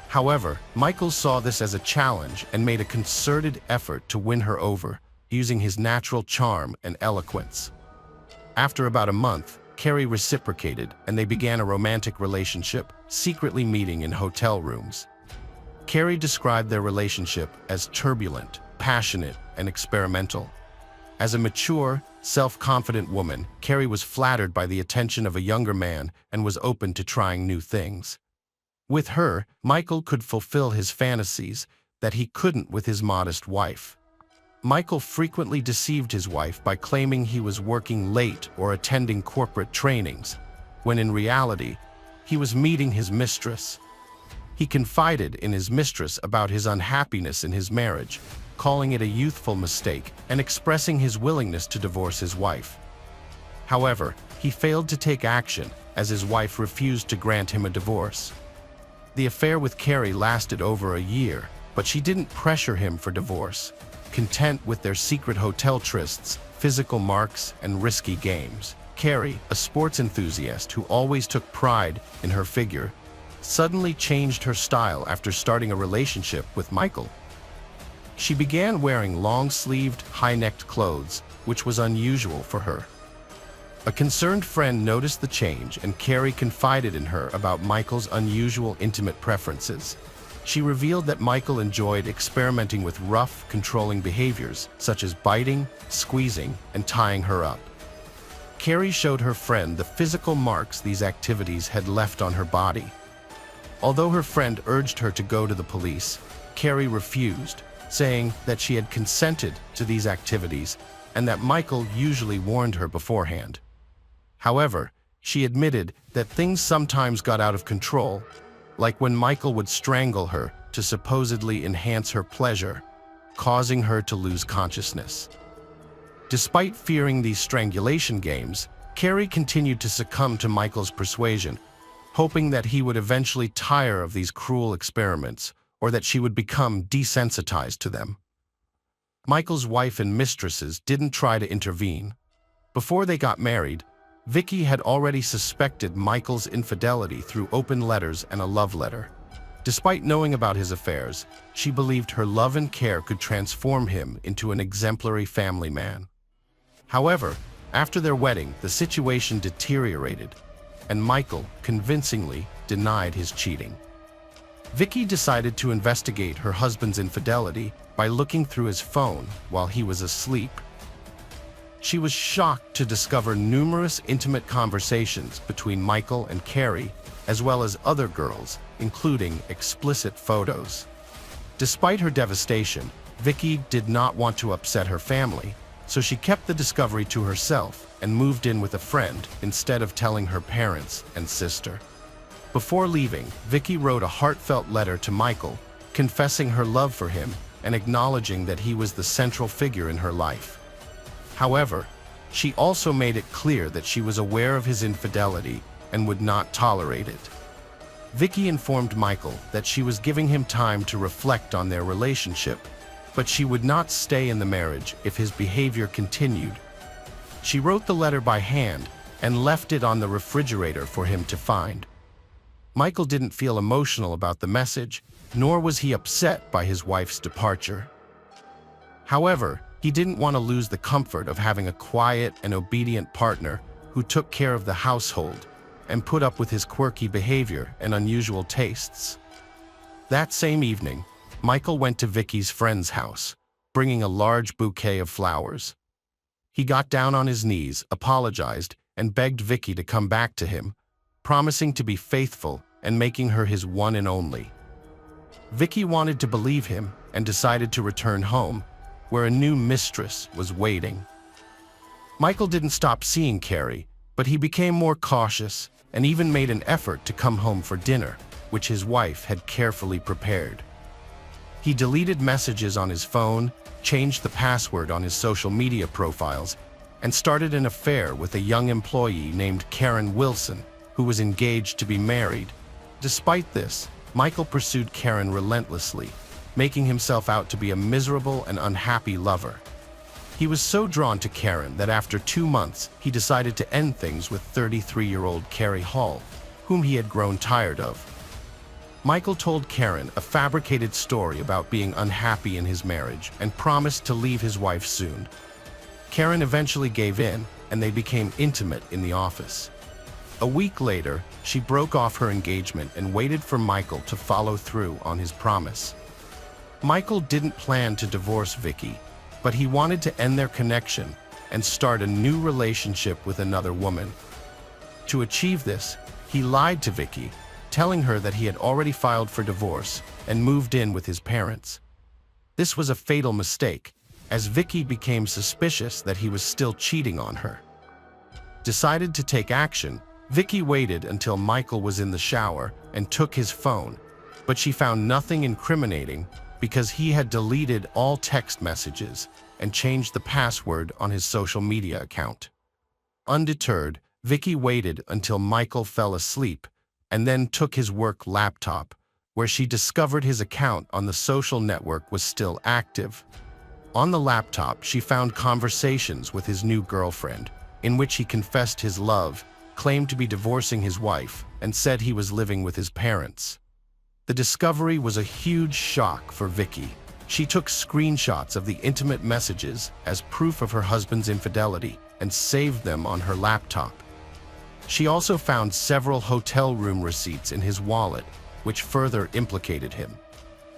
However, Michael saw this as a challenge and made a concerted effort to win her over, using his natural charm and eloquence. After about a month, Carrie reciprocated and they began a romantic relationship, secretly meeting in hotel rooms. Carrie described their relationship as turbulent, passionate, and experimental. As a mature, self-confident woman, Carrie was flattered by the attention of a younger man and was open to trying new things. With her, Michael could fulfill his fantasies that he couldn't with his modest wife. Michael frequently deceived his wife by claiming he was working late or attending corporate trainings, when in reality, he was meeting his mistress. He confided in his mistress about his unhappiness in his marriage, calling it a youthful mistake and expressing his willingness to divorce his wife. However, he failed to take action as his wife refused to grant him a divorce. The affair with Carrie lasted over a year, but she didn't pressure him for divorce. Content with their secret hotel trysts, physical marks, and risky games, Carrie, a sports enthusiast who always took pride in her figure, suddenly changed her style after starting a relationship with Michael. She began wearing long-sleeved, high-necked clothes, which was unusual for her. A concerned friend noticed the change and Carrie confided in her about Michael's unusual intimate preferences. She revealed that Michael enjoyed experimenting with rough, controlling behaviors, such as biting, squeezing, and tying her up. Carrie showed her friend the physical marks these activities had left on her body. Although her friend urged her to go to the police, Carrie refused, saying that she had consented to these activities and that Michael usually warned her beforehand. However, she admitted that things sometimes got out of control, like when Michael would strangle her to supposedly enhance her pleasure, causing her to lose consciousness. Despite fearing these strangulation games, Carrie continued to succumb to Michael's persuasion, hoping that he would eventually tire of these cruel experiments or that she would become desensitized to them. Michael's wife and mistresses didn't try to intervene. Before they got married, Vicky had already suspected Michael's infidelity through open letters and a love letter. Despite knowing about his affairs, she believed her love and care could transform him into an exemplary family man. However, after their wedding, the situation deteriorated, and Michael convincingly denied his cheating. Vicky decided to investigate her husband's infidelity by looking through his phone while he was asleep. She was shocked to discover numerous intimate conversations between Michael and Carrie, as well as other girls, including explicit photos. Despite her devastation, Vicky did not want to upset her family, so she kept the discovery to herself and moved in with a friend instead of telling her parents and sister. Before leaving, Vicky wrote a heartfelt letter to Michael, confessing her love for him and acknowledging that he was the central figure in her life. However, she also made it clear that she was aware of his infidelity and would not tolerate it. Vicky informed Michael that she was giving him time to reflect on their relationship, but she would not stay in the marriage if his behavior continued. She wrote the letter by hand and left it on the refrigerator for him to find. Michael didn't feel emotional about the message, nor was he upset by his wife's departure. However, he didn't want to lose the comfort of having a quiet and obedient partner who took care of the household and put up with his quirky behavior and unusual tastes. That same evening, Michael went to Vicky's friend's house, bringing a large bouquet of flowers. He got down on his knees, apologized, and begged Vicky to come back to him, promising to be faithful and making her his one and only. Vicky wanted to believe him and decided to return home, where a new mistress was waiting. Michael didn't stop seeing Carrie, but he became more cautious and even made an effort to come home for dinner, which his wife had carefully prepared. He deleted messages on his phone, changed the password on his social media profiles, and started an affair with a young employee named Karen Wilson, who was engaged to be married. Despite this, Michael pursued Karen relentlessly, making himself out to be a miserable and unhappy lover. He was so drawn to Karen that after 2 months, he decided to end things with 33-year-old Carrie Hall, whom he had grown tired of. Michael told Karen a fabricated story about being unhappy in his marriage and promised to leave his wife soon. Karen eventually gave in, and they became intimate in the office. A week later, she broke off her engagement and waited for Michael to follow through on his promise. Michael didn't plan to divorce Vicky, but he wanted to end their connection and start a new relationship with another woman. To achieve this, he lied to Vicky, telling her that he had already filed for divorce and moved in with his parents. This was a fatal mistake, as Vicky became suspicious that he was still cheating on her. Decided to take action, Vicky waited until Michael was in the shower and took his phone, but she found nothing incriminating because he had deleted all text messages and changed the password on his social media account. Undeterred, Vicky waited until Michael fell asleep and then took his work laptop, where she discovered his account on the social network was still active. On the laptop, she found conversations with his new girlfriend, in which he confessed his love, claimed to be divorcing his wife, and said he was living with his parents. The discovery was a huge shock for Vicky. She took screenshots of the intimate messages as proof of her husband's infidelity and saved them on her laptop. She also found several hotel room receipts in his wallet, which further implicated him.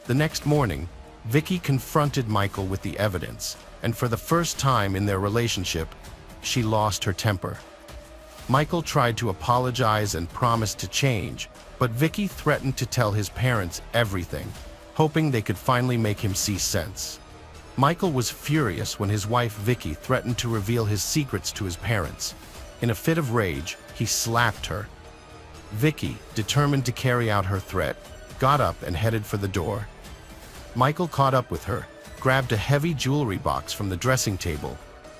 The next morning, Vicky confronted Michael with the evidence, and for the first time in their relationship, she lost her temper. Michael tried to apologize and promised to change, but Vicky threatened to tell his parents everything, hoping they could finally make him see sense. Michael was furious when his wife Vicky threatened to reveal his secrets to his parents. In a fit of rage, he slapped her. Vicky, determined to carry out her threat, got up and headed for the door. Michael caught up with her, grabbed a heavy jewelry box from the dressing table,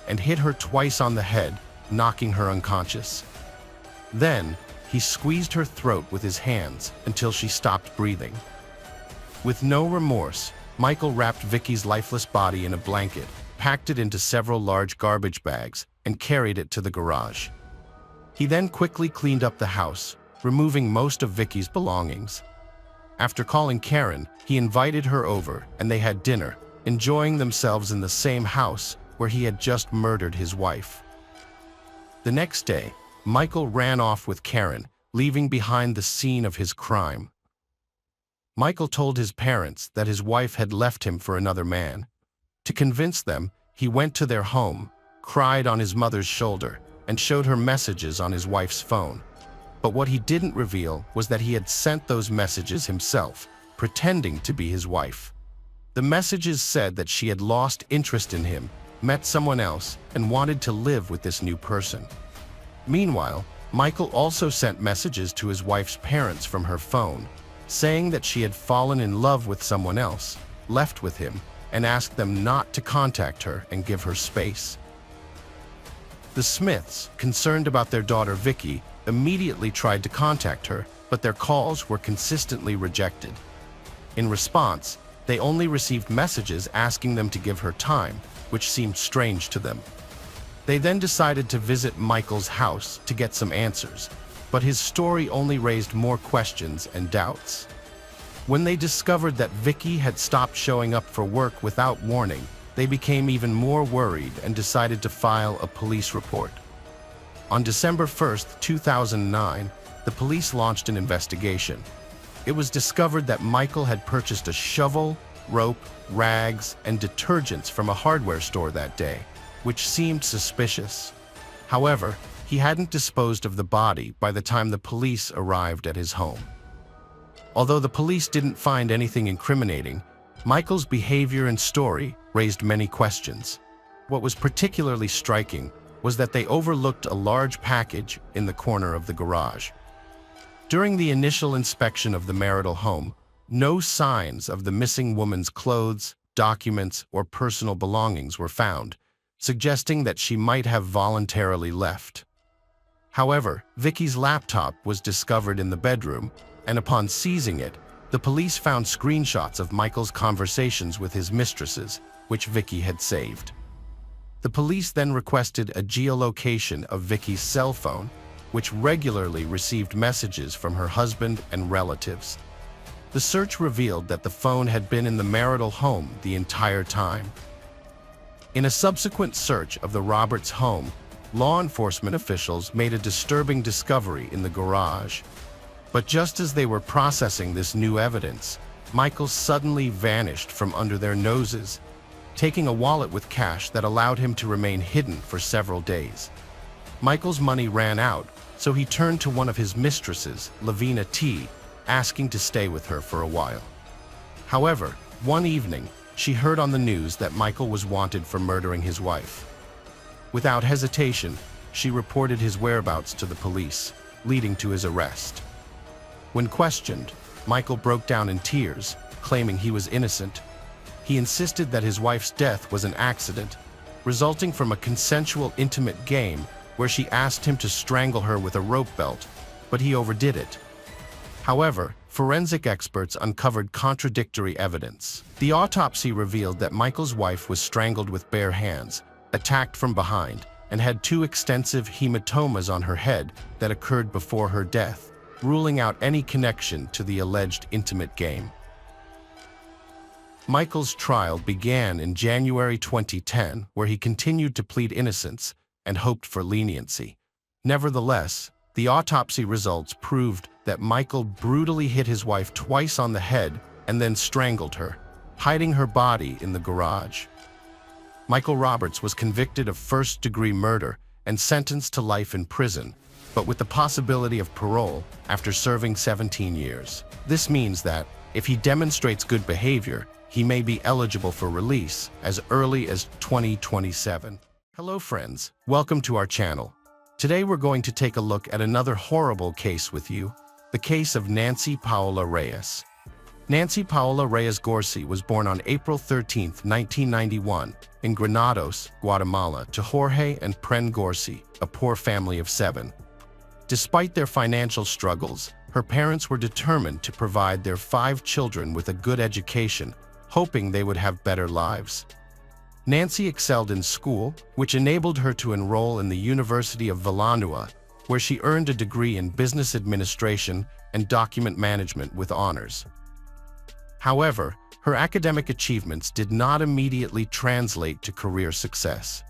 and hit her twice on the head, knocking her unconscious. Then, he squeezed her throat with his hands until she stopped breathing. With no remorse, Michael wrapped Vicky's lifeless body in a blanket, packed it into several large garbage bags, and carried it to the garage. He then quickly cleaned up the house, removing most of Vicky's belongings. After calling Karen, he invited her over and they had dinner, enjoying themselves in the same house where he had just murdered his wife. The next day, Michael ran off with Karen, leaving behind the scene of his crime. Michael told his parents that his wife had left him for another man. To convince them, he went to their home, cried on his mother's shoulder, and showed her messages on his wife's phone. But what he didn't reveal was that he had sent those messages himself, pretending to be his wife. The messages said that she had lost interest in him, met someone else, and wanted to live with this new person. Meanwhile, Michael also sent messages to his wife's parents from her phone, saying that she had fallen in love with someone else, left with him, and asked them not to contact her and give her space. The Smiths, concerned about their daughter Vicky, immediately tried to contact her, but their calls were consistently rejected. In response, they only received messages asking them to give her time, which seemed strange to them. They then decided to visit Michael's house to get some answers, but his story only raised more questions and doubts. When they discovered that Vicky had stopped showing up for work without warning, they became even more worried and decided to file a police report. On December 1, 2009, the police launched an investigation. It was discovered that Michael had purchased a shovel, rope, rags, and detergents from a hardware store that day, which seemed suspicious. However, he hadn't disposed of the body by the time the police arrived at his home. Although the police didn't find anything incriminating, Michael's behavior and story raised many questions. What was particularly striking was that they overlooked a large package in the corner of the garage. During the initial inspection of the marital home, no signs of the missing woman's clothes, documents, or personal belongings were found, suggesting that she might have voluntarily left. However, Vicky's laptop was discovered in the bedroom, and upon seizing it, the police found screenshots of Michael's conversations with his mistresses, which Vicky had saved. The police then requested a geolocation of Vicky's cell phone, which regularly received messages from her husband and relatives. The search revealed that the phone had been in the marital home the entire time. In a subsequent search of the Roberts home, law enforcement officials made a disturbing discovery in the garage. But just as they were processing this new evidence, Michael suddenly vanished from under their noses, taking a wallet with cash that allowed him to remain hidden for several days. Michael's money ran out, so he turned to one of his mistresses, Lavina T., asking to stay with her for a while. However, one evening, she heard on the news that Michael was wanted for murdering his wife. Without hesitation, she reported his whereabouts to the police, leading to his arrest. When questioned, Michael broke down in tears, claiming he was innocent. He insisted that his wife's death was an accident, resulting from a consensual intimate game where she asked him to strangle her with a rope belt, but he overdid it. However, forensic experts uncovered contradictory evidence. The autopsy revealed that Michael's wife was strangled with bare hands, attacked from behind, and had 2 extensive hematomas on her head that occurred before her death, ruling out any connection to the alleged intimate game. Michael's trial began in January 2010, where he continued to plead innocence and hoped for leniency. Nevertheless, the autopsy results proved that Michael brutally hit his wife twice on the head and then strangled her, hiding her body in the garage. Michael Roberts was convicted of first-degree murder and sentenced to life in prison, but with the possibility of parole after serving 17 years. This means that, if he demonstrates good behavior, he may be eligible for release as early as 2027. Hello friends, welcome to our channel. Today we're going to take a look at another horrible case with you, the case of Nancy Paola Reyes. Nancy Paola Reyes Gorsi was born on April 13, 1991, in Granados, Guatemala, to Jorge and Pren Gorsi, a poor family of 7. Despite their financial struggles, her parents were determined to provide their 5 children with a good education, hoping they would have better lives. Nancy excelled in school, which enabled her to enroll in the University of Vilanova, where she earned a degree in business administration and document management with honors. However, her academic achievements did not immediately translate to career success.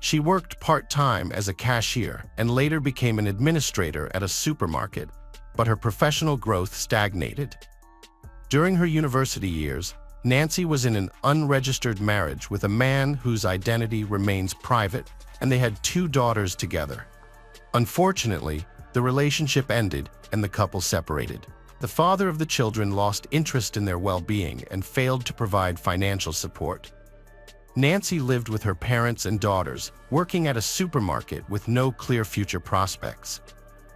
She worked part-time as a cashier and later became an administrator at a supermarket, but her professional growth stagnated. During her university years, Nancy was in an unregistered marriage with a man whose identity remains private, and they had 2 daughters together. Unfortunately, the relationship ended and the couple separated. The father of the children lost interest in their well-being and failed to provide financial support. Nancy lived with her parents and daughters, working at a supermarket with no clear future prospects.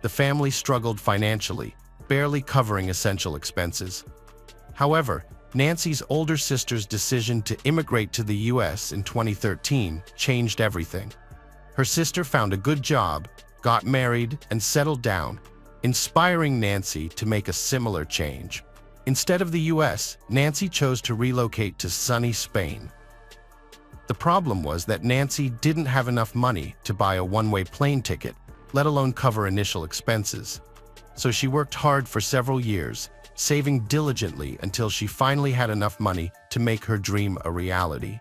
The family struggled financially, barely covering essential expenses. However, Nancy's older sister's decision to immigrate to the U.S. in 2013 changed everything. Her sister found a good job, got married, and settled down, inspiring Nancy to make a similar change. Instead of the U.S., Nancy chose to relocate to sunny Spain. The problem was that Nancy didn't have enough money to buy a one-way plane ticket, let alone cover initial expenses. So she worked hard for several years, saving diligently until she finally had enough money to make her dream a reality.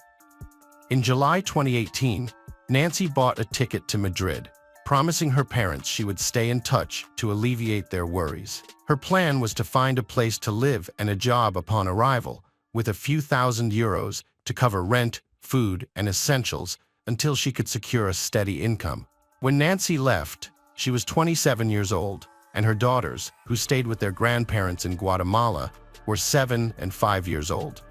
In July 2018, Nancy bought a ticket to Madrid, promising her parents she would stay in touch to alleviate their worries. Her plan was to find a place to live and a job upon arrival, with a few €1,000 to cover rent, food, and essentials until she could secure a steady income. When Nancy left, she was 27 years old, and her daughters, who stayed with their grandparents in Guatemala, were 7 and 5 years old.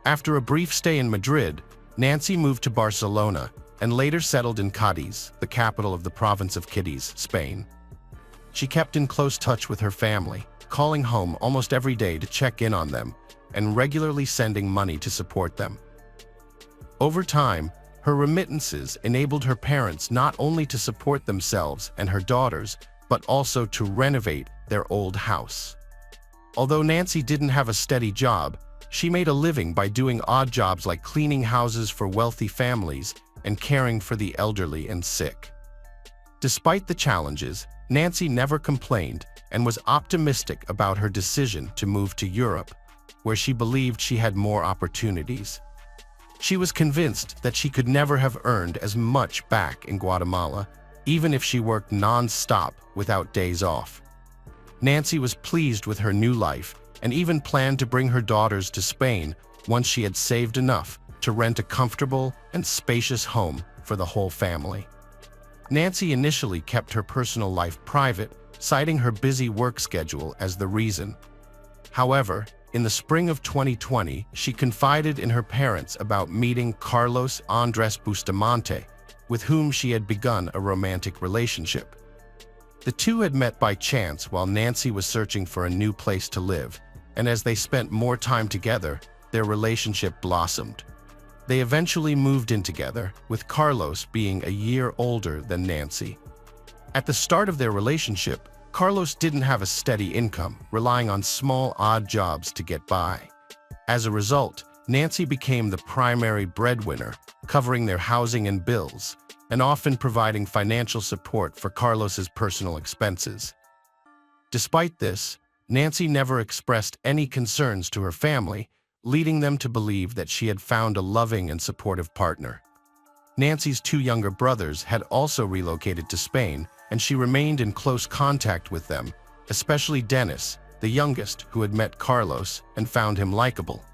After a brief stay in Madrid, Nancy moved to Barcelona and later settled in Cádiz, the capital of the province of Cádiz, Spain. She kept in close touch with her family, calling home almost every day to check in on them and regularly sending money to support them. Over time, her remittances enabled her parents not only to support themselves and her daughters, but also to renovate their old house. Although Nancy didn't have a steady job, she made a living by doing odd jobs like cleaning houses for wealthy families and caring for the elderly and sick. Despite the challenges, Nancy never complained and was optimistic about her decision to move to Europe, where she believed she had more opportunities. She was convinced that she could never have earned as much back in Guatemala, even if she worked non-stop without days off. Nancy was pleased with her new life and even planned to bring her daughters to Spain once she had saved enough to rent a comfortable and spacious home for the whole family. Nancy initially kept her personal life private, citing her busy work schedule as the reason. However, in the spring of 2020, she confided in her parents about meeting Carlos Andrés Bustamante, with whom she had begun a romantic relationship. The two had met by chance while Nancy was searching for a new place to live, and as they spent more time together, their relationship blossomed. They eventually moved in together, with Carlos being a year older than Nancy. At the start of their relationship, Carlos didn't have a steady income, relying on small, odd jobs to get by. As a result, Nancy became the primary breadwinner, covering their housing and bills, and often providing financial support for Carlos's personal expenses. Despite this, Nancy never expressed any concerns to her family, leading them to believe that she had found a loving and supportive partner. Nancy's 2 younger brothers had also relocated to Spain, and she remained in close contact with them, especially Dennis, the youngest, who had met Carlos and found him likable.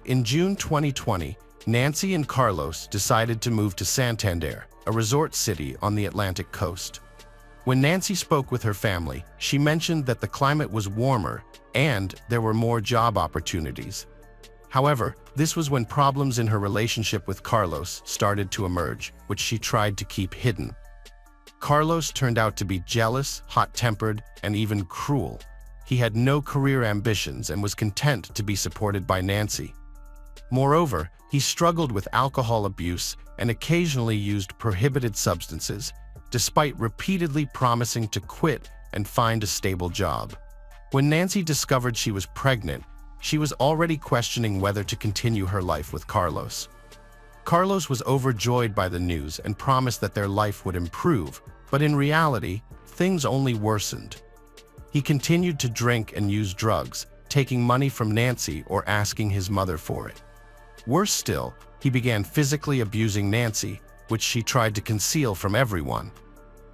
In June 2020, Nancy and Carlos decided to move to Santander, a resort city on the Atlantic coast. When Nancy spoke with her family, she mentioned that the climate was warmer and there were more job opportunities. However, this was when problems in her relationship with Carlos started to emerge, which she tried to keep hidden. Carlos turned out to be jealous, hot-tempered, and even cruel. He had no career ambitions and was content to be supported by Nancy. Moreover, he struggled with alcohol abuse and occasionally used prohibited substances, despite repeatedly promising to quit and find a stable job. When Nancy discovered she was pregnant, she was already questioning whether to continue her life with Carlos. Carlos was overjoyed by the news and promised that their life would improve, but in reality, things only worsened. He continued to drink and use drugs, taking money from Nancy or asking his mother for it. Worse still, he began physically abusing Nancy, which she tried to conceal from everyone.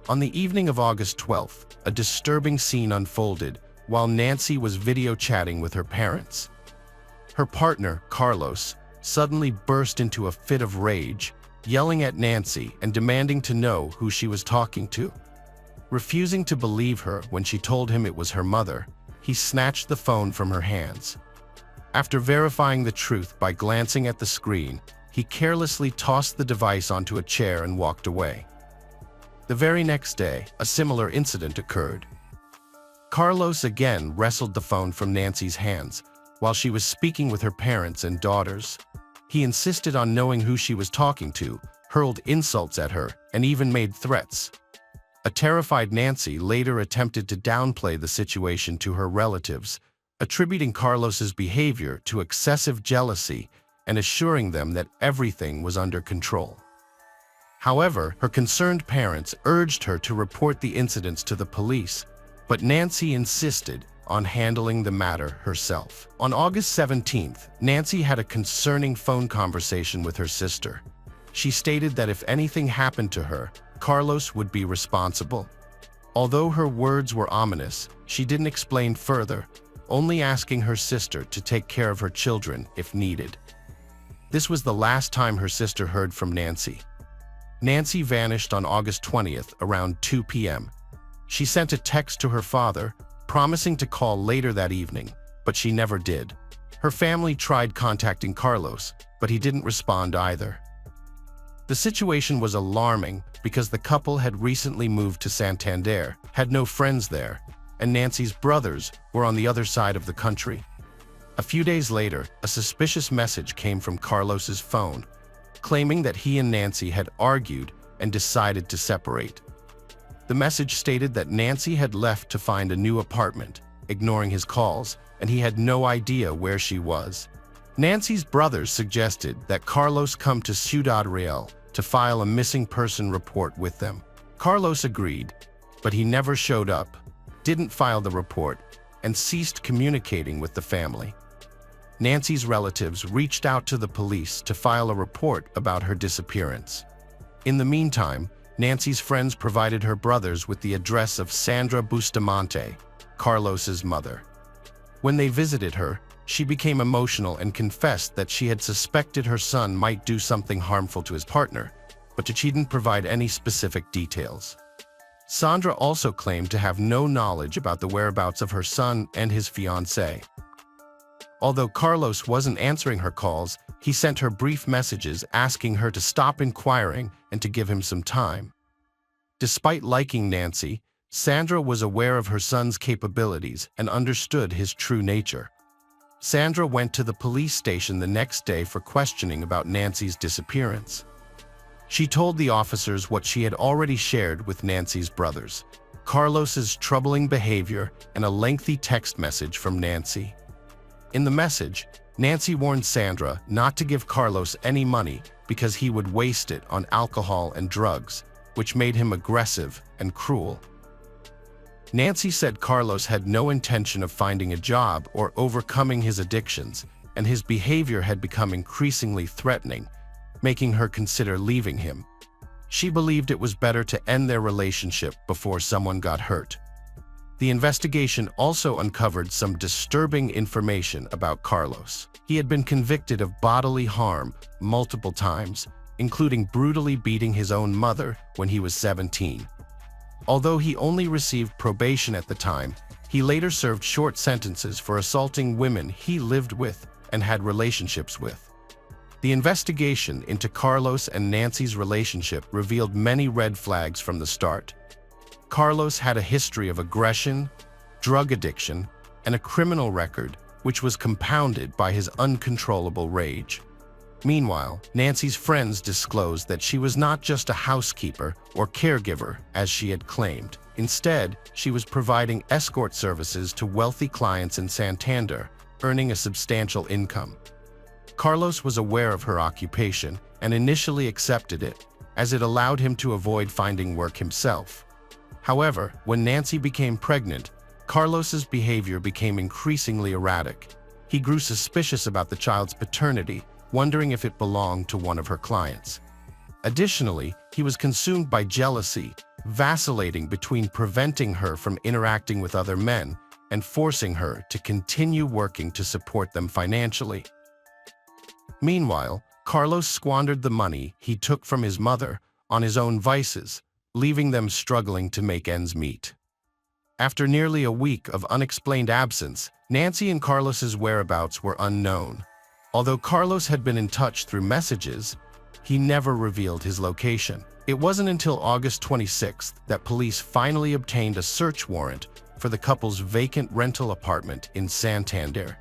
On the evening of August 12th, a disturbing scene unfolded while Nancy was video chatting with her parents. Her partner, Carlos, suddenly burst into a fit of rage, yelling at Nancy and demanding to know who she was talking to. Refusing to believe her when she told him it was her mother, he snatched the phone from her hands. After verifying the truth by glancing at the screen, he carelessly tossed the device onto a chair and walked away. The very next day, a similar incident occurred. Carlos again wrestled the phone from Nancy's hands while she was speaking with her parents and daughters. He insisted on knowing who she was talking to, hurled insults at her, and even made threats. A terrified Nancy later attempted to downplay the situation to her relatives, attributing Carlos's behavior to excessive jealousy and assuring them that everything was under control. However, her concerned parents urged her to report the incidents to the police, but Nancy insisted on handling the matter herself. On August 17th, Nancy had a concerning phone conversation with her sister. She stated that if anything happened to her, Carlos would be responsible. Although her words were ominous, she didn't explain further, only asking her sister to take care of her children if needed. This was the last time her sister heard from Nancy. Nancy vanished on August 20th around 2 p.m. She sent a text to her father, promising to call later that evening, but she never did. Her family tried contacting Carlos, but he didn't respond either. The situation was alarming because the couple had recently moved to Santander, had no friends there, and Nancy's brothers were on the other side of the country. A few days later, a suspicious message came from Carlos's phone, claiming that he and Nancy had argued and decided to separate. The message stated that Nancy had left to find a new apartment, ignoring his calls, and he had no idea where she was. Nancy's brothers suggested that Carlos come to Ciudad Real to file a missing person report with them. Carlos agreed, but he never showed up, didn't file the report, and ceased communicating with the family. Nancy's relatives reached out to the police to file a report about her disappearance. In the meantime, Nancy's friends provided her brothers with the address of Sandra Bustamante, Carlos's mother. When they visited her, she became emotional and confessed that she had suspected her son might do something harmful to his partner, but she didn't provide any specific details. Sandra also claimed to have no knowledge about the whereabouts of her son and his fiancée. Although Carlos wasn't answering her calls, he sent her brief messages asking her to stop inquiring and to give him some time. Despite liking Nancy, Sandra was aware of her son's capabilities and understood his true nature. Sandra went to the police station the next day for questioning about Nancy's disappearance. She told the officers what she had already shared with Nancy's brothers, Carlos's troubling behavior and a lengthy text message from Nancy. In the message, Nancy warned Sandra not to give Carlos any money because he would waste it on alcohol and drugs, which made him aggressive and cruel. Nancy said Carlos had no intention of finding a job or overcoming his addictions, and his behavior had become increasingly threatening, making her consider leaving him. She believed it was better to end their relationship before someone got hurt. The investigation also uncovered some disturbing information about Carlos. He had been convicted of bodily harm multiple times, including brutally beating his own mother when he was 17. Although he only received probation at the time, he later served short sentences for assaulting women he lived with and had relationships with. The investigation into Carlos and Nancy's relationship revealed many red flags from the start. Carlos had a history of aggression, drug addiction, and a criminal record which was compounded by his uncontrollable rage. Meanwhile, Nancy's friends disclosed that she was not just a housekeeper or caregiver, as she had claimed. Instead, she was providing escort services to wealthy clients in Santander, earning a substantial income. Carlos was aware of her occupation and initially accepted it, as it allowed him to avoid finding work himself. However, when Nancy became pregnant, Carlos's behavior became increasingly erratic. He grew suspicious about the child's paternity, wondering if it belonged to one of her clients. Additionally, he was consumed by jealousy, vacillating between preventing her from interacting with other men and forcing her to continue working to support them financially. Meanwhile, Carlos squandered the money he took from his mother on his own vices, leaving them struggling to make ends meet. After nearly a week of unexplained absence, Nancy and Carlos's whereabouts were unknown. Although Carlos had been in touch through messages, he never revealed his location. It wasn't until August 26th that police finally obtained a search warrant for the couple's vacant rental apartment in Santander.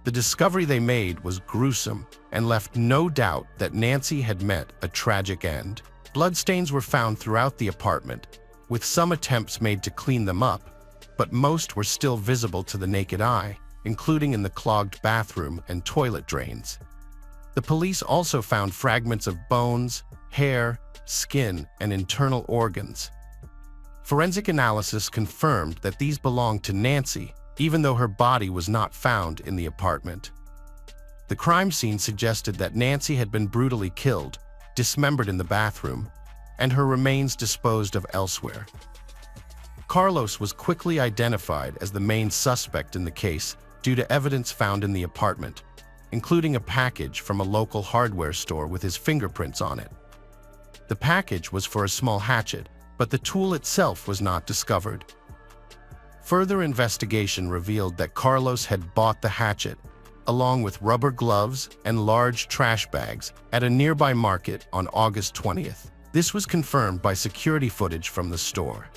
The discovery they made was gruesome and left no doubt that Nancy had met a tragic end. Bloodstains were found throughout the apartment, with some attempts made to clean them up, but most were still visible to the naked eye, including in the clogged bathroom and toilet drains. The police also found fragments of bones, hair, skin, and internal organs. Forensic analysis confirmed that these belonged to Nancy, even though her body was not found in the apartment. The crime scene suggested that Nancy had been brutally killed, dismembered in the bathroom, and her remains disposed of elsewhere. Carlos was quickly identified as the main suspect in the case due to evidence found in the apartment, including a package from a local hardware store with his fingerprints on it. The package was for a small hatchet, but the tool itself was not discovered. Further investigation revealed that Carlos had bought the hatchet, along with rubber gloves and large trash bags, at a nearby market on August 20th. This was confirmed by security footage from the store.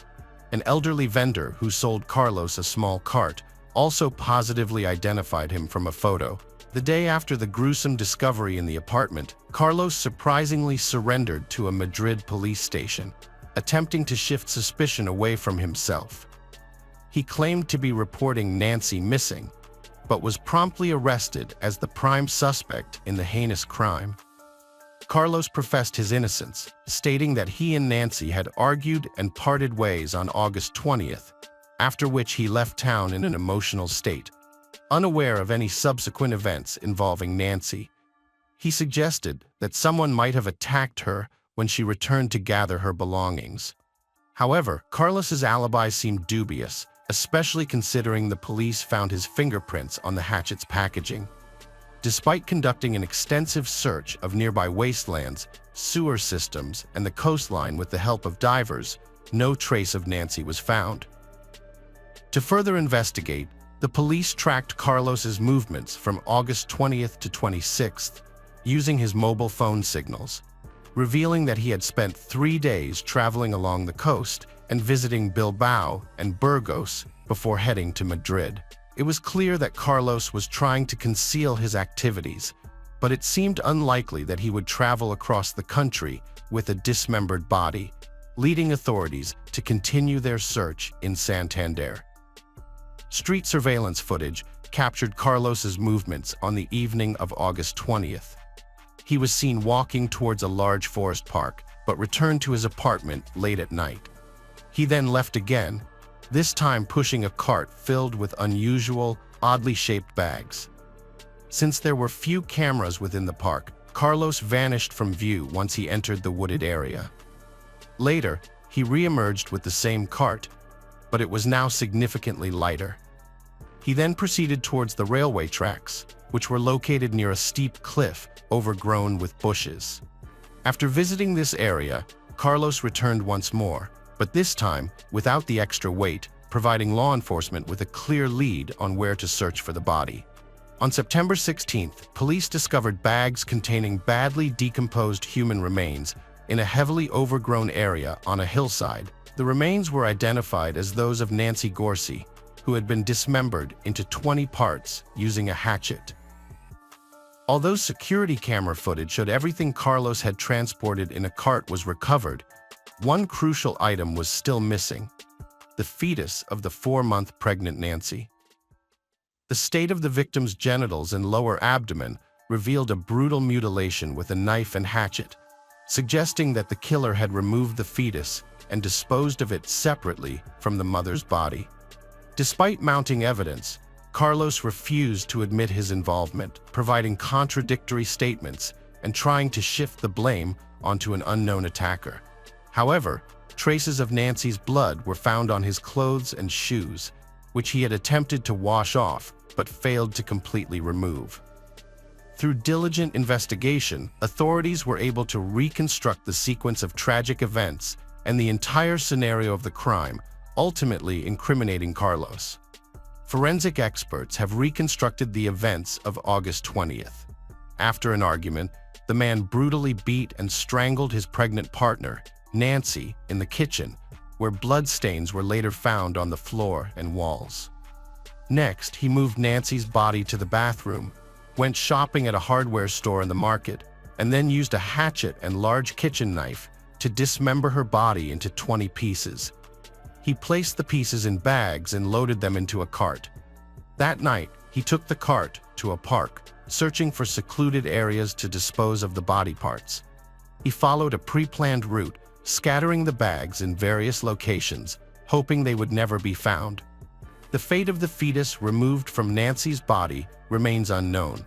An elderly vendor who sold Carlos a small cart also positively identified him from a photo. The day after the gruesome discovery in the apartment, Carlos surprisingly surrendered to a Madrid police station, attempting to shift suspicion away from himself. He claimed to be reporting Nancy missing, but was promptly arrested as the prime suspect in the heinous crime. Carlos professed his innocence, stating that he and Nancy had argued and parted ways on August 20th, after which he left town in an emotional state, unaware of any subsequent events involving Nancy. He suggested that someone might have attacked her when she returned to gather her belongings. However, Carlos's alibi seemed dubious, especially considering the police found his fingerprints on the hatchet's packaging. Despite conducting an extensive search of nearby wastelands, sewer systems, and the coastline with the help of divers, no trace of Nancy was found. To further investigate, the police tracked Carlos's movements from August 20th to 26th, using his mobile phone signals, revealing that he had spent 3 days traveling along the coast and visiting Bilbao and Burgos before heading to Madrid. It was clear that Carlos was trying to conceal his activities, but it seemed unlikely that he would travel across the country with a dismembered body, leading authorities to continue their search in Santander. Street surveillance footage captured Carlos's movements on the evening of August 20th. He was seen walking towards a large forest park, but returned to his apartment late at night. He then left again, this time pushing a cart filled with unusual, oddly shaped bags. Since there were few cameras within the park, Carlos vanished from view once he entered the wooded area. Later, he re-emerged with the same cart, but it was now significantly lighter. He then proceeded towards the railway tracks, which were located near a steep cliff overgrown with bushes. After visiting this area, Carlos returned once more, but this time without the extra weight, providing law enforcement with a clear lead on where to search for the body. On September 16th, police discovered bags containing badly decomposed human remains in a heavily overgrown area on a hillside. The remains were identified as those of Nancy Gorcey, who had been dismembered into 20 parts using a hatchet. Although security camera footage showed everything Carlos had transported in a cart was recovered, one crucial item was still missing: the fetus of the 4-month pregnant Nancy. The state of the victim's genitals and lower abdomen revealed a brutal mutilation with a knife and hatchet, suggesting that the killer had removed the fetus and disposed of it separately from the mother's body. Despite mounting evidence, Carlos refused to admit his involvement, providing contradictory statements and trying to shift the blame onto an unknown attacker. However, traces of Nancy's blood were found on his clothes and shoes, which he had attempted to wash off but failed to completely remove. Through diligent investigation, authorities were able to reconstruct the sequence of tragic events and the entire scenario of the crime, ultimately incriminating Carlos. Forensic experts have reconstructed the events of August 20th. After an argument, the man brutally beat and strangled his pregnant partner, Nancy, in the kitchen, where bloodstains were later found on the floor and walls. Next, he moved Nancy's body to the bathroom, went shopping at a hardware store in the market, and then used a hatchet and large kitchen knife to dismember her body into 20 pieces. He placed the pieces in bags and loaded them into a cart. That night, he took the cart to a park, searching for secluded areas to dispose of the body parts. He followed a pre-planned route, scattering the bags in various locations, hoping they would never be found. The fate of the fetus removed from Nancy's body remains unknown.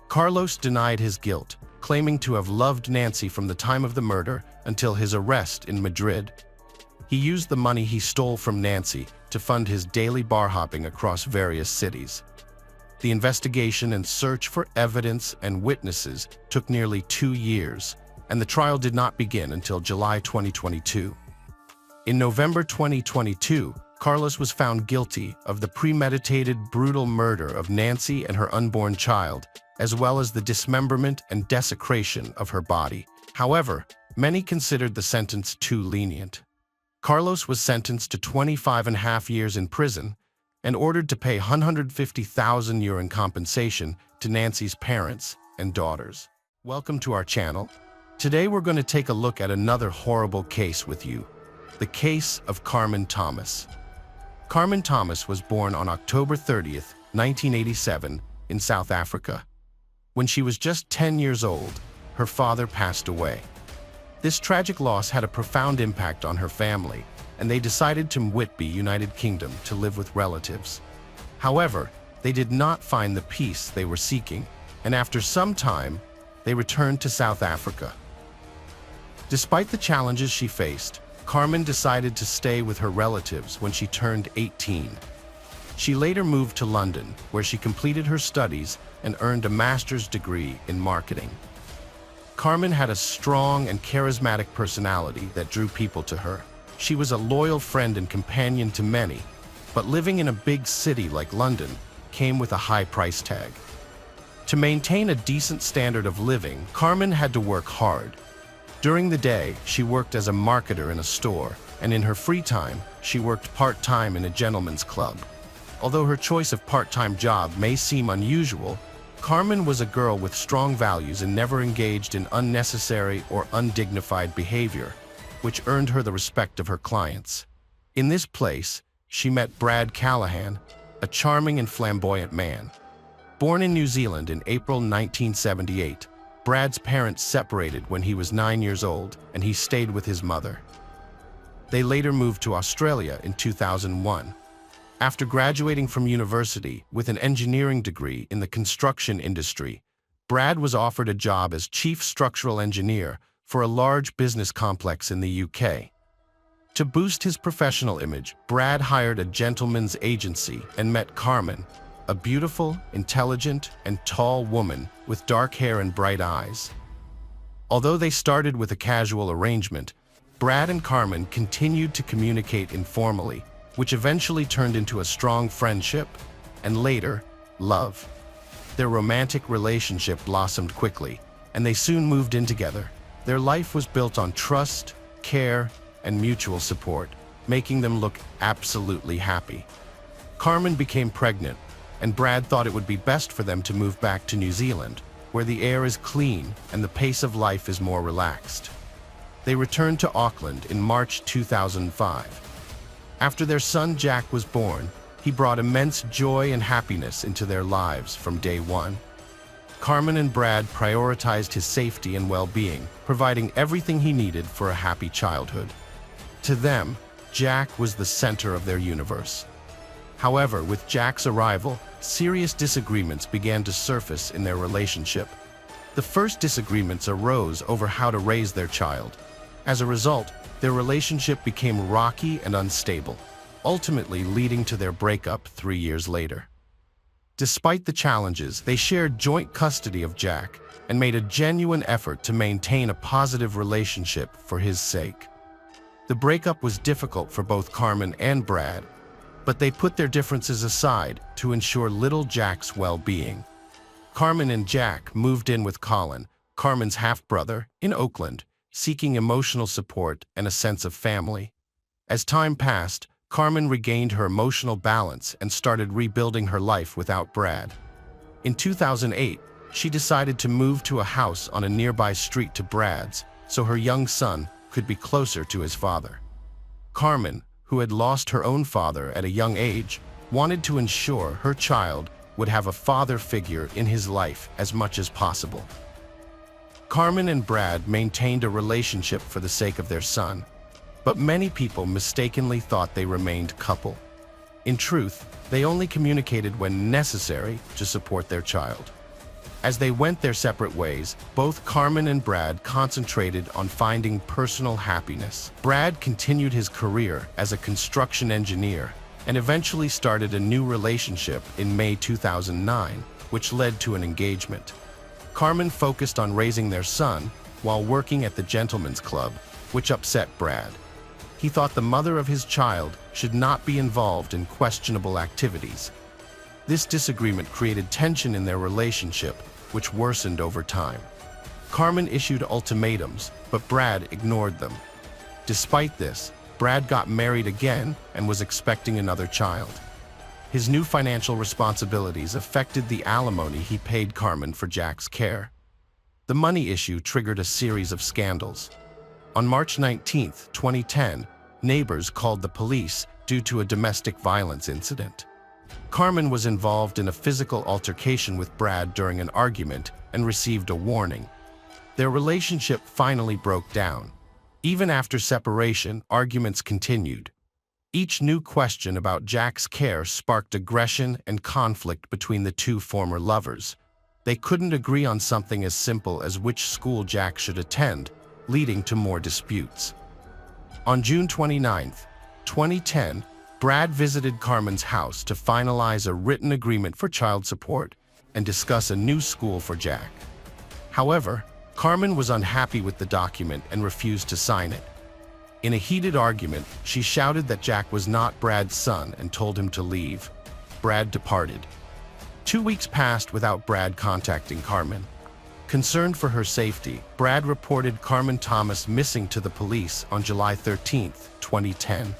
Carlos denied his guilt, claiming to have loved Nancy from the time of the murder until his arrest in Madrid. He used the money he stole from Nancy to fund his daily bar hopping across various cities. The investigation and search for evidence and witnesses took nearly 2 years, and the trial did not begin until July 2022. In November 2022, Carlos was found guilty of the premeditated, brutal murder of Nancy and her unborn child, as well as the dismemberment and desecration of her body. However, many considered the sentence too lenient. Carlos was sentenced to 25.5 years in prison and ordered to pay €150,000 in compensation to Nancy's parents and daughters. Welcome to our channel. Today we're going to take a look at another horrible case with you, the case of Carmen Thomas. Carmen Thomas was born on October 30th, 1987, in South Africa. When she was just 10 years old, her father passed away. This tragic loss had a profound impact on her family, and they decided to Whitby, United Kingdom, to live with relatives. However, they did not find the peace they were seeking, and after some time, they returned to South Africa. Despite the challenges she faced, Carmen decided to stay with her relatives when she turned 18. She later moved to London, where she completed her studies and earned a master's degree in marketing. Carmen had a strong and charismatic personality that drew people to her. She was a loyal friend and companion to many, but living in a big city like London came with a high price tag. To maintain a decent standard of living, Carmen had to work hard. During the day, she worked as a marketer in a store, and in her free time, she worked part-time in a gentleman's club. Although her choice of part-time job may seem unusual, Carmen was a girl with strong values and never engaged in unnecessary or undignified behavior, which earned her the respect of her clients. In this place, she met Brad Callahan, a charming and flamboyant man. Born in New Zealand in April 1978, Brad's parents separated when he was 9 years old, and he stayed with his mother. They later moved to Australia in 2001. After graduating from university with an engineering degree in the construction industry, Brad was offered a job as chief structural engineer for a large business complex in the UK. To boost his professional image, Brad hired a gentleman's agency and met Carmen, a beautiful, intelligent, and tall woman with dark hair and bright eyes. Although they started with a casual arrangement, Brad and Carmen continued to communicate informally, which eventually turned into a strong friendship, and later, love. Their romantic relationship blossomed quickly, and they soon moved in together. Their life was built on trust, care, and mutual support, making them look absolutely happy. Carmen became pregnant, and Brad thought it would be best for them to move back to New Zealand, where the air is clean and the pace of life is more relaxed. They returned to Auckland in March 2005. After their son Jack was born, he brought immense joy and happiness into their lives from day one. Carmen and Brad prioritized his safety and well-being, providing everything he needed for a happy childhood. To them, Jack was the center of their universe. However, with Jack's arrival, serious disagreements began to surface in their relationship. The first disagreements arose over how to raise their child. As a result, their relationship became rocky and unstable, ultimately leading to their breakup 3 years later. Despite the challenges, they shared joint custody of Jack and made a genuine effort to maintain a positive relationship for his sake. The breakup was difficult for both Carmen and Brad, but they put their differences aside to ensure little Jack's well-being. Carmen and Jack moved in with Colin, Carmen's half-brother, in Oakland, seeking emotional support and a sense of family. As time passed, Carmen regained her emotional balance and started rebuilding her life without Brad. In 2008, she decided to move to a house on a nearby street to Brad's so her young son could be closer to his father. Carmen, who had lost her own father at a young age, wanted to ensure her child would have a father figure in his life as much as possible. Carmen and Brad maintained a relationship for the sake of their son, but many people mistakenly thought they remained couple. In truth, they only communicated when necessary to support their child. As they went their separate ways, both Carmen and Brad concentrated on finding personal happiness. Brad continued his career as a construction engineer and eventually started a new relationship in May 2009, which led to an engagement. Carmen focused on raising their son while working at the Gentlemen's Club, which upset Brad. He thought the mother of his child should not be involved in questionable activities. This disagreement created tension in their relationship, which worsened over time. Carmen issued ultimatums, but Brad ignored them. Despite this, Brad got married again and was expecting another child. His new financial responsibilities affected the alimony he paid Carmen for Jack's care. The money issue triggered a series of scandals. On March 19, 2010, neighbors called the police due to a domestic violence incident. Carmen was involved in a physical altercation with Brad during an argument and received a warning. Their relationship finally broke down. Even after separation, arguments continued. Each new question about Jack's care sparked aggression and conflict between the two former lovers. They couldn't agree on something as simple as which school Jack should attend, leading to more disputes. On June 29, 2010, Brad visited Carmen's house to finalize a written agreement for child support and discuss a new school for Jack. However, Carmen was unhappy with the document and refused to sign it. In a heated argument, she shouted that Jack was not Brad's son and told him to leave. Brad departed. 2 weeks passed without Brad contacting Carmen. Concerned for her safety, Brad reported Carmen Thomas missing to the police on July 13, 2010.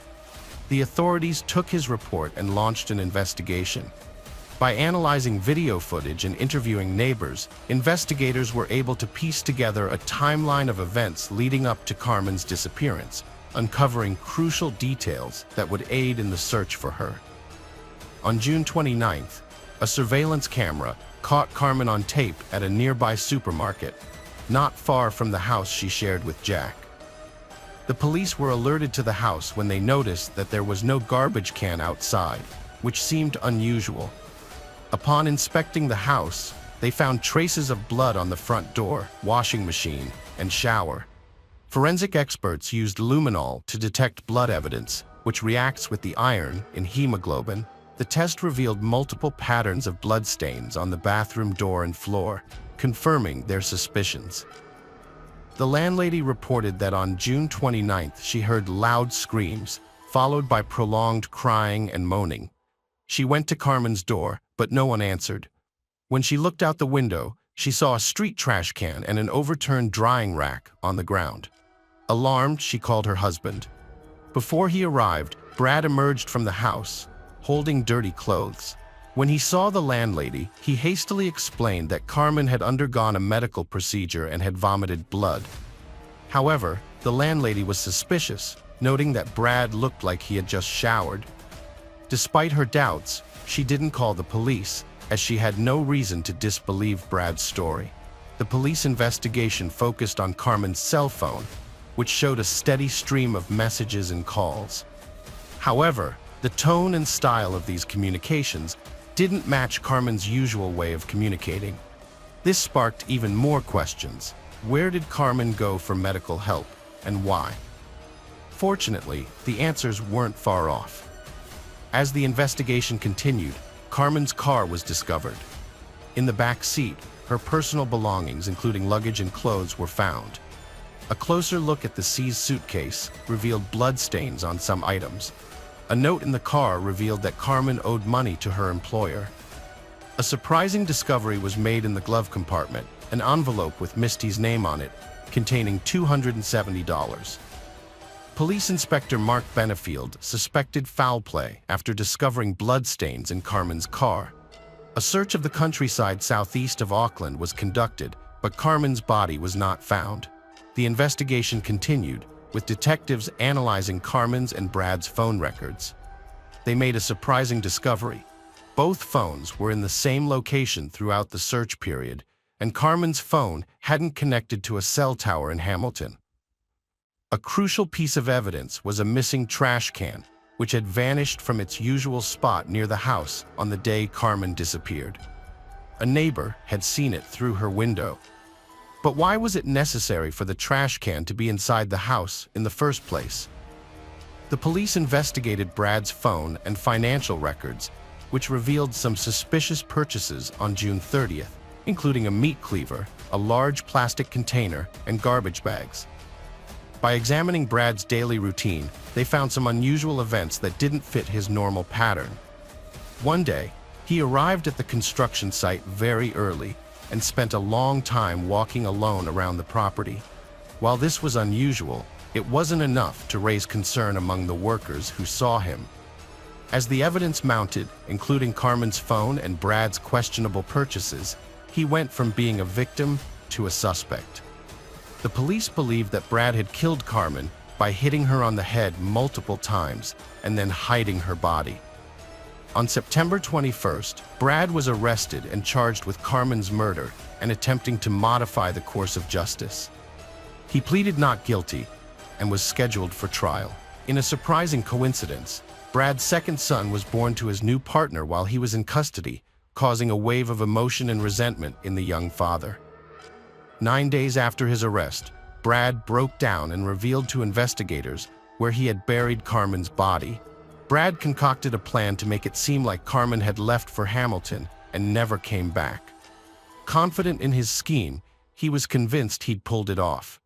The authorities took his report and launched an investigation. By analyzing video footage and interviewing neighbors, investigators were able to piece together a timeline of events leading up to Carmen's disappearance, uncovering crucial details that would aid in the search for her. On June 29th, a surveillance camera caught Carmen on tape at a nearby supermarket, not far from the house she shared with Jack. The police were alerted to the house when they noticed that there was no garbage can outside, which seemed unusual. Upon inspecting the house, they found traces of blood on the front door, washing machine, and shower. Forensic experts used luminol to detect blood evidence, which reacts with the iron in hemoglobin. The test revealed multiple patterns of bloodstains on the bathroom door and floor, confirming their suspicions. The landlady reported that on June 29th she heard loud screams, followed by prolonged crying and moaning. She went to Carmen's door, but no one answered. When she looked out the window, she saw a street trash can and an overturned drying rack on the ground. Alarmed, she called her husband. Before he arrived, Brad emerged from the house. holding dirty clothes. When he saw the landlady, he hastily explained that Carmen had undergone a medical procedure and had vomited blood. However, the landlady was suspicious, noting that Brad looked like he had just showered. Despite her doubts, she didn't call the police, as she had no reason to disbelieve Brad's story. The police investigation focused on Carmen's cell phone, which showed a steady stream of messages and calls. However, the tone and style of these communications didn't match Carmen's usual way of communicating. This sparked even more questions. Where did Carmen go for medical help, and why? Fortunately, the answers weren't far off. As the investigation continued, Carmen's car was discovered. In the back seat, her personal belongings, including luggage and clothes, were found. A closer look at the seized suitcase revealed bloodstains on some items. A note in the car revealed that Carmen owed money to her employer. A surprising discovery was made in the glove compartment, an envelope with Misty's name on it, containing $270. Police Inspector Mark Benefield suspected foul play after discovering bloodstains in Carmen's car. A search of the countryside southeast of Auckland was conducted, but Carmen's body was not found. The investigation continued, with detectives analyzing Carmen's and Brad's phone records. They made a surprising discovery. Both phones were in the same location throughout the search period, and Carmen's phone hadn't connected to a cell tower in Hamilton. A crucial piece of evidence was a missing trash can, which had vanished from its usual spot near the house on the day Carmen disappeared. A neighbor had seen it through her window. But why was it necessary for the trash can to be inside the house in the first place? The police investigated Brad's phone and financial records, which revealed some suspicious purchases on June 30th, including a meat cleaver, a large plastic container, and garbage bags. By examining Brad's daily routine, they found some unusual events that didn't fit his normal pattern. One day, he arrived at the construction site very early and spent a long time walking alone around the property. While this was unusual, it wasn't enough to raise concern among the workers who saw him. As the evidence mounted, including Carmen's phone and Brad's questionable purchases, he went from being a victim to a suspect. The police believed that Brad had killed Carmen by hitting her on the head multiple times and then hiding her body. On September 21st, Brad was arrested and charged with Carmen's murder and attempting to modify the course of justice. He pleaded not guilty and was scheduled for trial. In a surprising coincidence, Brad's second son was born to his new partner while he was in custody, causing a wave of emotion and resentment in the young father. 9 days after his arrest, Brad broke down and revealed to investigators where he had buried Carmen's body. Brad concocted a plan to make it seem like Carmen had left for Hamilton and never came back. Confident in his scheme, he was convinced he'd pulled it off.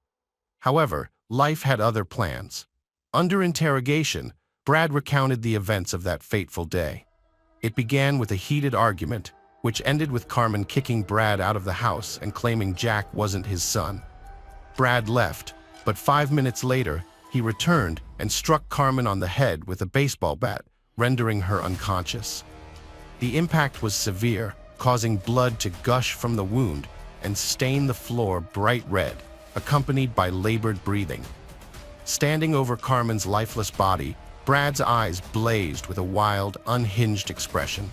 However, life had other plans. Under interrogation, Brad recounted the events of that fateful day. It began with a heated argument, which ended with Carmen kicking Brad out of the house and claiming Jack wasn't his son. Brad left, but 5 minutes later, he returned and struck Carmen on the head with a baseball bat, rendering her unconscious. The impact was severe, causing blood to gush from the wound and stain the floor bright red, accompanied by labored breathing. Standing over Carmen's lifeless body, Brad's eyes blazed with a wild, unhinged expression.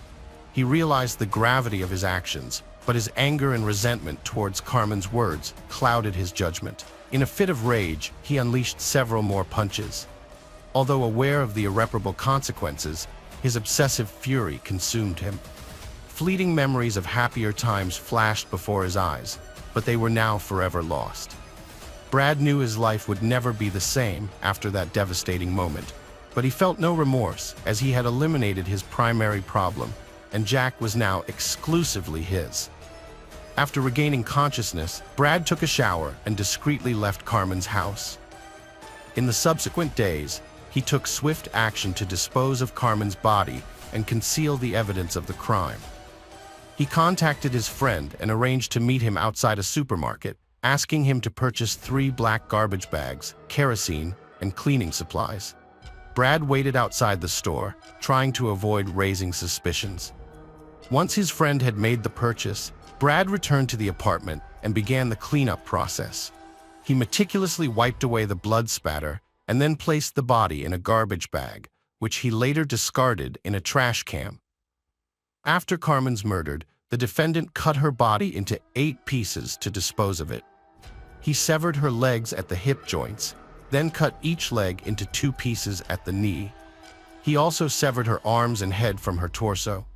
He realized the gravity of his actions, but his anger and resentment towards Carmen's words clouded his judgment. In a fit of rage, he unleashed several more punches. Although aware of the irreparable consequences, his obsessive fury consumed him. Fleeting memories of happier times flashed before his eyes, but they were now forever lost. Brad knew his life would never be the same after that devastating moment, but he felt no remorse as he had eliminated his primary problem, and Jack was now exclusively his. After regaining consciousness, Brad took a shower and discreetly left Carmen's house. In the subsequent days, he took swift action to dispose of Carmen's body and conceal the evidence of the crime. He contacted his friend and arranged to meet him outside a supermarket, asking him to purchase 3 black garbage bags, kerosene, and cleaning supplies. Brad waited outside the store, trying to avoid raising suspicions. Once his friend had made the purchase, Brad returned to the apartment and began the cleanup process. He meticulously wiped away the blood spatter and then placed the body in a garbage bag, which he later discarded in a trash can. After Carmen's murdered, the defendant cut her body into 8 pieces to dispose of it. He severed her legs at the hip joints, then cut each leg into 2 pieces at the knee. He also severed her arms and head from her torso.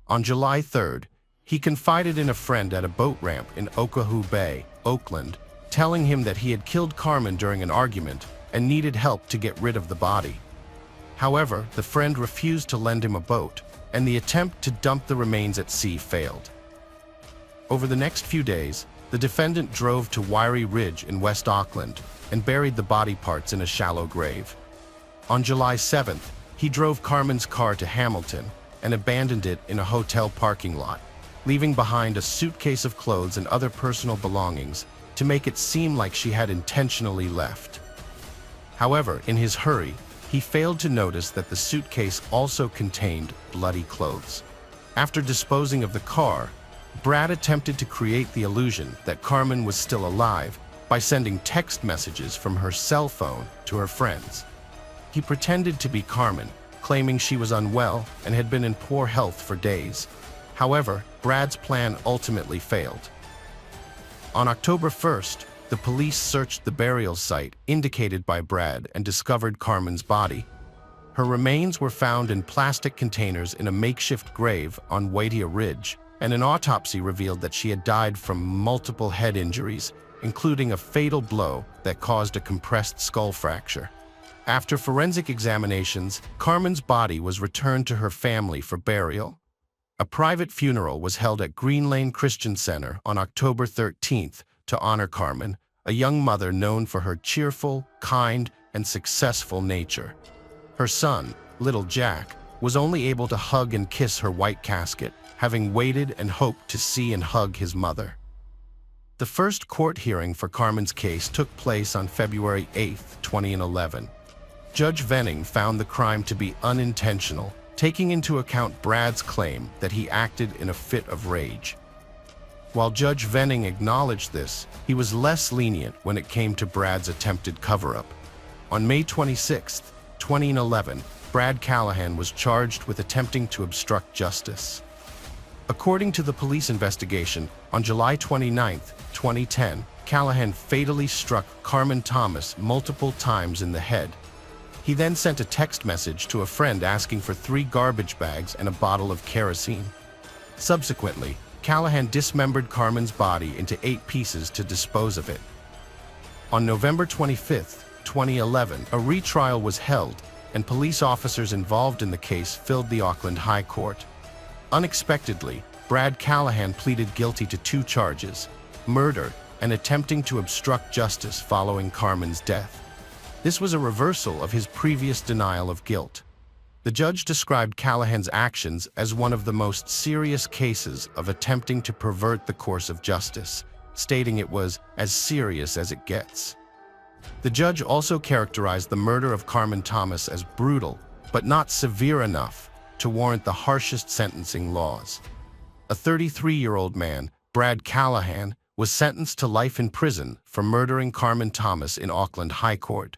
On July 3rd, he confided in a friend at a boat ramp in Oahu Bay, Oakland, telling him that he had killed Carmen during an argument and needed help to get rid of the body. However, the friend refused to lend him a boat, and the attempt to dump the remains at sea failed. Over the next few days, the defendant drove to Wyrie Ridge in West Auckland and buried the body parts in a shallow grave. On July 7th, he drove Carmen's car to Hamilton and abandoned it in a hotel parking lot, leaving behind a suitcase of clothes and other personal belongings to make it seem like she had intentionally left. However, in his hurry, he failed to notice that the suitcase also contained bloody clothes. After disposing of the car, Brad attempted to create the illusion that Carmen was still alive by sending text messages from her cell phone to her friends. He pretended to be Carmen, claiming she was unwell and had been in poor health for days. However, Brad's plan ultimately failed. On October 1st, the police searched the burial site indicated by Brad and discovered Carmen's body. Her remains were found in plastic containers in a makeshift grave on Waitia Ridge, and an autopsy revealed that she had died from multiple head injuries, including a fatal blow that caused a compressed skull fracture. After forensic examinations, Carmen's body was returned to her family for burial. A private funeral was held at Green Lane Christian Center on October 13th to honor Carmen, a young mother known for her cheerful, kind, and successful nature. Her son, little Jack, was only able to hug and kiss her white casket, having waited and hoped to see and hug his mother. The first court hearing for Carmen's case took place on February 8, 2011. Judge Venning found the crime to be unintentional, taking into account Brad's claim that he acted in a fit of rage. While Judge Venning acknowledged this, he was less lenient when it came to Brad's attempted cover-up. On May 26, 2011, Brad Callahan was charged with attempting to obstruct justice. According to the police investigation, on July 29, 2010, Callahan fatally struck Carmen Thomas multiple times in the head. He then sent a text message to a friend asking for 3 garbage bags and a bottle of kerosene. Subsequently, Callahan dismembered Carmen's body into 8 pieces to dispose of it. On November 25, 2011, a retrial was held, and police officers involved in the case filled the Auckland High Court. Unexpectedly, Brad Callahan pleaded guilty to 2 charges: murder and attempting to obstruct justice following Carmen's death. This was a reversal of his previous denial of guilt. The judge described Callahan's actions as one of the most serious cases of attempting to pervert the course of justice, stating it was as serious as it gets. The judge also characterized the murder of Carmen Thomas as brutal, but not severe enough to warrant the harshest sentencing laws. A 33-year-old man, Brad Callahan, was sentenced to life in prison for murdering Carmen Thomas in Auckland High Court.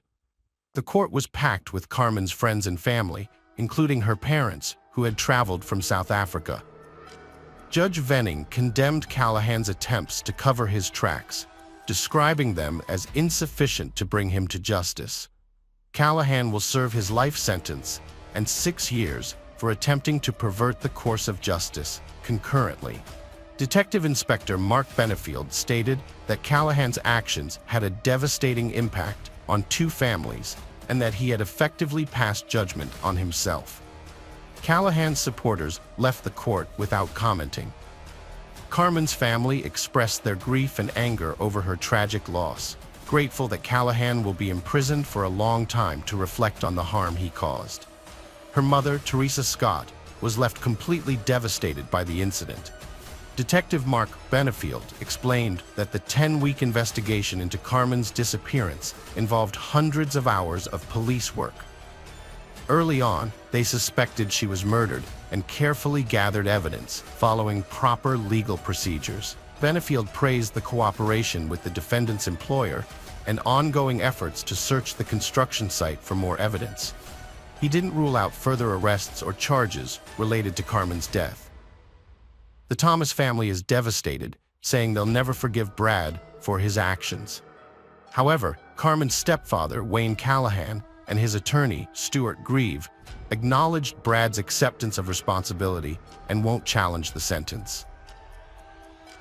The court was packed with Carmen's friends and family, including her parents, who had traveled from South Africa. Judge Venning condemned Callahan's attempts to cover his tracks, describing them as insufficient to bring him to justice. Callahan will serve his life sentence and 6 years for attempting to pervert the course of justice concurrently. Detective Inspector Mark Benefield stated that Callahan's actions had a devastating impact on 2 families and that he had effectively passed judgment on himself. Callahan's supporters left the court without commenting. Carmen's family expressed their grief and anger over her tragic loss, grateful that Callahan will be imprisoned for a long time to reflect on the harm he caused. Her mother, Teresa Scott, was left completely devastated by the incident. Detective Mark Benefield explained that the 10-week investigation into Carmen's disappearance involved hundreds of hours of police work. Early on, they suspected she was murdered and carefully gathered evidence, following proper legal procedures. Benefield praised the cooperation with the defendant's employer and ongoing efforts to search the construction site for more evidence. He didn't rule out further arrests or charges related to Carmen's death. The Thomas family is devastated, saying they'll never forgive Brad for his actions. However, Carmen's stepfather, Wayne Callahan, and his attorney, Stuart Grieve, acknowledged Brad's acceptance of responsibility and won't challenge the sentence.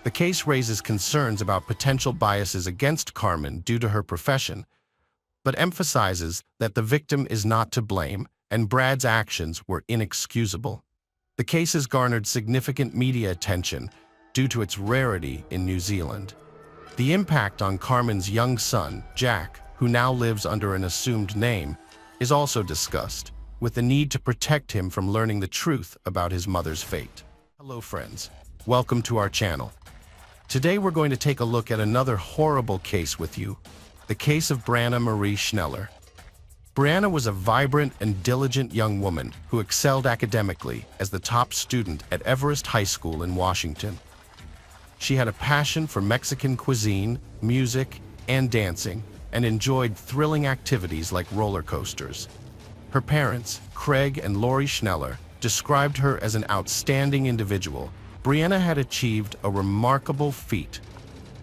The case raises concerns about potential biases against Carmen due to her profession, but emphasizes that the victim is not to blame and Brad's actions were inexcusable. The case has garnered significant media attention due to its rarity in New Zealand. The impact on Carmen's young son, Jack, who now lives under an assumed name, is also discussed, with the need to protect him from learning the truth about his mother's fate. Hello friends, welcome to our channel. Today we're going to take a look at another horrible case with you, the case of Brianna Marie Schneller. Brianna was a vibrant and diligent young woman who excelled academically as the top student at Everest High School in Washington. She had a passion for Mexican cuisine, music, and dancing, and enjoyed thrilling activities like roller coasters. Her parents, Craig and Lori Schneller, described her as an outstanding individual. Brianna had achieved a remarkable feat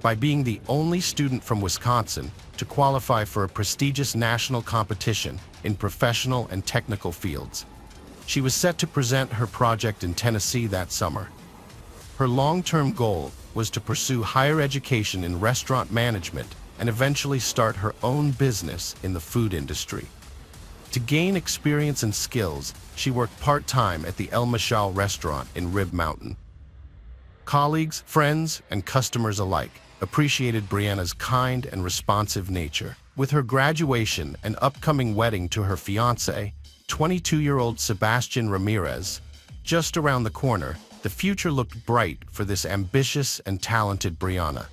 by being the only student from Wisconsin to qualify for a prestigious national competition in professional and technical fields. She was set to present her project in Tennessee that summer. Her long-term goal was to pursue higher education in restaurant management and eventually start her own business in the food industry. To gain experience and skills, she worked part-time at the El Michal restaurant in Rib Mountain. Colleagues, friends, and customers alike appreciated Brianna's kind and responsive nature. With her graduation and upcoming wedding to her fiancé, 22-year-old Sebastian Ramirez, just around the corner, the future looked bright for this ambitious and talented Brianna.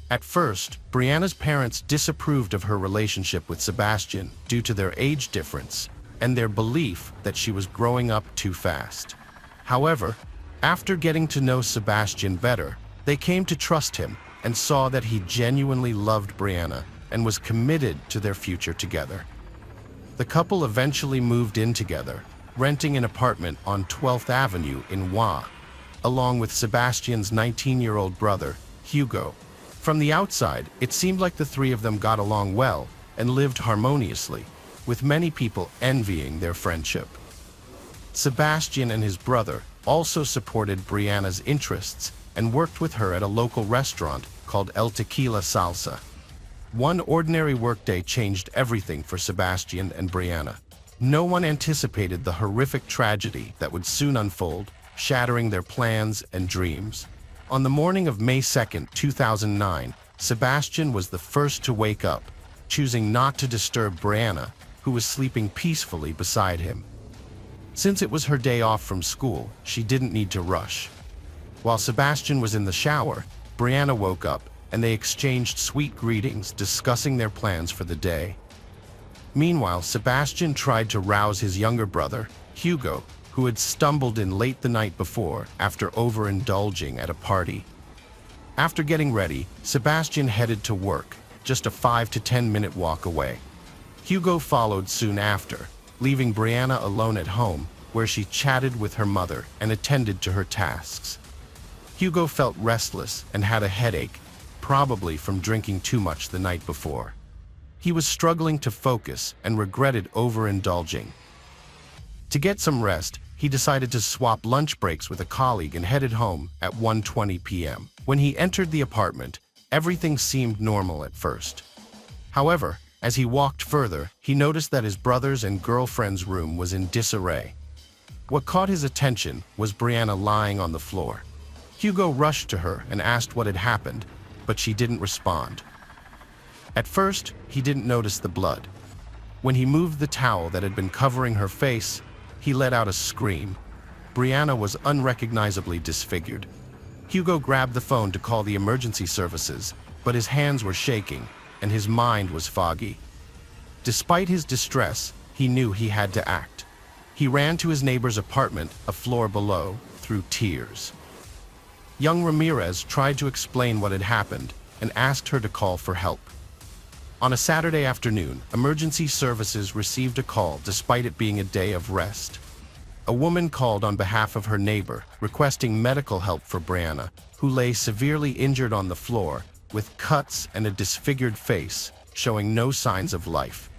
At first, Brianna's parents disapproved of her relationship with Sebastian due to their age difference and their belief that she was growing up too fast. However, after getting to know Sebastian better, they came to trust him and saw that he genuinely loved Brianna and was committed to their future together. The couple eventually moved in together, renting an apartment on 12th Avenue in Wa, along with Sebastian's 19-year-old brother, Hugo. From the outside, it seemed like the three of them got along well and lived harmoniously, with many people envying their friendship. Sebastian and his brother also supported Brianna's interests and worked with her at a local restaurant called El Tequila Salsa. One ordinary workday changed everything for Sebastian and Brianna. No one anticipated the horrific tragedy that would soon unfold, shattering their plans and dreams. On the morning of May 2, 2009, Sebastian was the first to wake up, choosing not to disturb Brianna, who was sleeping peacefully beside him. Since it was her day off from school, she didn't need to rush. While Sebastian was in the shower, Brianna woke up and they exchanged sweet greetings, discussing their plans for the day. Meanwhile, Sebastian tried to rouse his younger brother, Hugo, who had stumbled in late the night before after overindulging at a party. After getting ready, Sebastian headed to work, just a 5 to 10 minute walk away. Hugo followed soon after, leaving Brianna alone at home, where she chatted with her mother and attended to her tasks. Hugo felt restless and had a headache, probably from drinking too much the night before. He was struggling to focus and regretted overindulging. To get some rest, he decided to swap lunch breaks with a colleague and headed home at 1:20 p.m. When he entered the apartment, everything seemed normal at first. However, as he walked further, he noticed that his brother's and girlfriend's room was in disarray. What caught his attention was Brianna lying on the floor. Hugo rushed to her and asked what had happened, but she didn't respond. At first, he didn't notice the blood. When he moved the towel that had been covering her face, he let out a scream. Brianna was unrecognizably disfigured. Hugo grabbed the phone to call the emergency services, but his hands were shaking and his mind was foggy. Despite his distress, he knew he had to act. He ran to his neighbor's apartment, a floor below, through tears. Young Ramirez tried to explain what had happened and asked her to call for help. On a Saturday afternoon, emergency services received a call despite it being a day of rest. A woman called on behalf of her neighbor, requesting medical help for Brianna, who lay severely injured on the floor, with cuts and a disfigured face, showing no signs of life.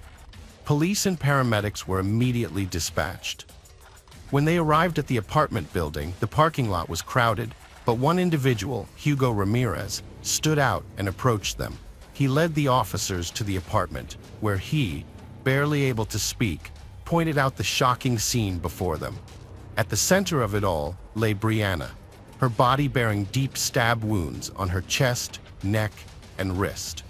Police and paramedics were immediately dispatched. When they arrived at the apartment building, the parking lot was crowded, but one individual, Hugo Ramirez, stood out and approached them. He led the officers to the apartment, where he, barely able to speak, pointed out the shocking scene before them. At the center of it all lay Brianna, her body bearing deep stab wounds on her chest, neck, and wrist.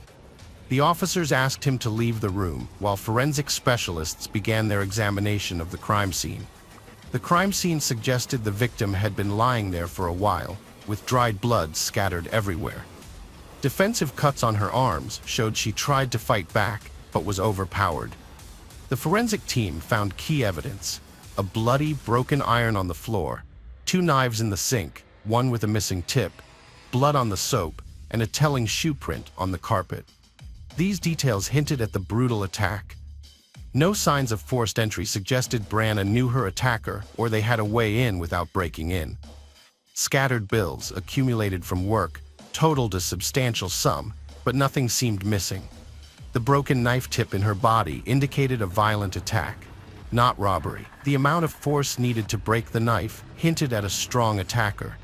The officers asked him to leave the room while forensic specialists began their examination of the crime scene. The crime scene suggested the victim had been lying there for a while, with dried blood scattered everywhere. Defensive cuts on her arms showed she tried to fight back, but was overpowered. The forensic team found key evidence: a bloody, broken iron on the floor, 2 knives in the sink, one with a missing tip, blood on the soap, and a telling shoe print on the carpet. These details hinted at the brutal attack. No signs of forced entry suggested Brianna knew her attacker or they had a way in without breaking in. Scattered bills, accumulated from work, totaled a substantial sum, but nothing seemed missing. The broken knife tip in her body indicated a violent attack, not robbery. The amount of force needed to break the knife hinted at a strong attacker.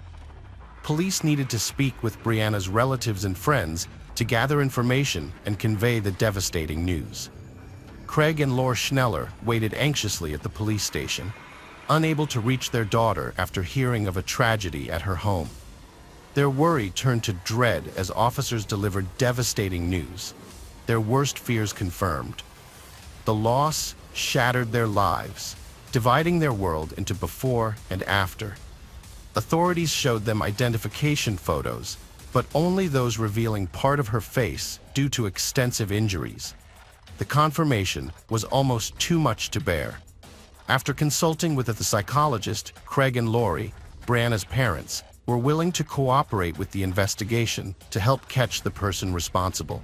Police needed to speak with Brianna's relatives and friends to gather information and convey the devastating news. Craig and Laura Schneller waited anxiously at the police station, unable to reach their daughter after hearing of a tragedy at her home. Their worry turned to dread as officers delivered devastating news, their worst fears confirmed. The loss shattered their lives, dividing their world into before and after. Authorities showed them identification photos, but only those revealing part of her face due to extensive injuries. The confirmation was almost too much to bear. After consulting with the psychologist, Craig and Lori, Brianna's parents, were willing to cooperate with the investigation to help catch the person responsible.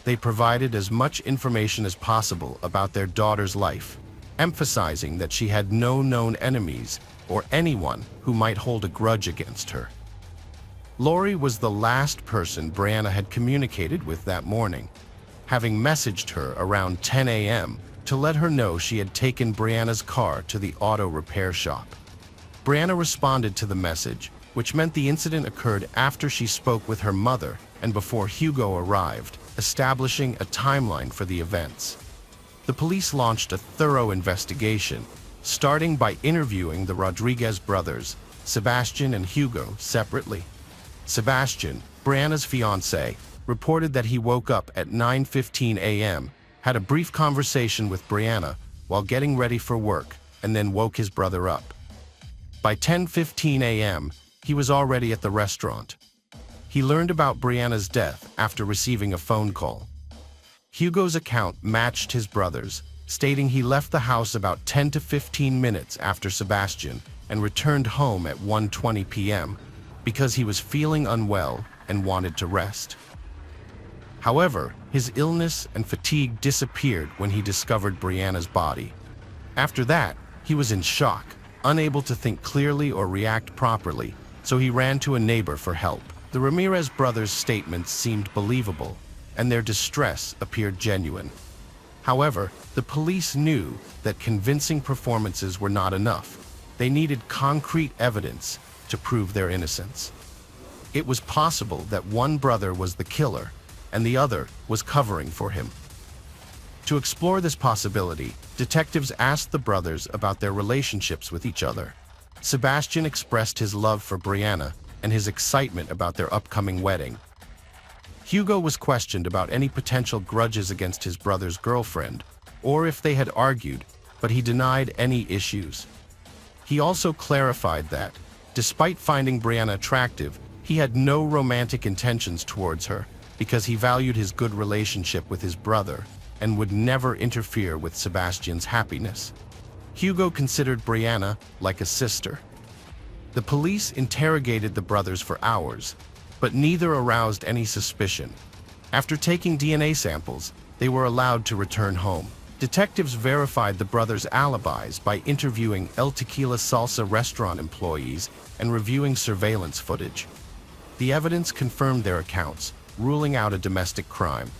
They provided as much information as possible about their daughter's life, emphasizing that she had no known enemies or anyone who might hold a grudge against her. Lori was the last person Brianna had communicated with that morning, having messaged her around 10 a.m. to let her know she had taken Brianna's car to the auto repair shop. Brianna responded to the message, which meant the incident occurred after she spoke with her mother and before Hugo arrived, establishing a timeline for the events. The police launched a thorough investigation, starting by interviewing the Rodriguez brothers, Sebastian and Hugo, separately. Sebastian, Brianna's fiancé, reported that he woke up at 9:15 a.m., had a brief conversation with Brianna while getting ready for work, and then woke his brother up. By 10:15 a.m., he was already at the restaurant. He learned about Brianna's death after receiving a phone call. Hugo's account matched his brother's, stating he left the house about 10 to 15 minutes after Sebastian and returned home at 1:20 p.m. because he was feeling unwell and wanted to rest. However, his illness and fatigue disappeared when he discovered Brianna's body. After that, he was in shock, unable to think clearly or react properly, so he ran to a neighbor for help. The Ramirez brothers' statements seemed believable, and their distress appeared genuine. However, the police knew that convincing performances were not enough. They needed concrete evidence to prove their innocence. It was possible that one brother was the killer, and the other was covering for him. To explore this possibility, detectives asked the brothers about their relationships with each other. Sebastian expressed his love for Brianna and his excitement about their upcoming wedding. Hugo was questioned about any potential grudges against his brother's girlfriend, or if they had argued, but he denied any issues. He also clarified that, despite finding Brianna attractive, he had no romantic intentions towards her, because he valued his good relationship with his brother and would never interfere with Sebastian's happiness. Hugo considered Brianna like a sister. The police interrogated the brothers for hours, but neither aroused any suspicion. After taking DNA samples, they were allowed to return home. Detectives verified the brothers' alibis by interviewing El Tequila Salsa restaurant employees and reviewing surveillance footage. The evidence confirmed their accounts, ruling out a domestic crime.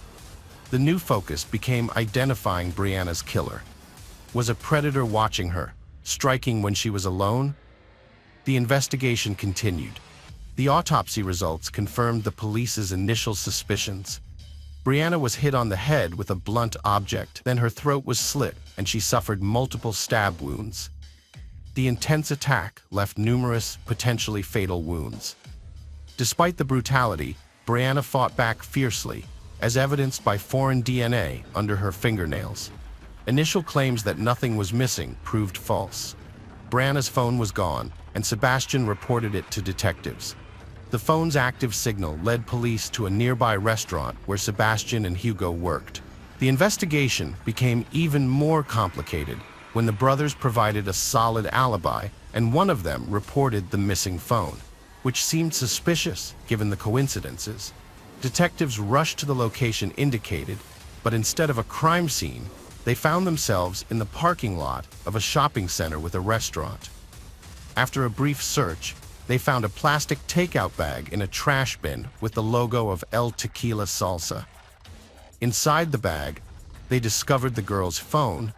The new focus became identifying Brianna's killer. Was a predator watching her, striking when she was alone? The investigation continued. The autopsy results confirmed the police's initial suspicions. Brianna was hit on the head with a blunt object, then her throat was slit and she suffered multiple stab wounds. The intense attack left numerous, potentially fatal wounds. Despite the brutality, Brianna fought back fiercely, as evidenced by foreign DNA under her fingernails. Initial claims that nothing was missing proved false. Brianna's phone was gone, and Sebastian reported it to detectives. The phone's active signal led police to a nearby restaurant where Sebastian and Hugo worked. The investigation became even more complicated when the brothers provided a solid alibi and one of them reported the missing phone, which seemed suspicious given the coincidences. Detectives rushed to the location indicated, but instead of a crime scene, they found themselves in the parking lot of a shopping center with a restaurant. After a brief search, they found a plastic takeout bag in a trash bin with the logo of El Tequila Salsa. Inside the bag, they discovered the girl's phone,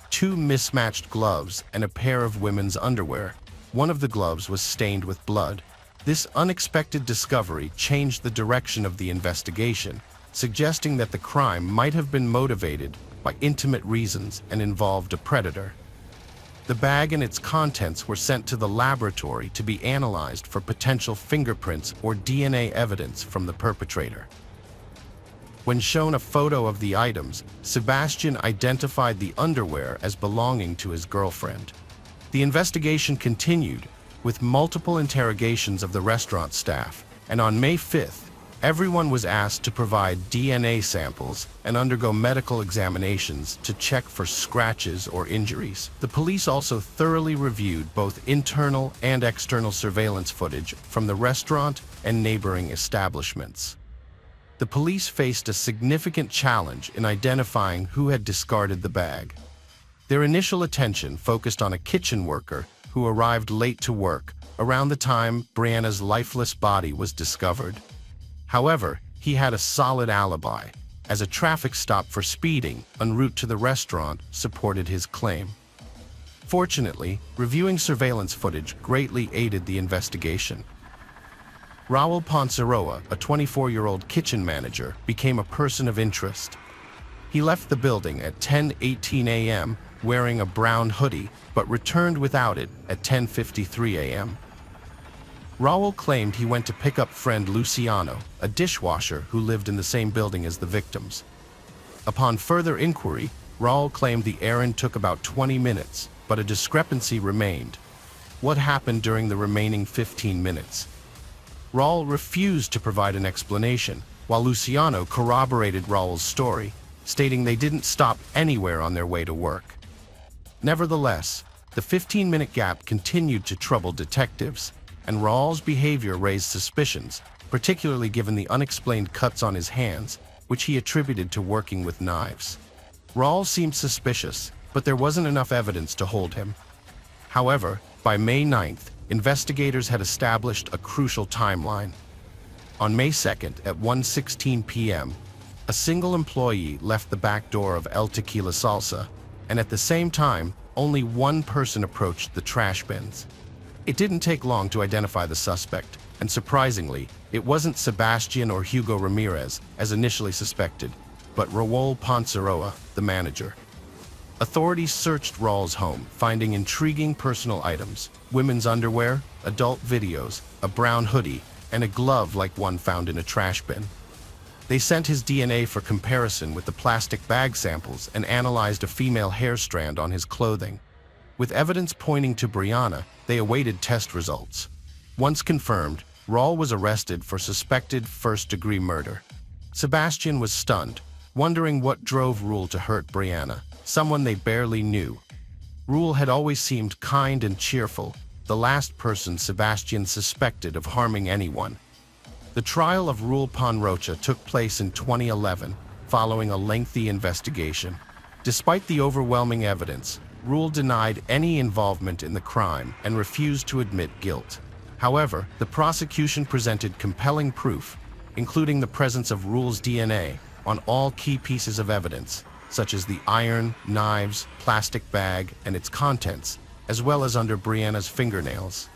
2 mismatched gloves, and a pair of women's underwear. One of the gloves was stained with blood. This unexpected discovery changed the direction of the investigation, suggesting that the crime might have been motivated by intimate reasons and involved a predator. The bag and its contents were sent to the laboratory to be analyzed for potential fingerprints or DNA evidence from the perpetrator. When shown a photo of the items, Sebastian identified the underwear as belonging to his girlfriend. The investigation continued, with multiple interrogations of the restaurant staff, and on May 5th, everyone was asked to provide DNA samples and undergo medical examinations to check for scratches or injuries. The police also thoroughly reviewed both internal and external surveillance footage from the restaurant and neighboring establishments. The police faced a significant challenge in identifying who had discarded the bag. Their initial attention focused on a kitchen worker who arrived late to work around the time Brianna's lifeless body was discovered. However, he had a solid alibi, as a traffic stop for speeding en route to the restaurant supported his claim. Fortunately, reviewing surveillance footage greatly aided the investigation. Raul Ponceroa, a 24-year-old kitchen manager, became a person of interest. He left the building at 10:18 a.m. wearing a brown hoodie, but returned without it at 10:53 a.m. Raul claimed he went to pick up friend Luciano, a dishwasher who lived in the same building as the victims. Upon further inquiry, Raul claimed the errand took about 20 minutes, but a discrepancy remained. What happened during the remaining 15 minutes? Raul refused to provide an explanation, while Luciano corroborated Raul's story, stating they didn't stop anywhere on their way to work. Nevertheless, the 15-minute gap continued to trouble detectives, and Raul's behavior raised suspicions, particularly given the unexplained cuts on his hands, which he attributed to working with knives. Raul seemed suspicious, but there wasn't enough evidence to hold him. However, by May 9th, investigators had established a crucial timeline. On May 2nd at 1:16 p.m., a single employee left the back door of El Tequila Salsa, and at the same time, only one person approached the trash bins. It didn't take long to identify the suspect, and surprisingly, it wasn't Sebastian or Hugo Ramirez, as initially suspected, but Raul Ponceroa, the manager. Authorities searched Raul's home, finding intriguing personal items: women's underwear, adult videos, a brown hoodie, and a glove like one found in a trash bin. They sent his DNA for comparison with the plastic bag samples and analyzed a female hair strand on his clothing. With evidence pointing to Brianna, they awaited test results. Once confirmed, Raul was arrested for suspected first-degree murder. Sebastian was stunned, wondering what drove Rule to hurt Brianna, someone they barely knew. Rule had always seemed kind and cheerful, the last person Sebastian suspected of harming anyone. The trial of Rule Panrocha took place in 2011, following a lengthy investigation. Despite the overwhelming evidence, Rule denied any involvement in the crime and refused to admit guilt. However, the prosecution presented compelling proof, including the presence of Rule's DNA on all key pieces of evidence, such as the iron, knives, plastic bag, and its contents, as well as under Brianna's fingernails.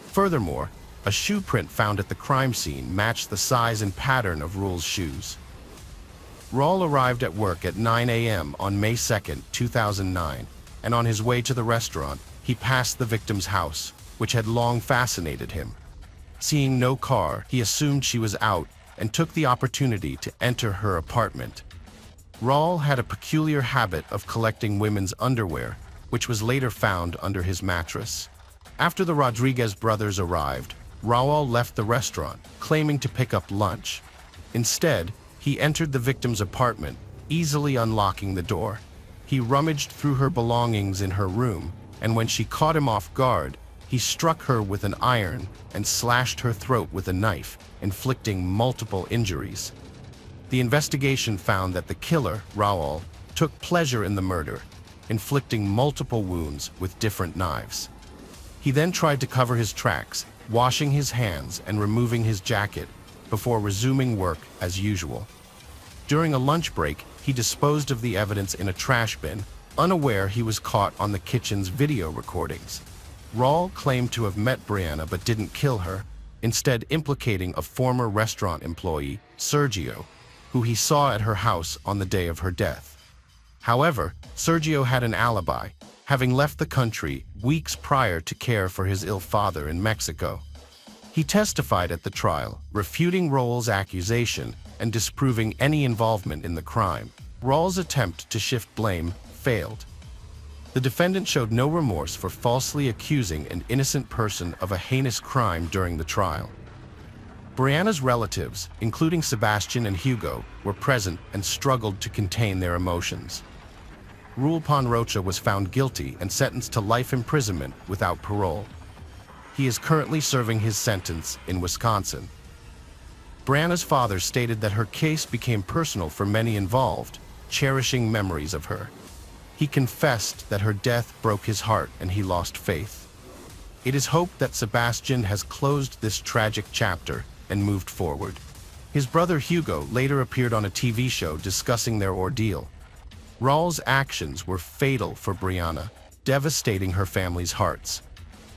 Furthermore, a shoe print found at the crime scene matched the size and pattern of Rule's shoes. Raul arrived at work at 9 a.m. on May 2, 2009, and on his way to the restaurant, he passed the victim's house, which had long fascinated him. Seeing no car, he assumed she was out and took the opportunity to enter her apartment. Raul had a peculiar habit of collecting women's underwear, which was later found under his mattress. After the Rodriguez brothers arrived, Raul left the restaurant, claiming to pick up lunch. Instead, he entered the victim's apartment, easily unlocking the door. He rummaged through her belongings in her room, and when she caught him off guard, he struck her with an iron and slashed her throat with a knife, inflicting multiple injuries. The investigation found that the killer, Raul, took pleasure in the murder, inflicting multiple wounds with different knives. He then tried to cover his tracks, washing his hands and removing his jacket before resuming work as usual. During a lunch break, he disposed of the evidence in a trash bin, unaware he was caught on the kitchen's video recordings. Raul claimed to have met Brianna but didn't kill her, instead implicating a former restaurant employee, Sergio, who he saw at her house on the day of her death. However, Sergio had an alibi, having left the country weeks prior to care for his ill father in Mexico. He testified at the trial, refuting Raul's accusation and disproving any involvement in the crime. Raul's attempt to shift blame failed. The defendant showed no remorse for falsely accusing an innocent person of a heinous crime during the trial. Brianna's relatives, including Sebastian and Hugo, were present and struggled to contain their emotions. Rule Panrocha was found guilty and sentenced to life imprisonment without parole. He is currently serving his sentence in Wisconsin. Brianna's father stated that her case became personal for many involved, cherishing memories of her. He confessed that her death broke his heart and he lost faith. It is hoped that Sebastian has closed this tragic chapter and moved forward. His brother Hugo later appeared on a TV show discussing their ordeal. Raul's actions were fatal for Brianna, devastating her family's hearts.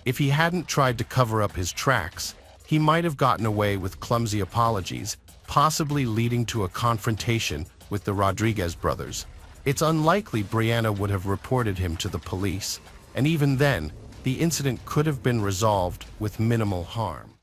If he hadn't tried to cover up his tracks, he might have gotten away with clumsy apologies, possibly leading to a confrontation with the Rodriguez brothers. It's unlikely Brianna would have reported him to the police, and even then, the incident could have been resolved with minimal harm.